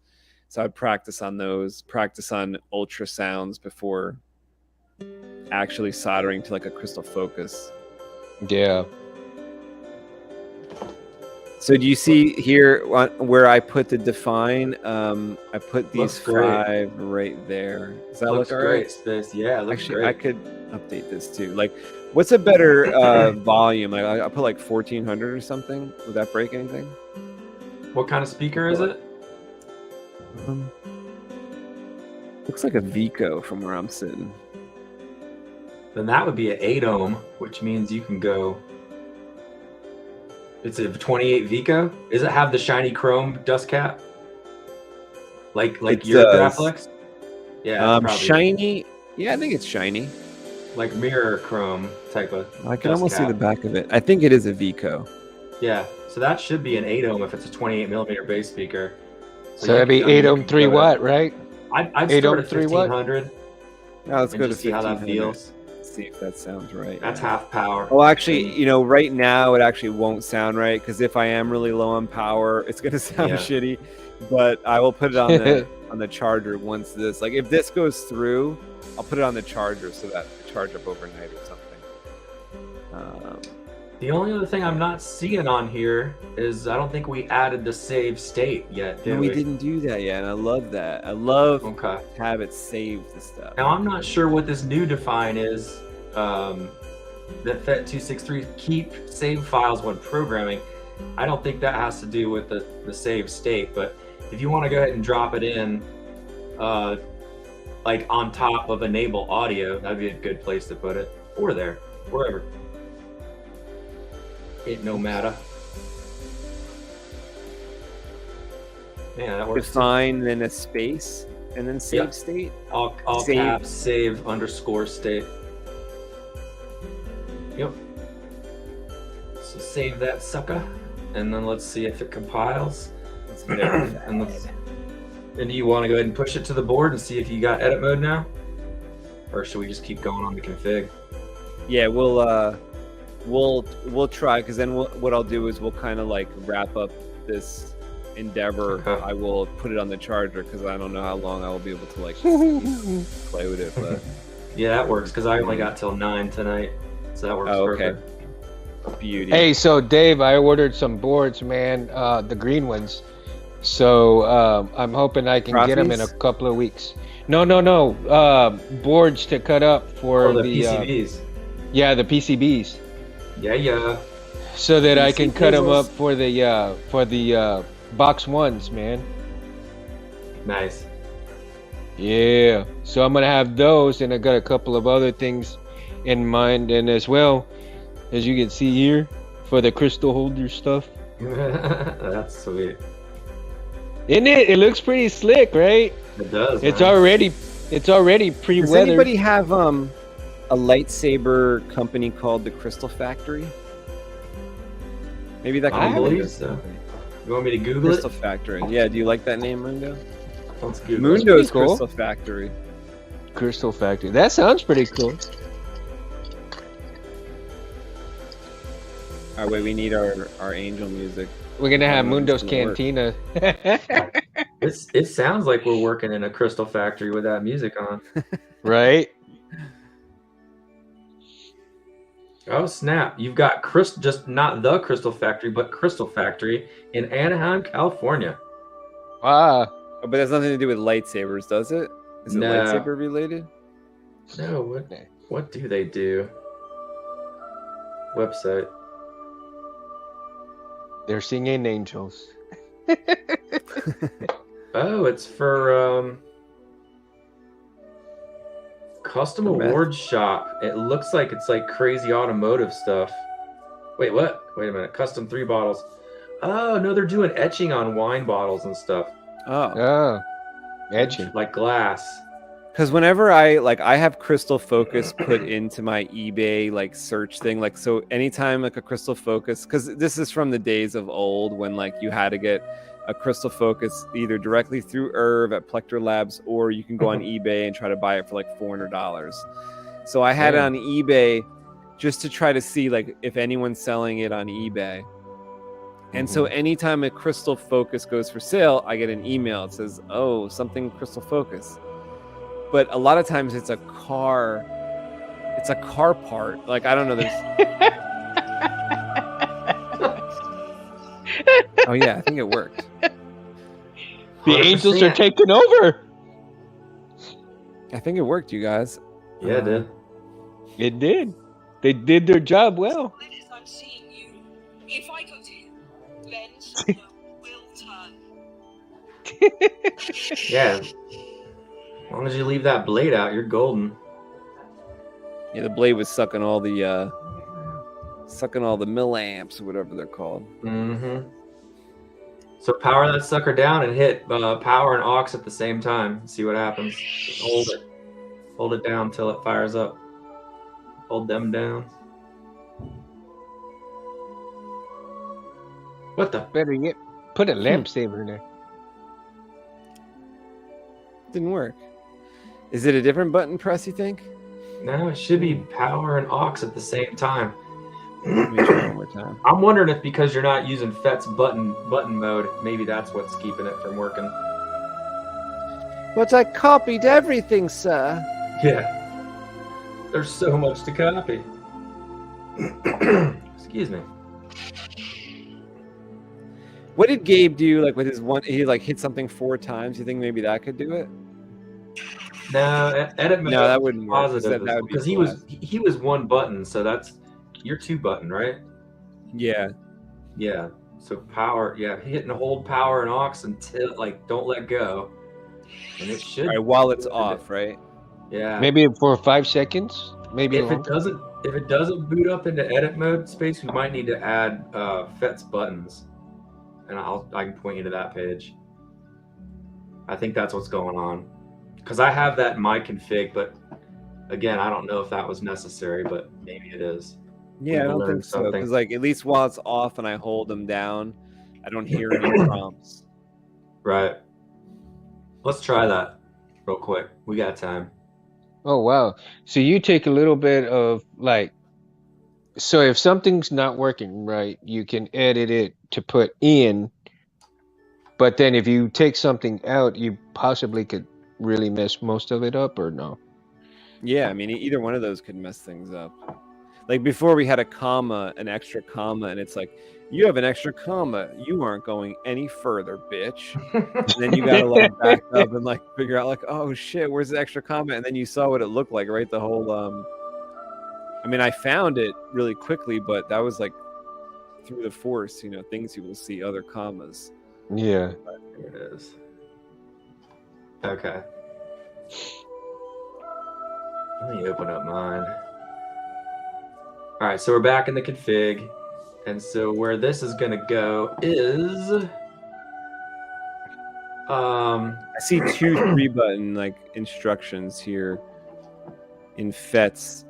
So I'd practice on those, practice on ultrasounds before actually soldering to like a Crystal Focus. Yeah. So do you see here where I put the define? I put these Looks great. 5 right there. Does that Looks look all great, right? Space. Yeah, it looks Actually, great. I could update this too. Like, what's a better volume? Like, I put like 1400 or something. Would that break anything? What kind of speaker is it? Looks like a Vico from where I'm sitting. Then that would be an 8 ohm, which means you can go. It's a 28 Vico. Does it have the shiny chrome dust cap? Like It your does. Graflex? Yeah, probably. Shiny. Yeah, I think it's shiny. Like mirror chrome type of. I can dust almost see cap. the back of it. I think it is a Vico. Yeah, so that should be an 8 ohm if it's a 28 millimeter bass speaker. So that'd be 8 ohm 3 watt, right? I'd 8 start ohm at 3 watt? 1500 Now let's and go to just see how that 1500. feels. See if that sounds right. That's half power. Well, actually, you know, right now it actually won't sound right because if I am really low on power, it's gonna sound Yeah. shitty. But I will put it on the on the charger once this. Like, if this goes through, I'll put it on the charger so that I charge up overnight or something. The only other thing I'm not seeing on here is I don't think we added the save state yet, did And we didn't do that yet, and I love that. I love Okay. to have it saved and stuff. Now I'm not sure what this new define is. That FET263 keep save files when programming. I don't think that has to do with the save state, but if you want to go ahead and drop it in, like on top of enable audio, that'd be a good place to put it, or there, wherever. It no matter. Yeah, that works. Define, then a space, and then save Yep. state. All Save. caps, save underscore state. Yep. So save that sucker, and then let's see if it compiles. and do you want to go ahead and push it to the board and see if you got edit mode now, or should we just keep going on the config? Yeah, we'll try, because then what I'll do is we'll kind of like wrap up this endeavor. Okay. I will put it on the charger because I don't know how long I will be able to like play with it. But Yeah, that works because I only got till 9 tonight, so that works okay. perfect. Beauty. Hey, so Dave, I ordered some boards, man, the green ones. So I'm hoping I can get them in a Proffies? couple of weeks. No, boards to cut up for Oh, the the PCBs. yeah, the PCBs, Yeah. so that I PC can cut them up puzzles. for the box ones, man. Nice. Yeah, so I'm gonna have those, and I got a couple of other things in mind, and as well as you can see here for the crystal holder stuff. That's sweet. Isn't it? It looks pretty slick, right? It does. It's man. already Does pre-weathered. anybody have a lightsaber company called the Crystal Factory? Maybe that I could be believe Mundo's so. company. You want me to Google Crystal it? Factory. Yeah, do you like that name, Mundo? Let's Google it. Mundo's cool. Crystal Factory. Crystal Factory. That sounds pretty cool. All right, wait, we need our angel music. We're gonna have I don't know if Mundo's it's gonna work. Cantina. It sounds like we're working in a crystal factory with that music on. Right? Oh snap! You've got just not the Crystal Factory, but Crystal Factory in Anaheim, California. Wow. Oh, but that's nothing to do with lightsabers, does it? Is it No. lightsaber related? No, what do they do? Website. They're singing angels. Oh, it's for custom For meth. award shop. It looks like it's like crazy automotive stuff. Wait, what? Wait a minute. Custom 3 bottles. Oh no, they're doing etching on wine bottles and stuff, Oh, Oh. Etching. like glass. because whenever I have crystal focus put into my eBay like search thing, like, so anytime like a crystal focus, because this is from the days of old when like you had to get a crystal focus either directly through Irv at Plector Labs, or you can go on eBay and try to buy it for like $400. So I had it Damn. on eBay just to try to see like if anyone's selling it on eBay. And so anytime a crystal focus goes for sale, I get an email. It says, "Oh, something crystal focus." But a lot of times it's a car part. Like, I don't know. There's Oh yeah, I think it worked. The angels are 100%. taking over. I think it worked, you guys. Yeah, it did. It did. They did their job well. As I'm seeing you, if I go to him, then he will turn. Yeah. As long as you leave that blade out, you're golden. Yeah, the blade was sucking all the millamps or whatever they're called. Mm-hmm. So power that sucker down and hit power and aux at the same time. See what happens. Just hold it. Hold it down until it fires up. Hold them down. What the? Better yet, put a lamp saber in there. Didn't work. Is it a different button press, you think? No, it should be power and aux at the same time. Let me try one more time. I'm wondering if because you're not using FET's button mode, maybe that's what's keeping it from working. But I copied everything, sir. Yeah. There's so much to copy. Excuse me. What did Gabe do? Like with his one, he like hit something 4 times. You think maybe that could do it? No, edit mode. No, that wouldn't work. Positive That would be because he was one button, so that's you're 2 button, right? Yeah. Yeah. So power, yeah, hit and hold power and aux until like don't let go, and it should. All right, while it's off, right? Yeah. Maybe for 5 seconds. Maybe If longer. it doesn't boot up into edit mode space, we might need to add FET's buttons, and I can point you to that page. I think that's what's going on, because I have that in my config, but again, I don't know if that was necessary, but maybe it is. Yeah, I don't learn think so. something. Because like at least while it's off and I hold them down, I don't hear any prompts. Right. Let's try that real quick. We got time. Oh wow. So you take a little bit of like, so if something's not working right, you can edit it to put in, but then if you take something out, you possibly could really mess most of it up, or no? Yeah, I mean either one of those could mess things up. Like before we had a comma, an extra comma, and it's like, you have an extra comma. You aren't going any further, bitch. And then you gotta like back up and like figure out like, oh shit, where's the extra comma? And then you saw what it looked like, right? The whole I mean, I found it really quickly, but that was like through the force, you know, things you will see other commas. Yeah. There it is. Okay. Let me open up mine. All right, so we're back in the config. And so where this is going to go is... I see 2 3-button like instructions here in FET's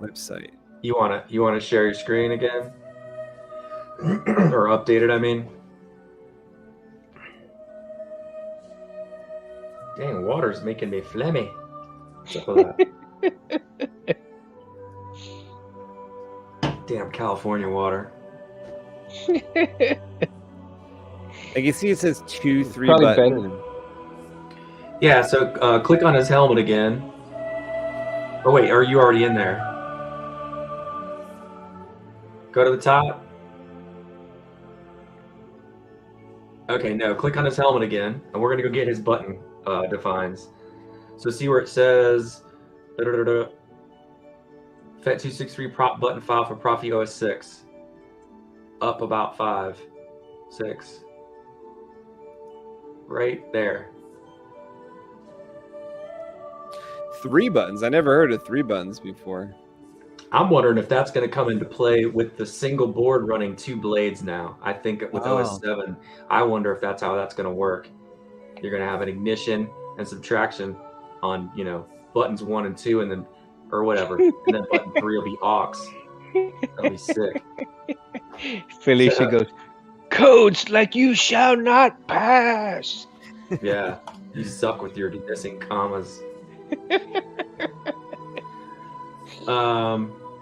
website. You wanna share your screen again? Or update it, I mean. Dang, water's making me phlegmy. What's up with that? Damn California water. Like you see, it says 2 3 Probably button. better. Yeah, so click on his helmet again. Oh wait, are you already in there? Go to the top. Okay, no, click on his helmet again, and we're gonna go get his button defines. So see where it says FET263 prop button file for Proffie OS 6. Up about 5, 6. Right there. 3 buttons. I never heard of 3 buttons before. I'm wondering if that's going to come into play with the single board running 2 blades now. I think with OS 7, I wonder if that's how that's going to work. You're going to have an ignition and subtraction on, you know, buttons 1 and 2, and then, or whatever, and then button 3 will be aux. That'll be sick. Felicia goes, codes like you shall not pass. Yeah, you suck with your missing commas.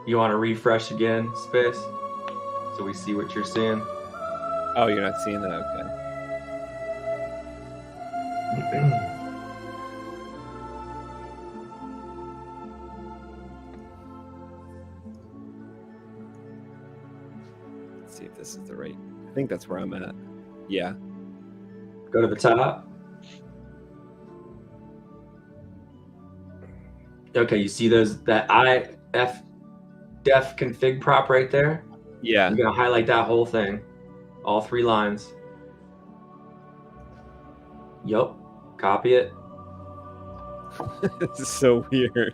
You want to refresh again, Space, so we see what you're seeing? Oh, you're not seeing that? Okay. Let's see if this is the right. I think that's where I'm at. Yeah. Go to the top. Okay, you see that IF def config prop right there? Yeah. You're gonna highlight that whole thing, all 3 lines. Yup. Copy it. This is so weird.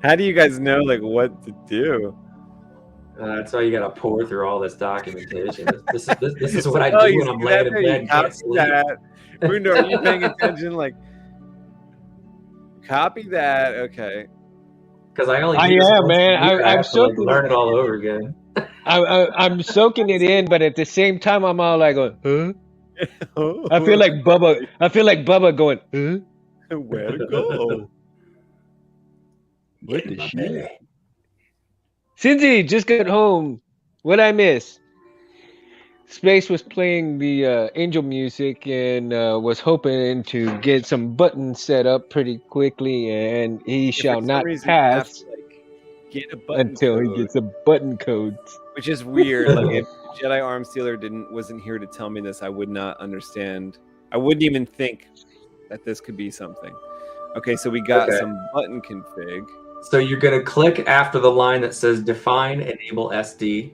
How do you guys know like what to do? That's why you gotta pour through all this documentation. This is what I Oh, do you when I'm see that laying in there? bed You and can't copy sleep. that. Mundo, are you paying attention? Like, copy that. Okay. Because I only I do this am, once man. a year. I I'm have to like soaking learn it. it all over again. I'm soaking it in, but at the same time, I'm all like, huh? I feel like Bubba going, huh? Where to go? What the shit? Cindy just got home. What'd I miss? Space was playing the angel music and was hoping to get some buttons set up pretty quickly, and he Yeah, shall for some not reason, you have pass to, like, get a button until he code, gets a button code. which is weird. Like, if Jedi Arm Stealer wasn't here to tell me this, I would not understand. I wouldn't even think that this could be something. Okay, so we got Okay. some button config. So you're gonna click after the line that says define enable SD,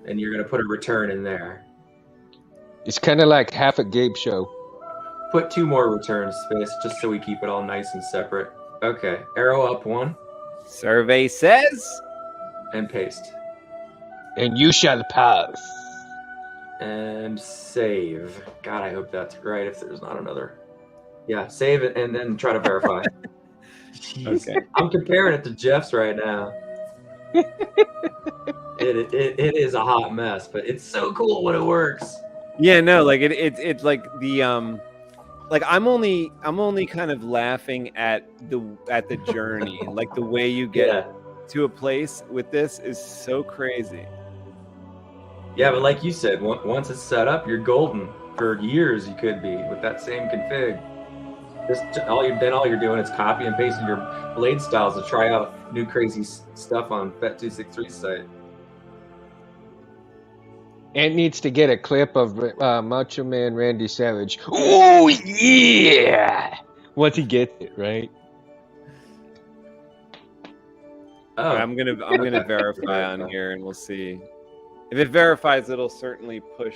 and you're gonna put a return in there. It's kind of like half a Gabe show. Put 2 more returns, Space, just so we keep it all nice and separate. Okay, arrow up 1 Survey says. and paste. And you shall pass. And save. God, I hope that's right. If there's not another. Yeah, save it and then try to verify. Jeez. Okay. I'm comparing it to Jeff's right now. It is a hot mess, but it's so cool when it works. Yeah, no, like it's like the like I'm only kind of laughing at the journey. Like the way you get to a place with this is so crazy. Yeah, but like you said, once it's set up, you're golden. For years you could be with that same config. All you're doing is copy and pasting your blade styles to try out new crazy stuff on Bet263's site. Ant needs to get a clip of Macho Man Randy Savage. Oh yeah! Once he gets it right. Oh, I'm gonna verify on here, and we'll see. If it verifies, it'll certainly push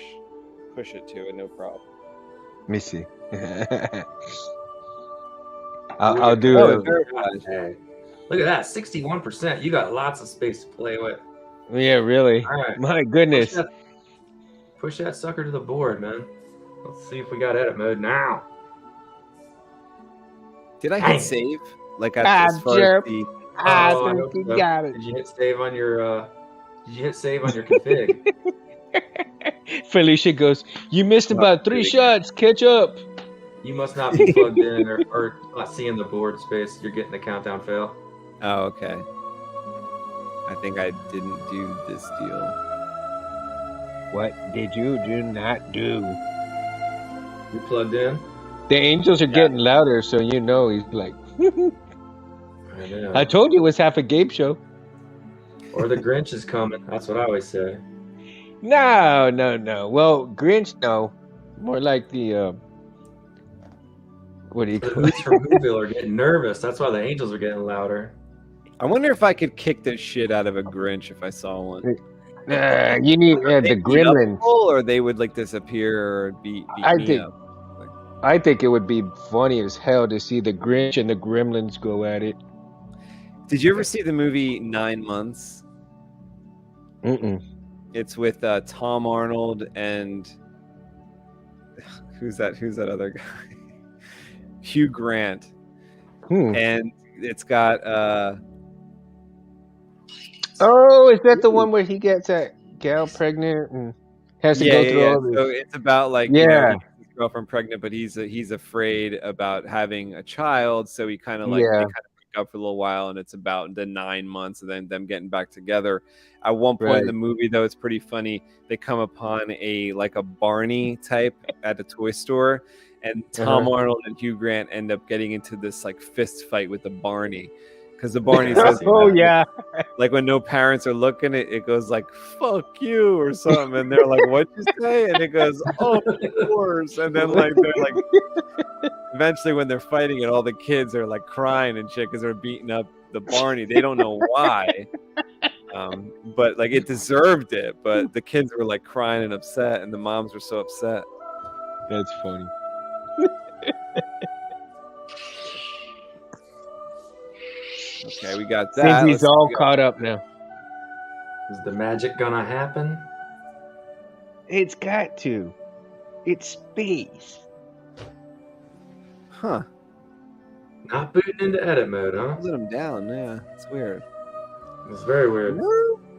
it to it, no problem. Let me see. I'll do it. Hey, look at that, 61%. You got lots of space to play with. Yeah, really. All right. My goodness. Push that sucker to the board, man. Let's see if we got edit mode now. Did I Dang. hit save? Like as far as the I hope think you so. got it. Did you hit save on your config? Felicia goes, you missed about 3 shots. Catch up. You must not be plugged in or not seeing the board space. You're getting the countdown fail. Oh, okay. I think I didn't do this deal. What did you do not do? You plugged in? The angels are getting louder, so you know he's like, I know. I told you it was half a Gabe show. Or the Grinch is coming. That's what I always say. No. Well, Grinch, no. More like the, what do you The call it? Hoots from Whoville are getting nervous. That's why the angels are getting louder. I wonder if I could kick the shit out of a Grinch if I saw one. You need They the beat up gremlins. people, or they would like disappear or beat I me think- up. I think it would be funny as hell to see the Grinch and the gremlins go at it. Did you ever see the movie 9 Months? Mm-mm. It's with Tom Arnold and who's that other guy? Hugh Grant. And it's got Oh, is that the one where he gets that gal pregnant and has to go through all this? So it's about like you know, he gets his girlfriend pregnant, but he's afraid about having a child, so he kind of like they kind of break up for a little while, and it's about the 9 months and then them getting back together. At one point in the movie, though, it's pretty funny. They come upon a Barney type at a toy store, and Tom Arnold and Hugh Grant end up getting into this like fist fight with the Barney. because the Barney says, Oh yeah. like when no parents are looking, it goes like "fuck you" or something, and they're like, "What'd you say?" And it goes, "Oh, of course." And then like they're like, eventually when they're fighting it, all the kids are like crying and shit because they're beating up the Barney. They don't know why, but like it deserved it. But the kids were like crying and upset, and the moms were so upset. That's funny. Okay, we got that. Think he's Let's all see. caught up now. Is the magic gonna happen? It's got to. It's space. Huh? Not booting into edit mode, huh? Let him down. Yeah, it's weird. It's very weird.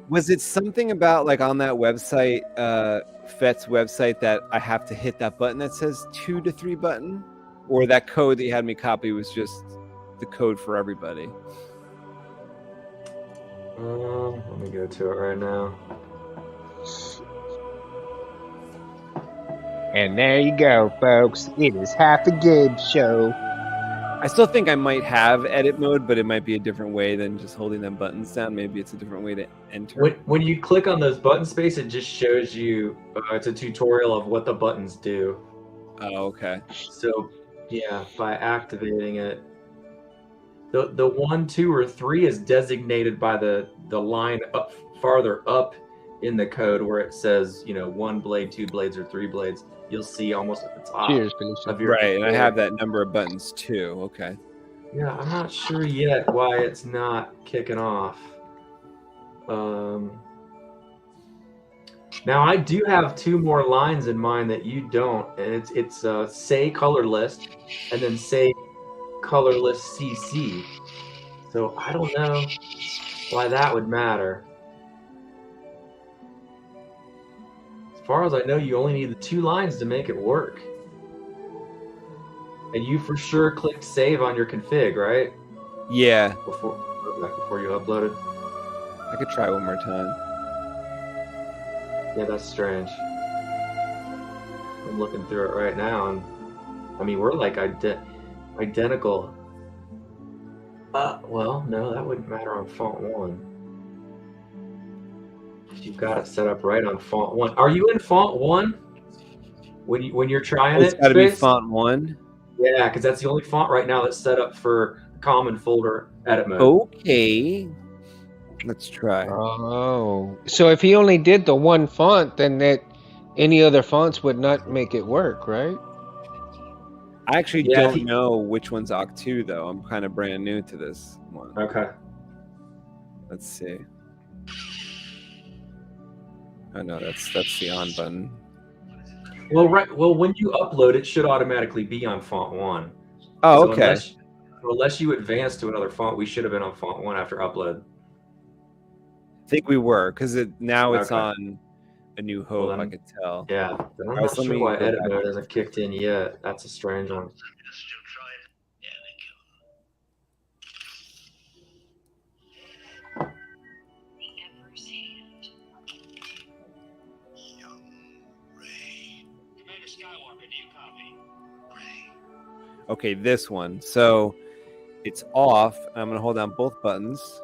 Was it something about like on that website, Fett's website, that I have to hit that button that says 2 to 3 button, or that code that you had me copy was just the code for everybody? Let me go to it right now. And there you go, folks. It is half a game show. I still think I might have edit mode, but it might be a different way than just holding them buttons down. Maybe it's a different way to enter. When you click on those button space, it just shows you. It's a tutorial of what the buttons do. Oh, okay. So, yeah, by activating it, the 1, 2, or 3 is designated by the line up farther up in the code where it says 1 blade, 2 blades, or 3 blades. You'll see almost at the top Cheers, Felicia. of your Right, and I have that number of buttons too. Okay. Yeah, I'm not sure yet why it's not kicking off. Now I do have 2 more lines in mind that you don't, and it's say color list and then say color list CC. So I don't know why that would matter. As far as I know, you only need the 2 lines to make it work. And you for sure clicked save on your config, right? Yeah, Before you uploaded. I could try one more time. Yeah, that's strange. I'm looking through it right now, and I mean, we're like identical. Well, no, that wouldn't matter on font 1. You've got it set up right on font 1. Are you in font 1 when you're trying It's it? got to be Space? font 1. Yeah, because that's the only font right now that's set up for common folder edit mode. Okay. Let's try. Oh, so if he only did the one font, then any other fonts would not make it work, right? I actually Yeah, don't know which one's Octu though. I'm kind of brand new to this one. Okay. Let's see. Oh no, that's the on button. Well, right. Well, when you upload, it should automatically be on font 1. Oh, So okay. Unless you advance to another font, we should have been on font 1 after upload. I think we were, because now it's Okay. on A New Hope. Well, then- I could tell. Yeah, but I'm Alright, not so let sure me why go edit back. mode hasn't kicked in yet. That's a strange one. Still try it? Yeah, they kill. The Emperor's Hand. Young Ray. Commander Skywalker, do you copy? Ray. Okay, this one. So it's off. I'm gonna hold down both buttons.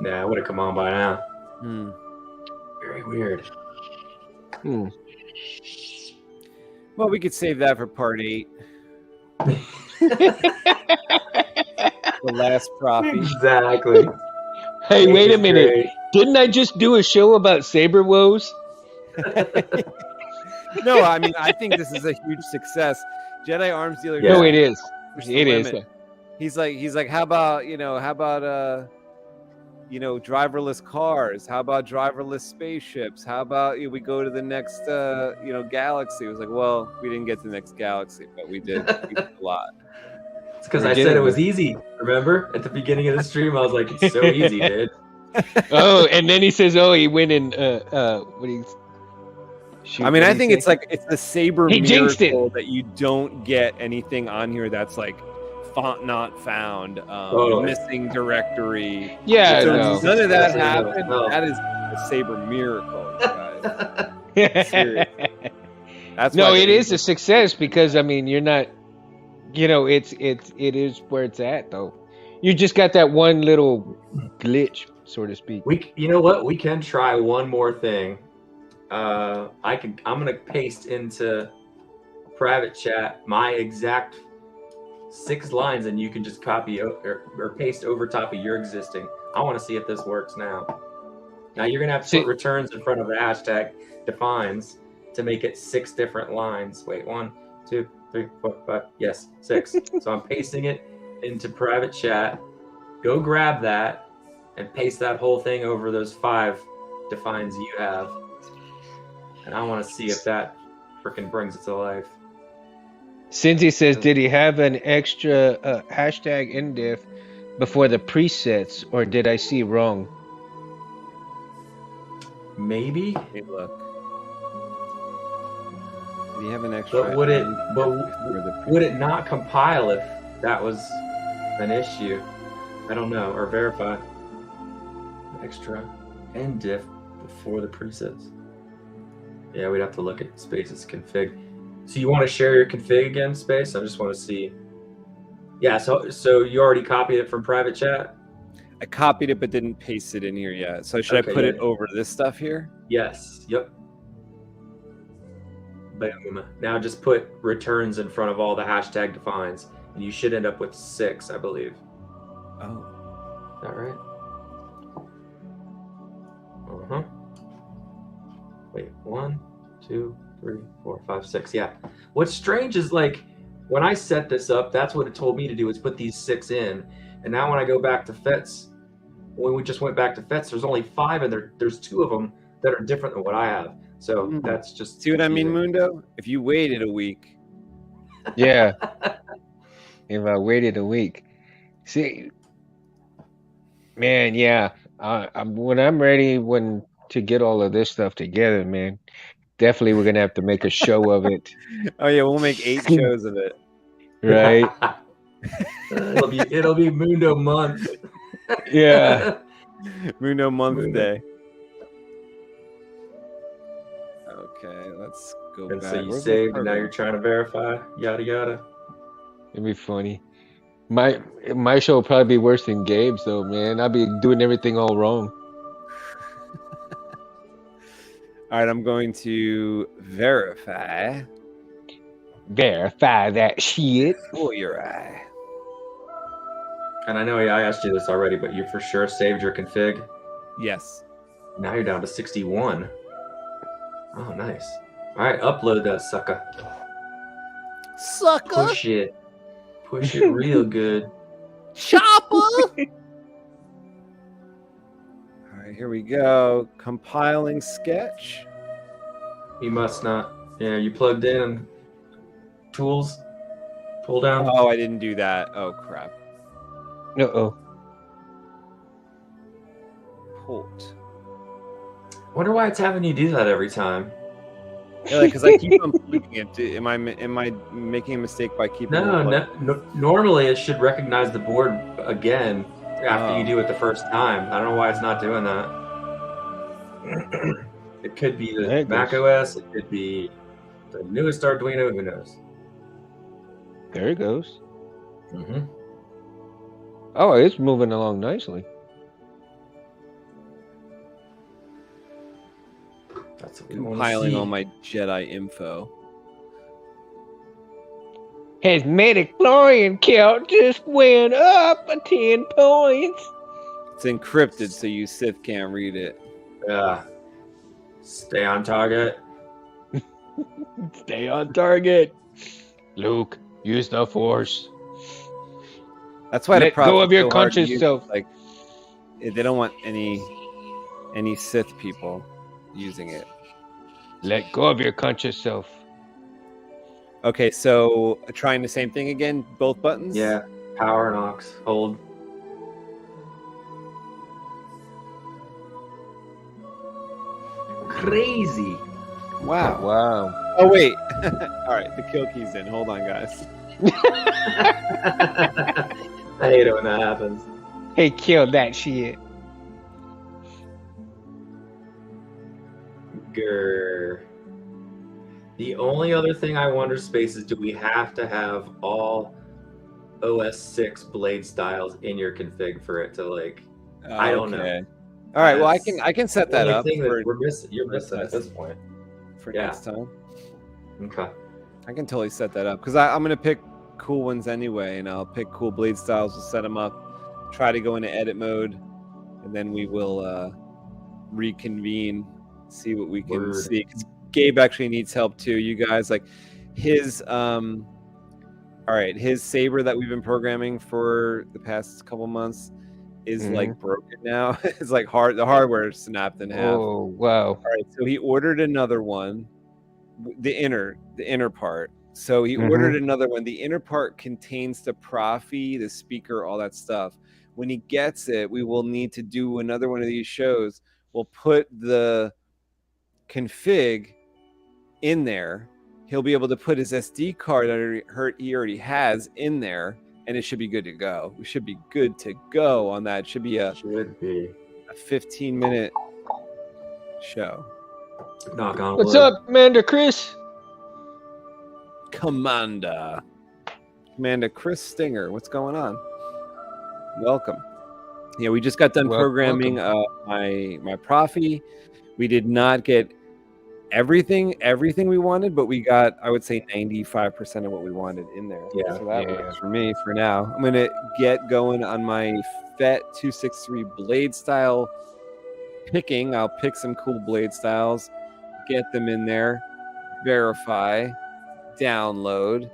Nah, it would have come on by now. Hmm. Very weird. Well, we could save that for part 8. The last Proffie. Exactly. Hey, wait a It's minute. great. Didn't I just do a show about Saber woes? No, I mean, I think this is a huge success. Jedi Arms Dealer. Yeah. No, it is. Push the It is. limit. He's like, how about driverless cars? How about driverless spaceships? How about we go to the next galaxy? It was like, well, we didn't get to the next galaxy, but we did a lot. It's because We I did said it. it was easy. Remember at the beginning of the stream, I was like, "It's so easy, dude." Oh, and then he says, "Oh, he went in." What do you? Shoot, I mean, what I do think you it's say? like it's the Saber He jinxed it. miracle that you don't get anything on here that's like font not found, Totally. missing directory. Yeah, So no. none of that Absolutely happened. no. That is a Saber miracle, you guys. Seriously. That's No, why it the is a English- success because I mean you're not, it is where it's at though. You just got that one little glitch, so to speak. You know what? We can try one more thing. I'm gonna paste into private chat my exact 6 lines, and you can just copy or paste over top of your existing. I want to see if this works now. Now you're gonna have to put returns in front of the hashtag defines to make it 6 different lines. Wait, 1, 2, 3, 4, 5. Yes, 6. So I'm pasting it into private chat. Go grab that and paste that whole thing over those 5 defines you have. And I want to see if that freaking brings it to life. Cindy says, did he have an extra hashtag indiff before the presets, or did I see wrong? Maybe. Hey, look. Do you have an extra? But would it not compile if that was an issue? I don't know. Or verify extra end diff before the presets. Yeah, we'd have to look at Space's config. So you want to share your config again, Space? I just want to see. Yeah. So you already copied it from private chat? I copied it but didn't paste it in here yet. So should I put it over this stuff here? Yes. Yep. Boom. Now just put returns in front of all the hashtag defines, and you should end up with 6, I believe. Oh. Is that right? Uh-huh. Wait, 1, 2, 3, 4, 5, 6. Yeah. What's strange is like when I set this up, that's what it told me to do, is put these 6 in. And now when I go back to FETs, when we just went back to FETs, there's only 5, and there's 2 of them that are different than what I have. So that's just see what I mean, Mundo? If you waited a week. Yeah. If I waited a week. See, man, yeah. When I'm ready to get all of this stuff together, man, definitely we're gonna have to make a show of it. Oh yeah, we'll make 8 shows of it. Right? it'll be Mundo month. Yeah. Mundo month day. Okay, let's go and back. So you Where's saved, and now you're trying to verify. Yada yada. It'd be funny. My show will probably be worse than Gabe's though, man. I'll be doing everything all wrong. All right, I'm going to verify. Verify that shit. Oh, your eye. And I know I asked you this already, but you for sure saved your config. Yes. Now you're down to 61. Oh, nice. All right, upload that sucker. Sucker. Push it. Push it real good. Chopper. All right, here we go. Compiling sketch. You must not. Yeah, you plugged in and tools. Pull down. Oh, I didn't do that. Oh, crap. Uh-oh. Port. Wonder why it's having you do that every time. Yeah, because I keep on clicking it. Am I making a mistake by keeping No, normally it should recognize the board again after you do it the first time. I don't know why it's not doing that. It could be the Mac OS. It could be the newest Arduino. Who knows? There it goes. Mm-hmm. Oh, it's moving along nicely. That's what compiling all my JEDI info. His midichlorian count just went up 10 points. It's encrypted, so you Sith can't read it. Yeah. Stay on target. Stay on target. Luke, use the Force. That's why let go of your conscious self. Like, they don't want any Sith people using it. Let go of your conscious self. Okay, so trying the same thing again, both buttons? Yeah, power and aux, hold. Crazy. Wow. Wow. Oh, wait. All right, the kill key's in. Hold on, guys. I hate it when that happens. Hey, kill that shit. Grr. The only other thing I wonder, Space, is do we have to have all OS 6 blade styles in your config for it to like? I don't know. Okay. All right. Well, I That's can set the that only up thing for that you're for missing at test. this point. for Yeah. next time. Okay. I can totally set that up because I'm gonna pick cool ones anyway, and I'll pick cool blade styles. We'll set them up. Try to go into edit mode, and then we will reconvene, see what we can Word. see. Because Gabe actually needs help too. You guys, like his all right, his Saber that we've been programming for the past couple months is like broken now. It's like the hardware snapped in half. Oh wow! All right, so he ordered another one, the inner part. So he ordered another one. The inner part contains the Proffie, the speaker, all that stuff. When he gets it, we will need to do another one of these shows. We'll put the config in there. He'll be able to put his SD card that he already has in there, and it should be good to go. We should be good to go on that. It should be a 15-minute show. Knock on What's wood. up, Commander Chris? Commander Chris Stinger, what's going on? Welcome. Yeah, we just got done programming my Proffie. We did not get everything we wanted, but we got, I would say, 95% of what we wanted in there. Yeah, so that works for me for now. I'm gonna get going on my FET 263 blade style picking. I'll pick some cool blade styles, get them in there, verify, download,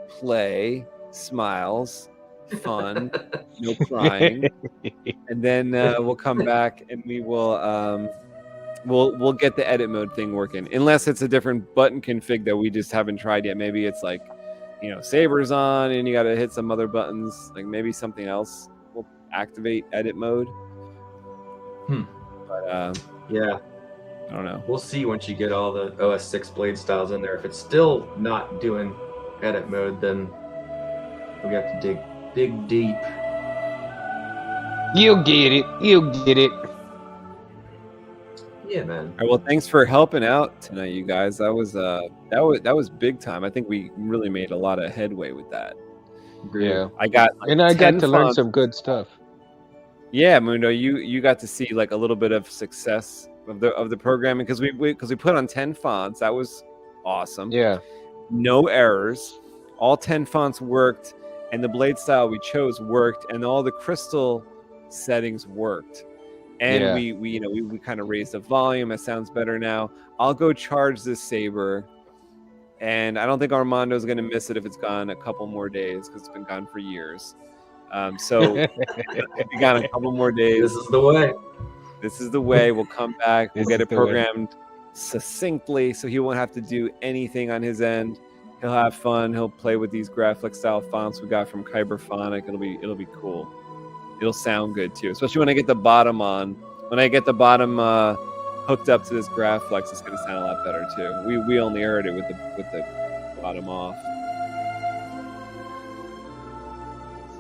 play, smiles, fun, no crying, and then we'll come back and we will we'll get the edit mode thing working, unless it's a different button config that we just haven't tried yet. Maybe it's like, Saber's on and you got to hit some other buttons, like maybe something else will activate edit mode. But yeah, I don't know. We'll see once you get all the OS 6 blade styles in there. If it's still not doing edit mode, then we have to dig deep. You'll get it. You'll get it. Yeah, man. All right, well, thanks for helping out tonight, you guys. That was big time. I think we really made a lot of headway with that. Yeah, I got to learn some good stuff. Yeah, Mundo, you got to see like a little bit of success of the programming because we put on 10 fonts. That was awesome. Yeah, no errors. All 10 fonts worked, and the blade style we chose worked, and all the crystal settings worked. And we kind of raised the volume. It sounds better now. I'll go charge this Saber, and I don't think Armando's going to miss it if it's gone a couple more days because it's been gone for years. So if we got a couple more days. This is the way. This is the way. We'll come back. We'll get it programmed succinctly, so he won't have to do anything on his end. He'll have fun. He'll play with these graphic style fonts we got from Kyberphonic. It'll be cool. It'll sound good too, especially when I get the bottom on. When I get the bottom hooked up to this Graphics, it's going to sound a lot better too. We only heard it with the bottom off.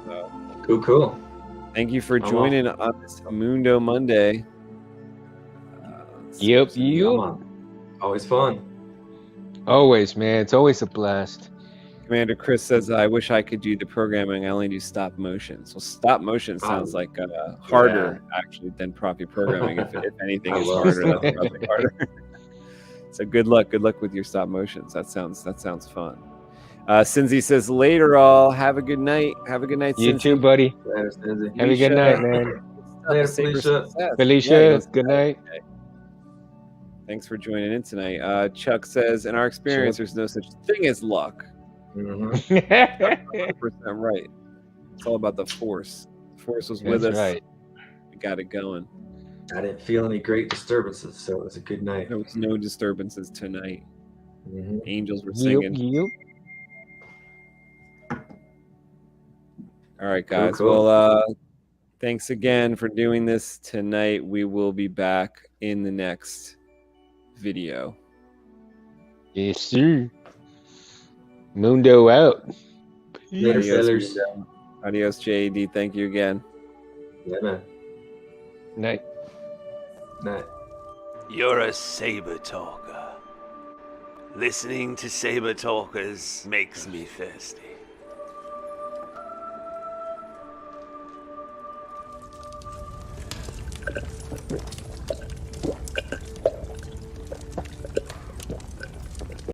So cool. Thank you for joining on this Mundo Monday. Yep. Always fun. Always, man. It's always a blast. Commander Chris says, I wish I could do the programming. I only do stop motion. So stop motion sounds like harder, actually, than Proffie programming. If anything is harder, that's probably harder. So good luck. Good luck with your stop motions. That sounds fun. Cinzy says, later all. Have a good night. Have a good night, You Cinzy. too, buddy. Later, Cinzy. Have a good night, man. Later, Felicia. Felicia, good night. Thanks for joining in tonight. Chuck says, in our experience, there's no such thing as luck. 100% right. It's all about the force. The force was with us. Right. We got it going. I didn't feel any great disturbances, so it was a good night. There was no disturbances tonight. Angels were singing. Yep. All right, guys. Cool. Well, thanks again for doing this tonight. We will be back in the next video. Yes, sir. Mundo out. Later, sailors. Adios, JED. Thank you again. Yeah, man. Night. Night. You're a saber talker. Listening to Saber talkers makes me thirsty.